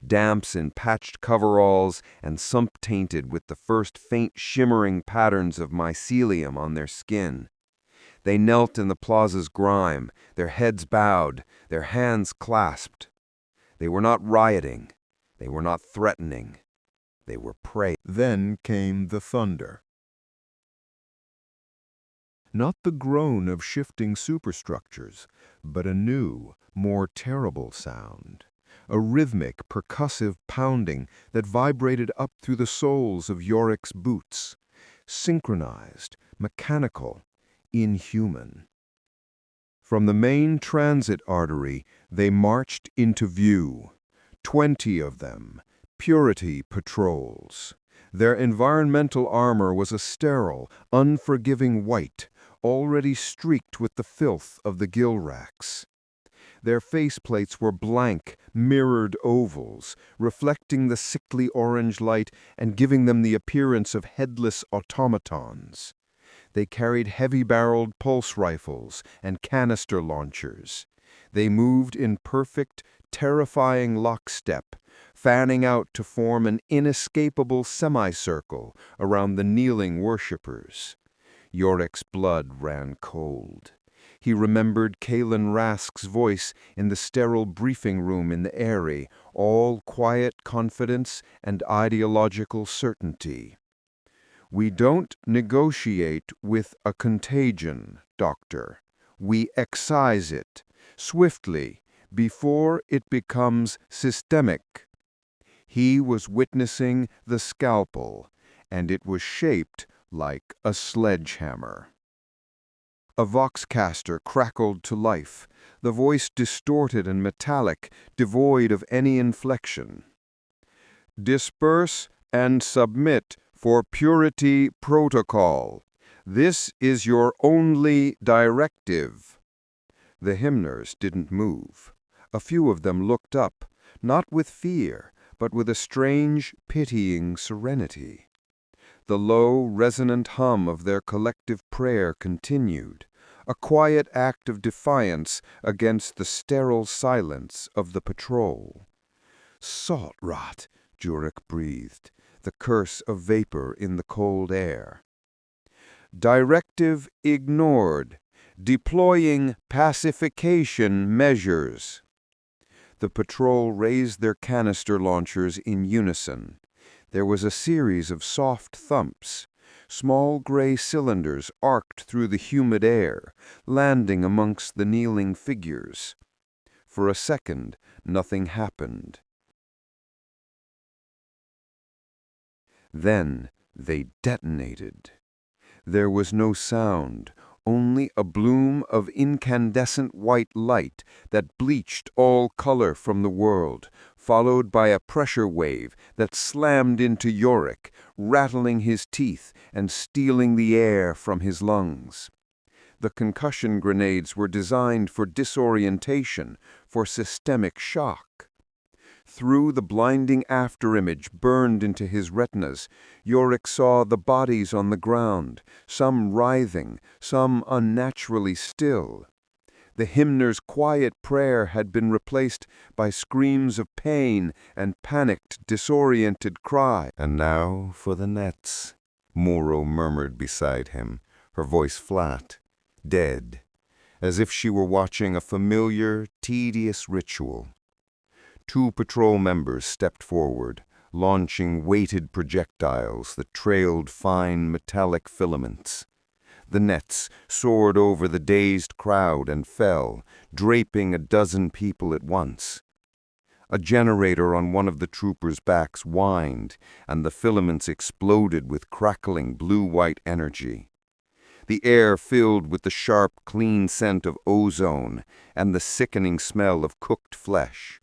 Speaker 1: damps in patched coveralls and sump-tainted with the first faint shimmering patterns of mycelium on their skin. They knelt in the plaza's grime, their heads bowed, their hands clasped. They were not rioting, they were not threatening, they were praying.
Speaker 5: Then came the thunder. Not the groan of shifting superstructures, but a new, more terrible sound. A rhythmic, percussive pounding that vibrated up through the soles of Joric's boots. Synchronized, mechanical, inhuman. From the main transit artery, they marched into view. 20 of them, purity patrols. Their environmental armor was a sterile, unforgiving white, already streaked with the filth of the gill racks. Their faceplates were blank, mirrored ovals, reflecting the sickly orange light and giving them the appearance of headless automatons. They carried heavy-barreled pulse rifles and canister launchers. They moved in perfect, terrifying lockstep, fanning out to form an inescapable semicircle around the kneeling worshippers. Joric's blood ran cold. He remembered Kalen Rask's voice in the sterile briefing room in the Aerie, all quiet confidence and ideological certainty. "We don't negotiate with a contagion, Doctor. We excise it, swiftly, before it becomes systemic." He was witnessing the scalpel, and it was shaped like a sledgehammer. A voxcaster crackled to life, the voice distorted and metallic, devoid of any inflection. "Disperse and submit for purity protocol. This is your only directive." The hymners didn't move. A few of them looked up, not with fear, but with a strange, pitying serenity. The low, resonant hum of their collective prayer continued, a quiet act of defiance against the sterile silence of the patrol. "Salt rot," Joric breathed, the curse of vapor in the cold air. "Directive ignored. Deploying pacification measures." The patrol raised their canister launchers in unison. There was a series of soft thumps. Small gray cylinders arced through the humid air, landing amongst the kneeling figures. For a second, nothing happened. Then they detonated. There was no sound, only a bloom of incandescent white light that bleached all color from the world, followed by a pressure wave that slammed into Joric, rattling his teeth and stealing the air from his lungs. The concussion grenades were designed for disorientation, for systemic shock. Through the blinding afterimage burned into his retinas, Joric saw the bodies on the ground, some writhing, some unnaturally still.
Speaker 1: The hymner's quiet prayer had been replaced by screams of pain and panicked, disoriented cry. "And now for the nets," Moro murmured beside him, her voice flat, dead, as if she were watching a familiar, tedious ritual. 2 patrol members stepped forward, launching weighted projectiles that trailed fine metallic filaments. The nets soared over the dazed crowd and fell, draping a dozen people at once. A generator on one of the troopers' backs whined, and the filaments exploded with crackling blue-white energy. The air filled with the sharp, clean scent of ozone and the sickening smell of cooked flesh.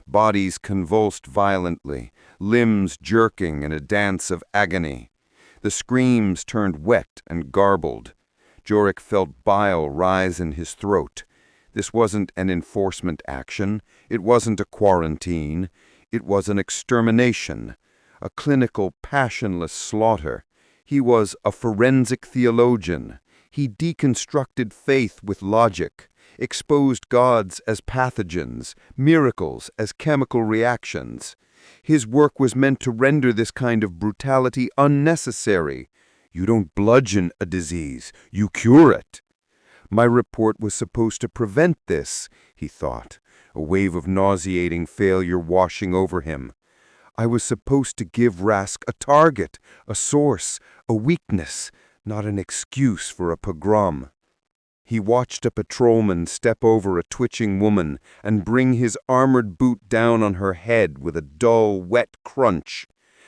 Speaker 1: Bodies convulsed violently, limbs jerking in a dance of agony. The screams turned wet and garbled. Joric felt bile rise in his throat. This wasn't an enforcement action. It wasn't a quarantine. It was an extermination, a clinical, passionless slaughter. He was a forensic theologian. He deconstructed faith with logic, exposed gods as pathogens, miracles as chemical reactions. His work was meant to render this kind of brutality unnecessary. You don't bludgeon a disease, you cure it. My report was supposed to prevent this, he thought, a wave of nauseating failure washing over him. I was supposed to give Rask a target, a source, a weakness, not an excuse for a pogrom. He watched a patrolman step over a twitching woman and bring his armored boot down on her head with a dull, wet crunch.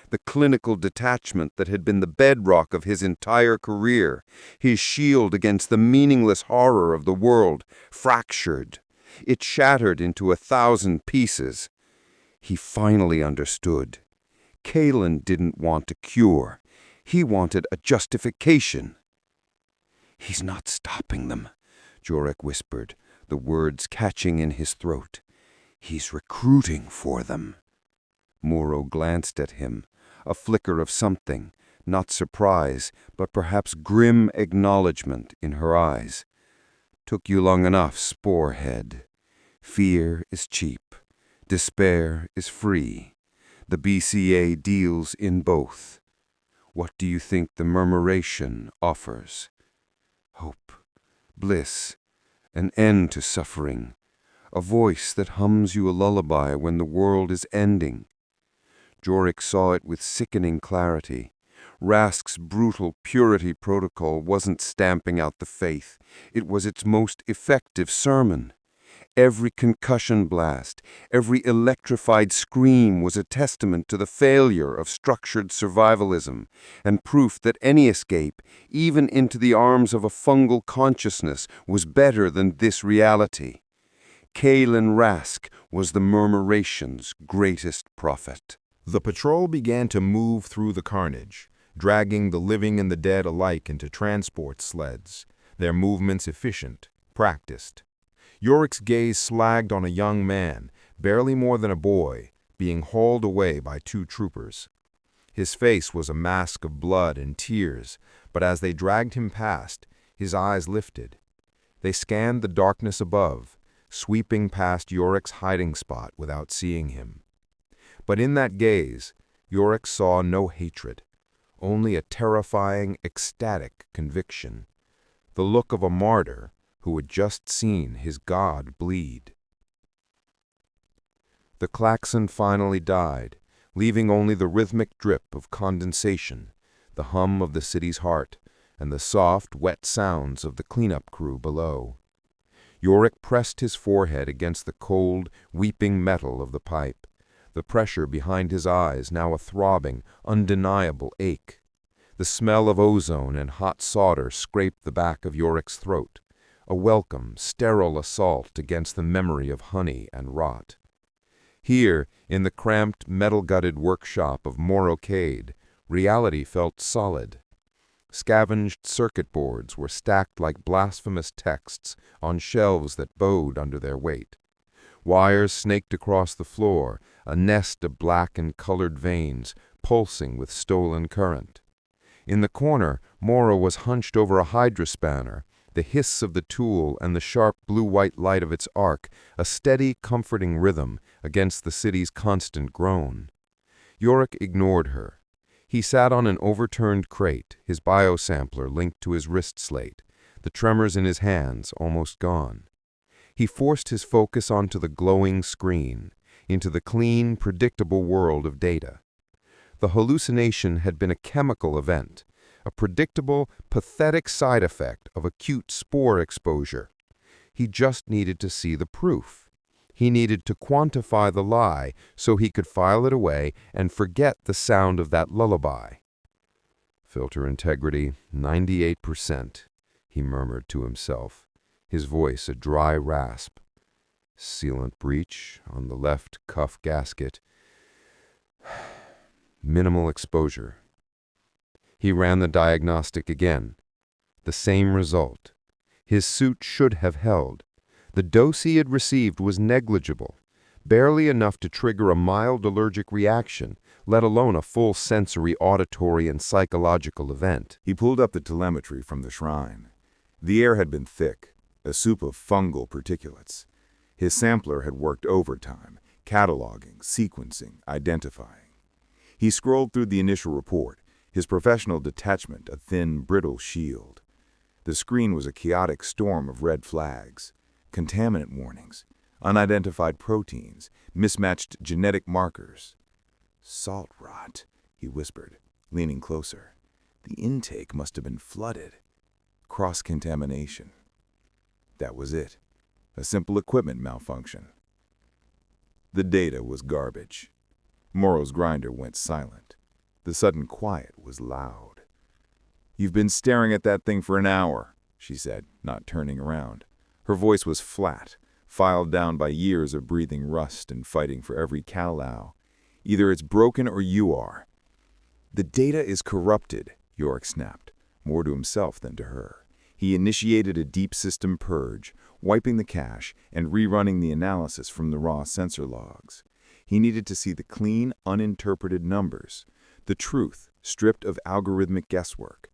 Speaker 1: The clinical detachment that had been the bedrock of his entire career, his shield against the meaningless horror of the world, fractured. It shattered into 1,000 pieces. He finally understood. Kalen didn't want a cure. He wanted a justification. "He's not stopping them," Joric whispered, the words catching in his throat. "He's recruiting for them." Moro glanced at him, a flicker of something, not surprise, but perhaps grim acknowledgement in her eyes. "Took you long enough, sporehead. Fear is cheap. Despair is free. The BCA deals in both. What do you think the murmuration offers? Hope, bliss, an end to suffering, a voice that hums you a lullaby when the world is ending." Joric saw it with sickening clarity. Rask's brutal purity protocol wasn't stamping out the faith. It was its most effective sermon. Every concussion blast, every electrified scream was a testament to the failure of structured survivalism and proof that any escape, even into the arms of a fungal consciousness, was better than this reality. Kalen Rask was the murmuration's greatest prophet.
Speaker 4: The patrol began to move through the carnage, dragging the living and the dead alike into transport sleds, their movements efficient, practiced. Joric's gaze slagged on a young man, barely more than a boy, being hauled away by 2 troopers. His face was a mask of blood and tears, but as they dragged him past, his eyes lifted. They scanned the darkness above, sweeping past Joric's hiding spot without seeing him. But in that gaze, Joric saw no hatred, only a terrifying, ecstatic conviction, the look of a martyr who had just seen his God bleed. The klaxon finally died, leaving only the rhythmic drip of condensation, the hum of the city's heart, and the soft, wet sounds of the cleanup crew below. Joric pressed his forehead against the cold, weeping metal of the pipe, the pressure behind his eyes now a throbbing, undeniable ache. The smell of ozone and hot solder scraped the back of Joric's throat, a welcome, sterile assault against the memory of honey and rot. Here, in the cramped, metal-gutted workshop of Morocade, reality felt solid. Scavenged circuit boards were stacked like blasphemous texts on shelves that bowed under their weight. Wires snaked across the floor, a nest of black and colored veins, pulsing with stolen current. In the corner, Moro was hunched over a hydrospanner,
Speaker 1: The hiss of the tool and the sharp blue-white light of its arc, a steady, comforting rhythm against the city's constant groan. Joric ignored her. He sat on an overturned crate, his biosampler linked to his wrist slate, the tremors in his hands almost gone. He forced his focus onto the glowing screen, into the clean, predictable world of data. The hallucination had been a chemical event, a predictable, pathetic side effect of acute spore exposure. He just needed to see the proof. He needed to quantify the lie so he could file it away and forget the sound of that lullaby. Filter integrity, 98%, he murmured to himself, his voice a dry rasp. Sealant breach on the left cuff gasket. Minimal exposure. He ran the diagnostic again. The same result. His suit should have held. The dose he had received was negligible, barely enough to trigger a mild allergic reaction, let alone a full sensory, auditory, and psychological event.
Speaker 5: He pulled up the telemetry from the shrine. The air had been thick, a soup of fungal particulates. His sampler had worked overtime, cataloging, sequencing, identifying. He scrolled through the initial report, his professional detachment a thin, brittle shield. The screen was a chaotic storm of red flags, contaminant warnings, unidentified proteins, mismatched genetic markers. Salt rot, he whispered, leaning closer. The intake must have been flooded. Cross-contamination. That was it. A simple equipment malfunction. The data was garbage. Morrow's grinder went silent. The sudden quiet was loud. "You've been staring at that thing for an hour," she said, not turning around. Her voice was flat, filed down by years of breathing rust and fighting for every callao. "Either it's broken or you are." "The data is corrupted," Joric snapped, more to himself than to her. He initiated a deep system purge, wiping the cache and rerunning the analysis from the raw sensor logs. He needed to see the clean, uninterpreted numbers, the truth stripped of algorithmic guesswork.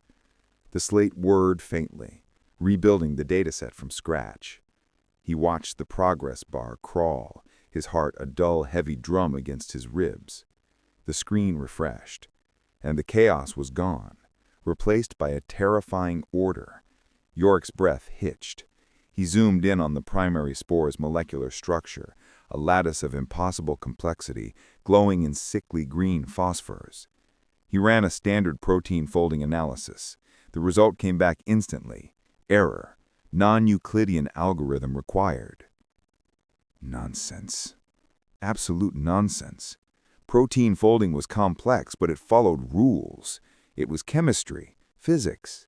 Speaker 5: The slate whirred faintly, rebuilding the dataset from scratch. He watched the progress bar crawl, his heart a dull, heavy drum against his ribs. The screen refreshed, and the chaos was gone, replaced by a terrifying order. Joric's breath hitched. He zoomed in on the primary spore's molecular structure, a lattice of impossible complexity, glowing in sickly green phosphors. He ran a standard protein folding analysis. The result came back instantly. Error. Non-Euclidean algorithm required. Nonsense. Absolute nonsense. Protein folding was complex, but it followed rules. It was chemistry, physics.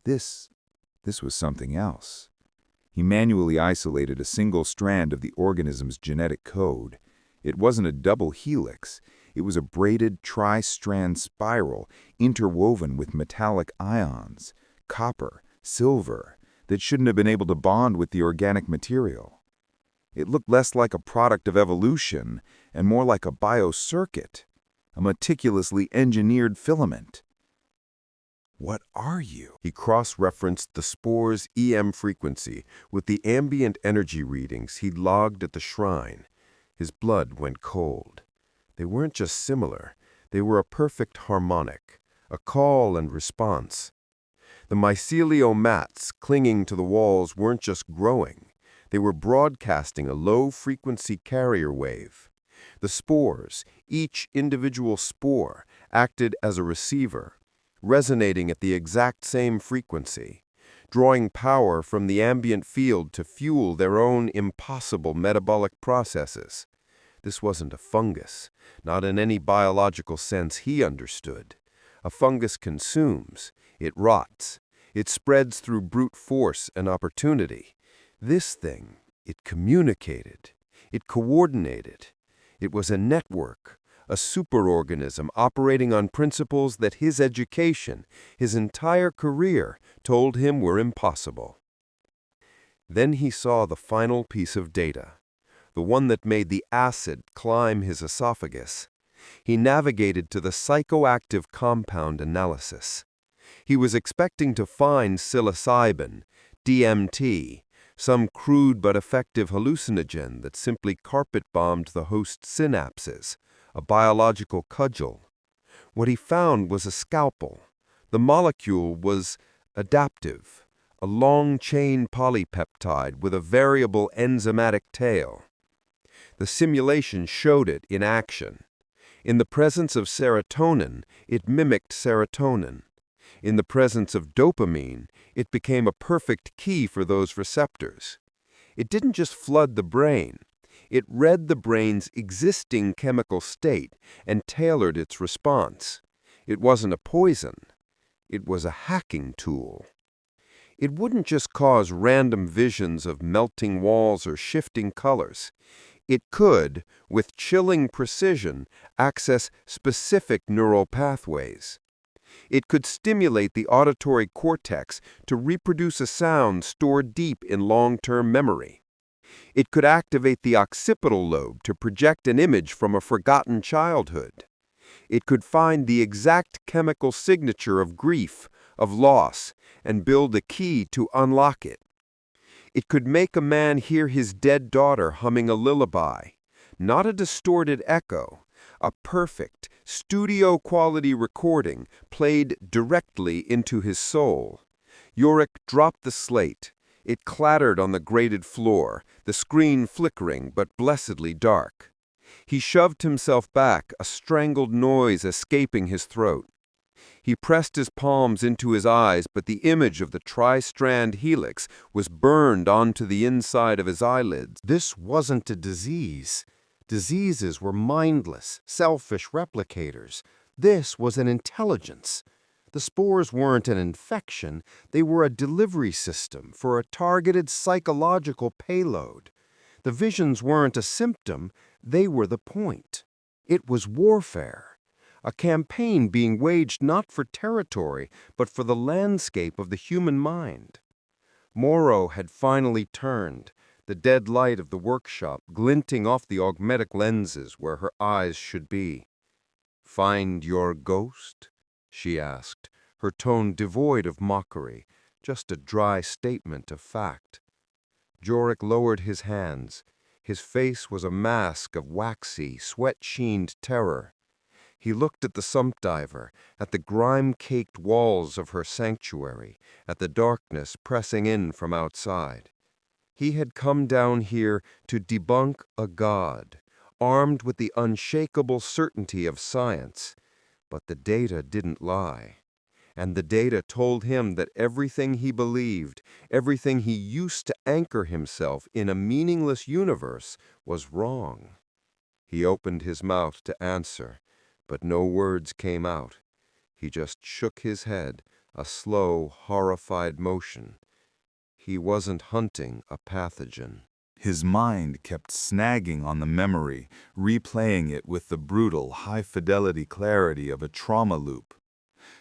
Speaker 5: This was something else. He manually isolated a single strand of the organism's genetic code. It wasn't a double helix. It was a braided tri-strand spiral interwoven with metallic ions, copper, silver, that shouldn't have been able to bond with the organic material. It looked less like a product of evolution and more like a biocircuit, a meticulously engineered filament. "What are you?"
Speaker 1: He cross-referenced the spore's EM frequency with the ambient energy readings he'd logged at the shrine. His blood went cold. They weren't just similar, they were a perfect harmonic, a call and response. The mycelial mats clinging to the walls weren't just growing, they were broadcasting a low-frequency carrier wave. The spores, each individual spore, acted as a receiver, resonating at the exact same frequency, drawing power from the ambient field to fuel their own impossible metabolic processes. This wasn't a fungus, not in any biological sense he understood. A fungus consumes, it rots, it spreads through brute force and opportunity. This thing, it communicated, it coordinated. It was a network, a superorganism operating on principles that his education, his entire career, told him were impossible. Then he saw the final piece of data, the one that made the acid climb his esophagus. He navigated to the psychoactive compound analysis. He was expecting to find psilocybin, DMT, some crude but effective hallucinogen that simply carpet-bombed the host's synapses, a biological cudgel. What he found was a scalpel. The molecule was adaptive, a long-chain polypeptide with a variable enzymatic tail. The simulation showed it in action. In the presence of serotonin, it mimicked serotonin. In the presence of dopamine, it became a perfect key for those receptors. It didn't just flood the brain. It read the brain's existing chemical state and tailored its response. It wasn't a poison. It was a hacking tool. It wouldn't just cause random visions of melting walls or shifting colors. It could, with chilling precision, access specific neural pathways. It could stimulate the auditory cortex to reproduce a sound stored deep in long-term memory. It could activate the occipital lobe to project an image from a forgotten childhood. It could find the exact chemical signature of grief, of loss, and build a key to unlock it. It could make a man hear his dead daughter humming a lullaby, not a distorted echo, a perfect, studio-quality recording played directly into his soul. Joric dropped the slate. It clattered on the grated floor, the screen flickering but blessedly dark. He shoved himself back, a strangled noise escaping his throat. He pressed his palms into his eyes, but the image of the tri-strand helix was burned onto the inside of his eyelids.
Speaker 4: This wasn't a disease. Diseases were mindless, selfish replicators. This was an intelligence. The spores weren't an infection, they were a delivery system for a targeted psychological payload. The visions weren't a symptom, they were the point. It was warfare, a campaign being waged not for territory, but for the landscape of the human mind. Morrow had finally turned, the dead light of the workshop glinting off the augmetic lenses where her eyes should be. "Find your ghost?" she asked, her tone devoid of mockery, just a dry statement of fact. Joric lowered his hands. His face was a mask of waxy, sweat-sheened terror. He looked at the sump diver, at the grime-caked walls of her sanctuary, at the darkness pressing in from outside. He had come down here to debunk a god, armed with the unshakable certainty of science. But the data didn't lie. And the data told him that everything he believed, everything he used to anchor himself in a meaningless universe, was wrong. He opened his mouth to answer, but no words came out. He just shook his head, a slow, horrified motion. He wasn't hunting a pathogen.
Speaker 2: His mind kept snagging on the memory, replaying it with the brutal, high-fidelity clarity of a trauma loop.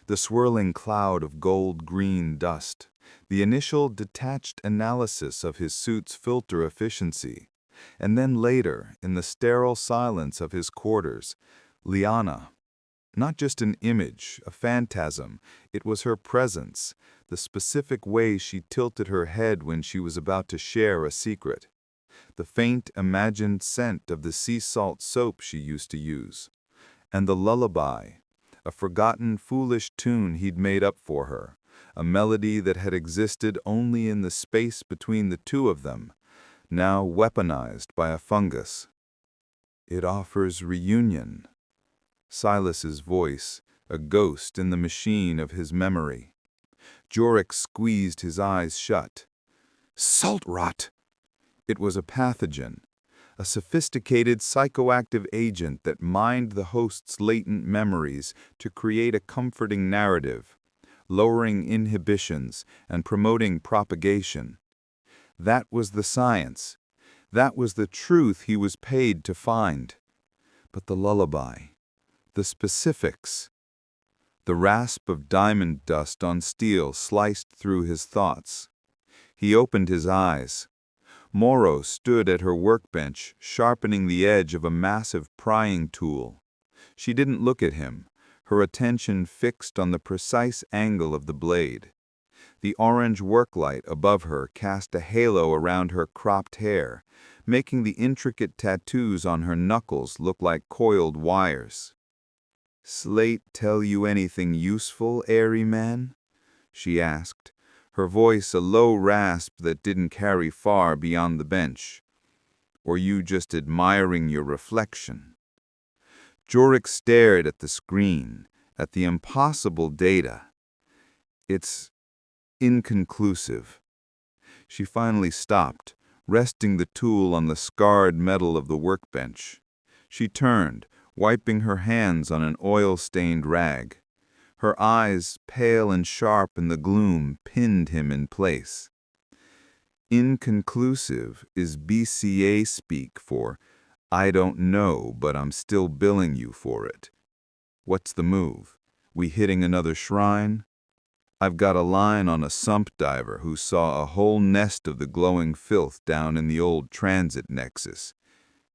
Speaker 2: The swirling cloud of gold-green dust, the initial detached analysis of his suit's filter efficiency, and then later, in the sterile silence of his quarters, Liana. Not just an image, a phantasm, it was her presence, the specific way she tilted her head when she was about to share a secret. The faint, imagined scent of the sea salt soap she used to use. And the lullaby, a forgotten, foolish tune he'd made up for her, a melody that had existed only in the space between the two of them, now weaponized by a fungus. It offers reunion. Silas's voice, a ghost in the machine of his memory. Joric squeezed his eyes shut. Salt rot! It was a pathogen, a sophisticated psychoactive agent that mined the host's latent memories to create a comforting narrative, lowering inhibitions and promoting propagation. That was the science. That was the truth he was paid to find. But the lullaby, the specifics. The rasp of diamond dust on steel sliced through his thoughts. He opened his eyes. Morrow stood at her workbench, sharpening the edge of a massive prying tool. She didn't look at him, her attention fixed on the precise angle of the blade.
Speaker 3: The orange work light above her cast a halo around her cropped hair, making the intricate tattoos on her knuckles look like coiled wires. "Slate tell you anything useful, Aerie man?" she asked, her voice a low rasp that didn't carry far beyond the bench. "Or you just admiring your reflection?" Joric stared at the screen, at the impossible data. "It's inconclusive." She finally stopped, resting the tool on the scarred metal of the workbench. She turned, wiping her hands on an oil-stained rag. Her eyes, pale and sharp in the gloom, pinned him in place. "Inconclusive is BCA speak for, I don't know, but I'm still billing you for it. What's the move? We hitting another shrine? I've got a line on a sump diver who saw a whole nest of the glowing filth down in the old transit nexus.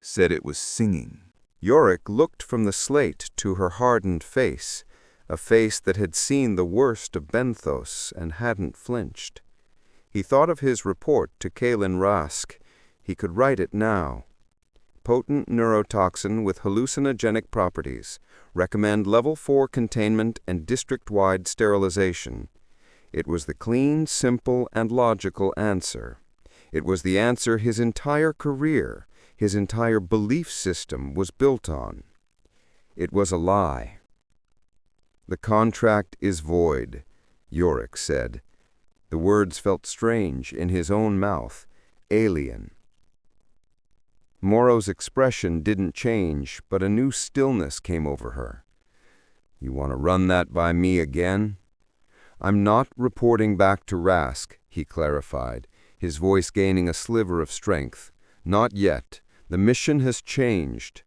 Speaker 3: Said it was singing."
Speaker 1: Joric looked from the slate to her hardened face, a face that had seen the worst of Benthos and hadn't flinched. He thought of his report to Kalen Rask. He could write it now. Potent neurotoxin with hallucinogenic properties. Recommend level 4 containment and district-wide sterilization. It was the clean, simple, and logical answer. It was the answer his entire career, his entire belief system was built on. It was a lie. "The contract is void," Joric said. The words felt strange in his own mouth, alien. Morrow's expression didn't change, but a new stillness came over her. "You want to run that by me again?" "I'm not reporting back to Rask," he clarified, his voice gaining a sliver of strength. "Not yet. The mission has changed."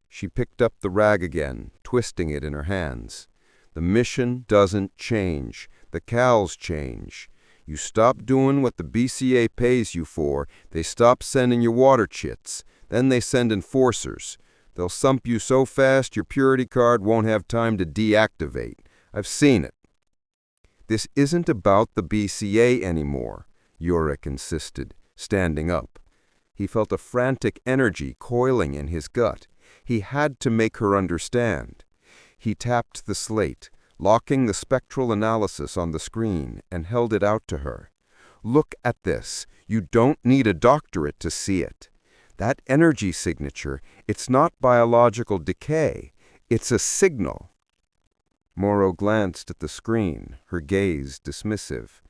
Speaker 1: She picked up the rag again, twisting it in her hands. "The mission doesn't change. The cows change. You stop doing what the BCA pays you for, they stop sending you water chits. Then they send enforcers. They'll sump you so fast your purity card won't have time to deactivate. I've seen it." "This isn't about the BCA anymore," Joric insisted, standing up. He felt a frantic energy coiling in his gut. He had to make her understand. He tapped the slate, locking the spectral analysis on the screen, and held it out to her. "Look at this. You don't need a doctorate to see it. That energy signature, it's not biological decay. It's a signal." Morrow glanced at the screen, her gaze dismissive.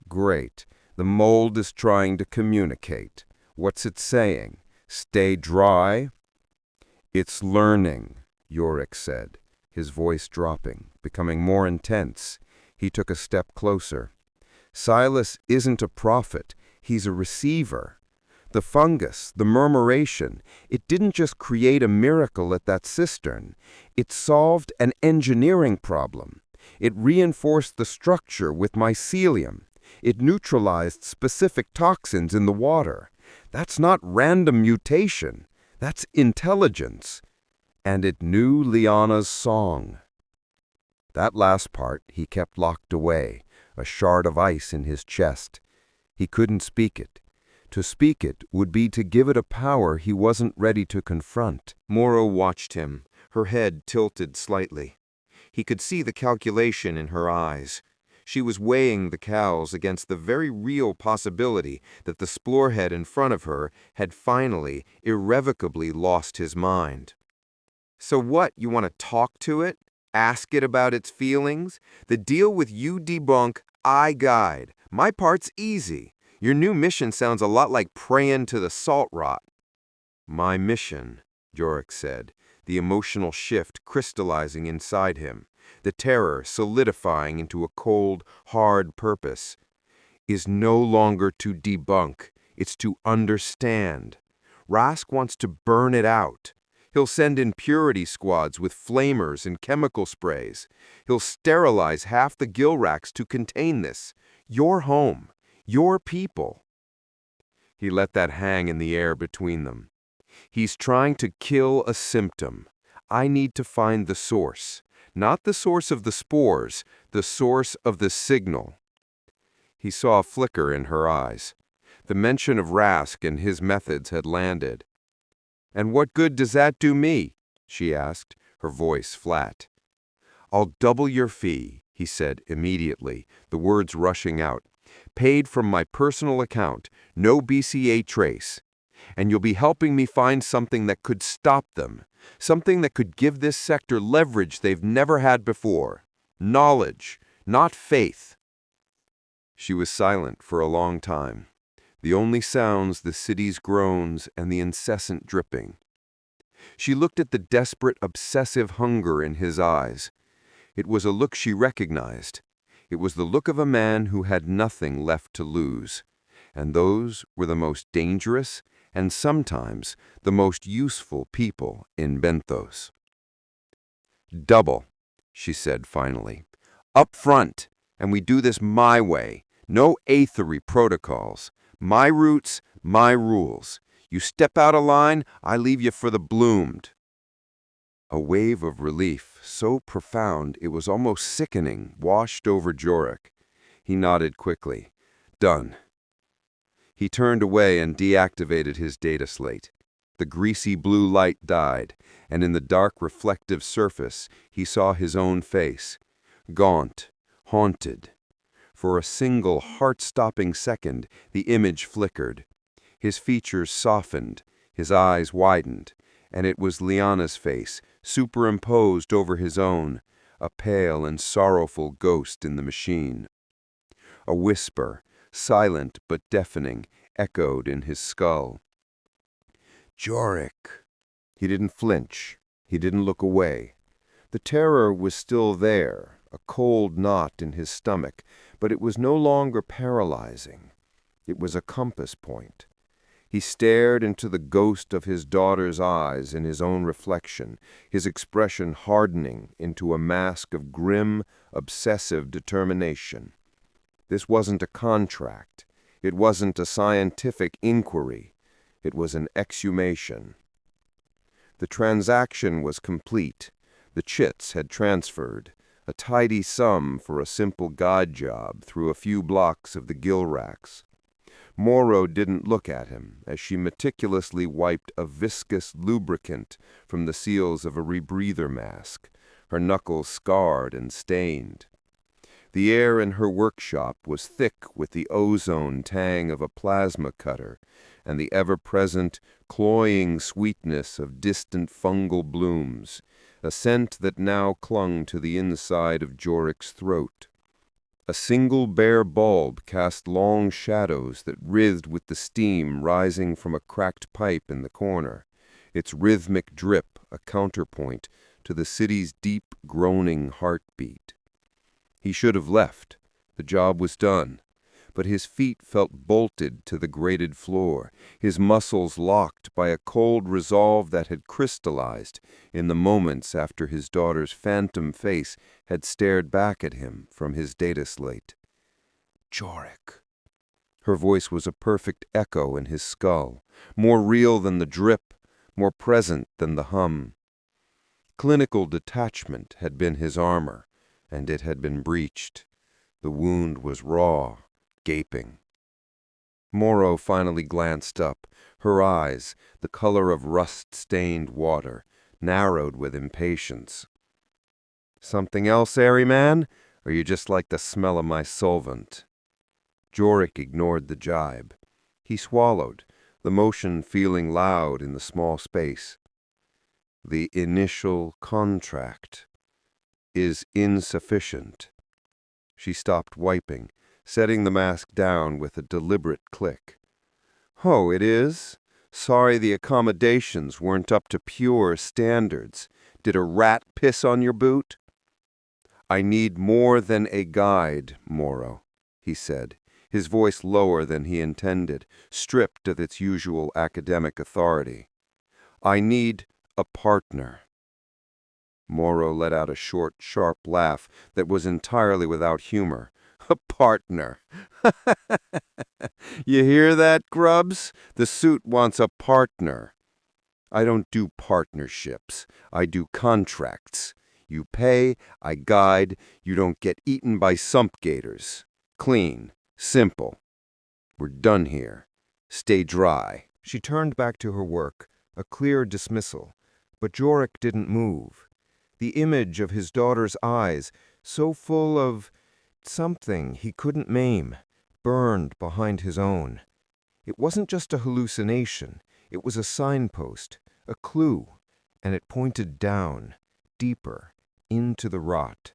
Speaker 1: "Great. The mold is trying to communicate. What's it saying? Stay dry?" "It's learning," Joric said, his voice dropping, becoming more intense. He took a step closer. "Silas isn't a prophet. He's a receiver. The fungus, the murmuration, it didn't just create a miracle at that cistern. It solved an engineering problem. It reinforced the structure with mycelium. It neutralized specific toxins in the water. That's not random mutation. That's intelligence. And it knew Liana's song." That last part he kept locked away, a shard of ice in his chest. He couldn't speak it. To speak it would be to give it a power he wasn't ready to confront. Morrow watched him, her head tilted slightly. He could see the calculation in her eyes. She was weighing the cows against the very real possibility that the splorehead in front of her had finally, irrevocably lost his mind. "So what, you want to talk to it? Ask it about its feelings? The deal with you debunk, I guide. My part's easy. Your new mission sounds a lot like praying to the salt rot." "My mission," Joric said, the emotional shift crystallizing inside him, the terror solidifying into a cold, hard purpose, "is no longer to debunk. It's to understand. Rask wants to burn it out. He'll send in purity squads with flamers and chemical sprays. He'll sterilize half the gill racks to contain this. Your home. Your people." He let that hang in the air between them. "He's trying to kill a symptom. I need to find the source. Not the source of the spores, the source of the signal." He saw a flicker in her eyes. The mention of Rask and his methods had landed. "And what good does that do me?" she asked, her voice flat. "I'll double your fee," he said immediately, the words rushing out. "Paid from my personal account, no BCA trace. And you'll be helping me find something that could stop them, something that could give this sector leverage they've never had before. Knowledge, not faith." She was silent for a long time. The only sounds the city's groans and the incessant dripping. She looked at the desperate, obsessive hunger in his eyes. It was a look she recognized. It was the look of a man who had nothing left to lose. And those were the most dangerous and sometimes the most useful people in Benthos. "Double," she said finally. "Up front, and we do this my way. No Aerie protocols. My routes, my rules. You step out of line, I leave you for the bloomed." A wave of relief, so profound it was almost sickening, washed over Joric. He nodded quickly. "Done." He turned away and deactivated his data slate. The greasy blue light died, and in the dark reflective surface he saw his own face, gaunt, haunted. For a single heart-stopping second the image flickered. His features softened, his eyes widened, and it was Liana's face, superimposed over his own, a pale and sorrowful ghost in the machine. A whisper, silent but deafening, echoed in his skull. "Joric." He didn't flinch. He didn't look away. The terror was still there, a cold knot in his stomach, but it was no longer paralyzing. It was a compass point. He stared into the ghost of his daughter's eyes in his own reflection, his expression hardening into a mask of grim, obsessive determination. This wasn't a contract. It wasn't a scientific inquiry. It was an exhumation. The transaction was complete. The chits had transferred, a tidy sum for a simple guide job through a few blocks of the gill racks. Morrow didn't look at him as she meticulously wiped a viscous lubricant from the seals of a rebreather mask, her knuckles scarred and stained. The air in her workshop was thick with the ozone tang of a plasma cutter and the ever-present, cloying sweetness of distant fungal blooms, a scent that now clung to the inside of Joric's throat. A single bare bulb cast long shadows that writhed with the steam rising from a cracked pipe in the corner, its rhythmic drip a counterpoint to the city's deep, groaning heartbeat. He should have left. The job was done. But his feet felt bolted to the grated floor, his muscles locked by a cold resolve that had crystallized in the moments after his daughter's phantom face had stared back at him from his data slate. "Joric." Her voice was a perfect echo in his skull, more real than the drip, more present than the hum. Clinical detachment had been his armor, and it had been breached. The wound was raw, gaping. Morrow finally glanced up, her eyes, the color of rust-stained water, narrowed with impatience. "Something else, Aerie man? Or you just like the smell of my solvent?" Joric ignored the jibe. He swallowed, the motion feeling loud in the small space. "The initial contract is insufficient." She stopped wiping, setting the mask down with a deliberate click. "Oh, it is? Sorry the accommodations weren't up to pure standards. Did a rat piss on your boot?" "I need more than a guide, Morrow," he said, his voice lower than he intended, stripped of its usual academic authority. "I need a partner." Morrow let out a short, sharp laugh that was entirely without humor. "A partner. You hear that, Grubbs? The suit wants a partner. I don't do partnerships. I do contracts. You pay, I guide, you don't get eaten by sump gators. Clean. Simple. We're done here. Stay dry.
Speaker 4: She turned back to her work, a clear dismissal, but Joric didn't move. The image of his daughter's eyes, so full of something he couldn't maim, burned behind his own. It wasn't just a hallucination, it was a signpost, a clue, and it pointed down, deeper, into the rot.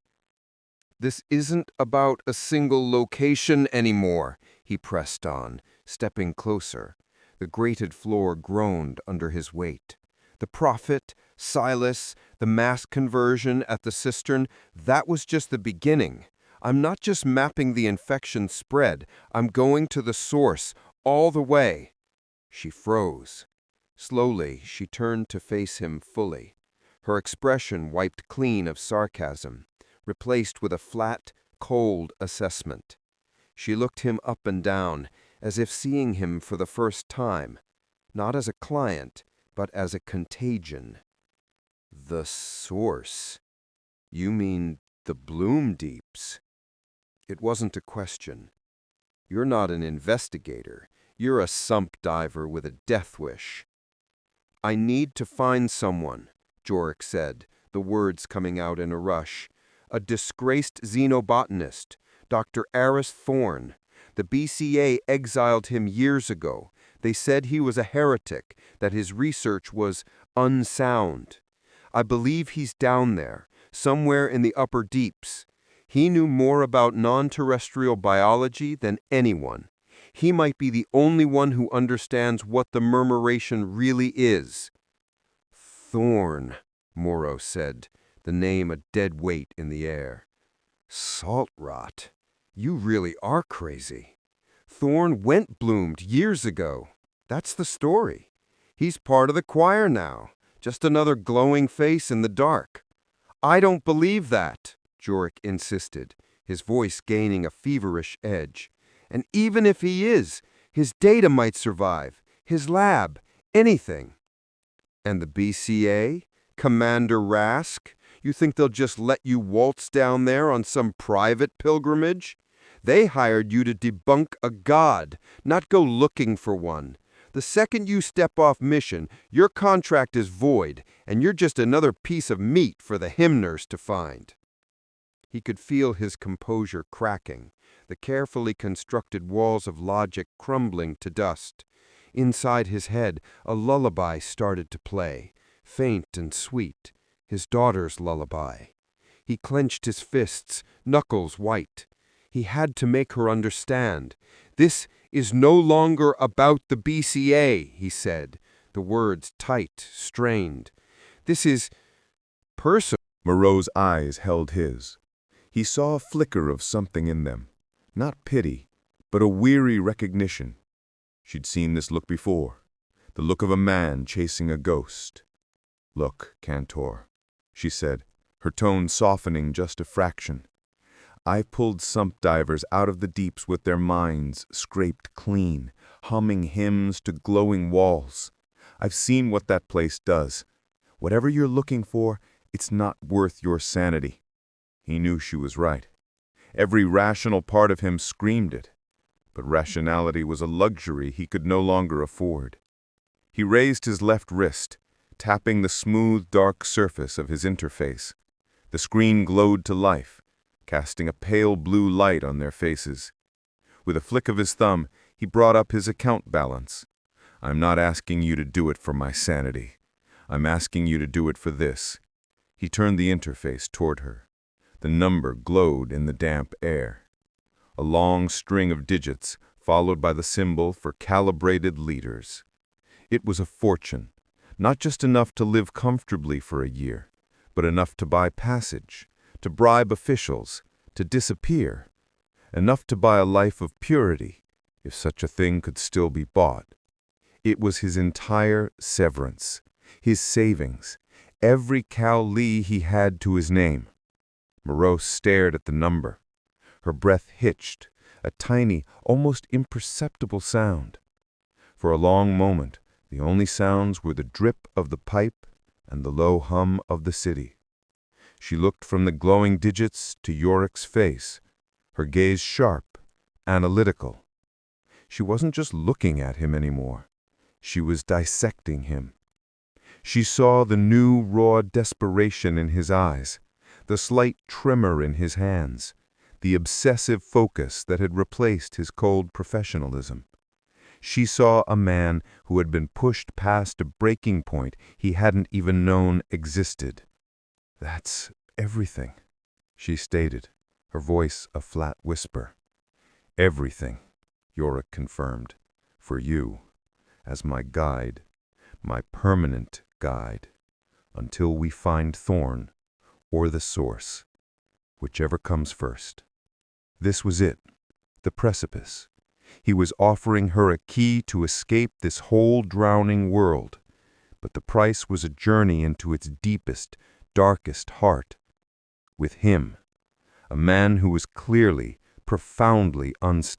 Speaker 1: This isn't about a single location anymore, he pressed on, stepping closer. The grated floor groaned under his weight. The prophet, Silas, the mass conversion at the cistern, that was just the beginning. I'm not just mapping the infection spread, I'm going to the source, all the way. She froze. Slowly, she turned to face him fully. Her expression wiped clean of sarcasm, replaced with a flat, cold assessment. She looked him up and down, as if seeing him for the first time, not as a client, but as a contagion. The source? You mean the Bloom Deeps? It wasn't a question. You're not an investigator. You're a sump diver with a death wish. I need to find someone, Joric said, the words coming out in a rush. A disgraced xenobotanist, Dr. Aris Thorne. The BCA exiled him years ago. They said he was a heretic, that his research was unsound. I believe he's down there, somewhere in the upper deeps. He knew more about non-terrestrial biology than anyone. He might be the only one who understands what the murmuration really is. Thorne, Morrow said, the name a dead weight in the air. Salt rot. You really are crazy. Thorne went bloomed years ago. That's the story. He's part of the choir now, just another glowing face in the dark. I don't believe that, Joric insisted, his voice gaining a feverish edge. And even if he is, his data might survive, his lab, anything. And the BCA? Commander Rask? You think they'll just let you waltz down there on some private pilgrimage? They hired you to debunk a god, not go looking for one. The second you step off mission, your contract is void, and you're just another piece of meat for the hymners to find. He could feel his composure cracking, the carefully constructed walls of logic crumbling to dust. Inside his head, a lullaby started to play, faint and sweet, his daughter's lullaby. He clenched his fists, knuckles white. He had to make her understand. This is no longer about the BCA, he said, the words tight, strained. This is personal.
Speaker 5: Moreau's eyes held his. He saw a flicker of something in them. Not pity, but a weary recognition. She'd seen this look before, the look of a man chasing a ghost. Look, Cantor, she said, her tone softening just a fraction. I pulled sump divers out of the deeps with their minds scraped clean, humming hymns to glowing walls. I've seen what that place does. Whatever you're looking for, it's not worth your sanity. He knew she was right. Every rational part of him screamed it. But rationality was a luxury he could no longer afford. He raised his left wrist, tapping the smooth, dark surface of his interface. The screen glowed to life, casting a pale blue light on their faces. With a flick of his thumb, he brought up his account balance. I'm not asking you to do it for my sanity. I'm asking you to do it for this. He turned the interface toward her. The number glowed in the damp air. A long string of digits, followed by the symbol for calibrated liters. It was a fortune, not just enough to live comfortably for a year, but enough to buy passage, to bribe officials, to disappear, enough to buy a life of purity, if such a thing could still be bought. It was his entire severance, his savings, every Cal-Lee he had to his name. Moreau stared at the number. Her breath hitched, a tiny, almost imperceptible sound. For a long moment, the only sounds were the drip of the pipe and the low hum of the city. She looked from the glowing digits to Joric's face, her gaze sharp,
Speaker 1: analytical. She wasn't just looking at him anymore. She was dissecting him. She saw the new, raw desperation in his eyes, the slight tremor in his hands, the obsessive focus that had replaced his cold professionalism. She saw a man who had been pushed past a breaking point he hadn't even known existed. "That's everything," she stated, her voice a flat whisper. "Everything," Joric confirmed, "for you, as my guide, my permanent guide, until we find Thorn or the source, whichever comes first." This was it, the precipice. He was offering her a key to escape this whole drowning world, but the price was a journey into its deepest, darkest heart. With him, a man who was clearly, profoundly unstable.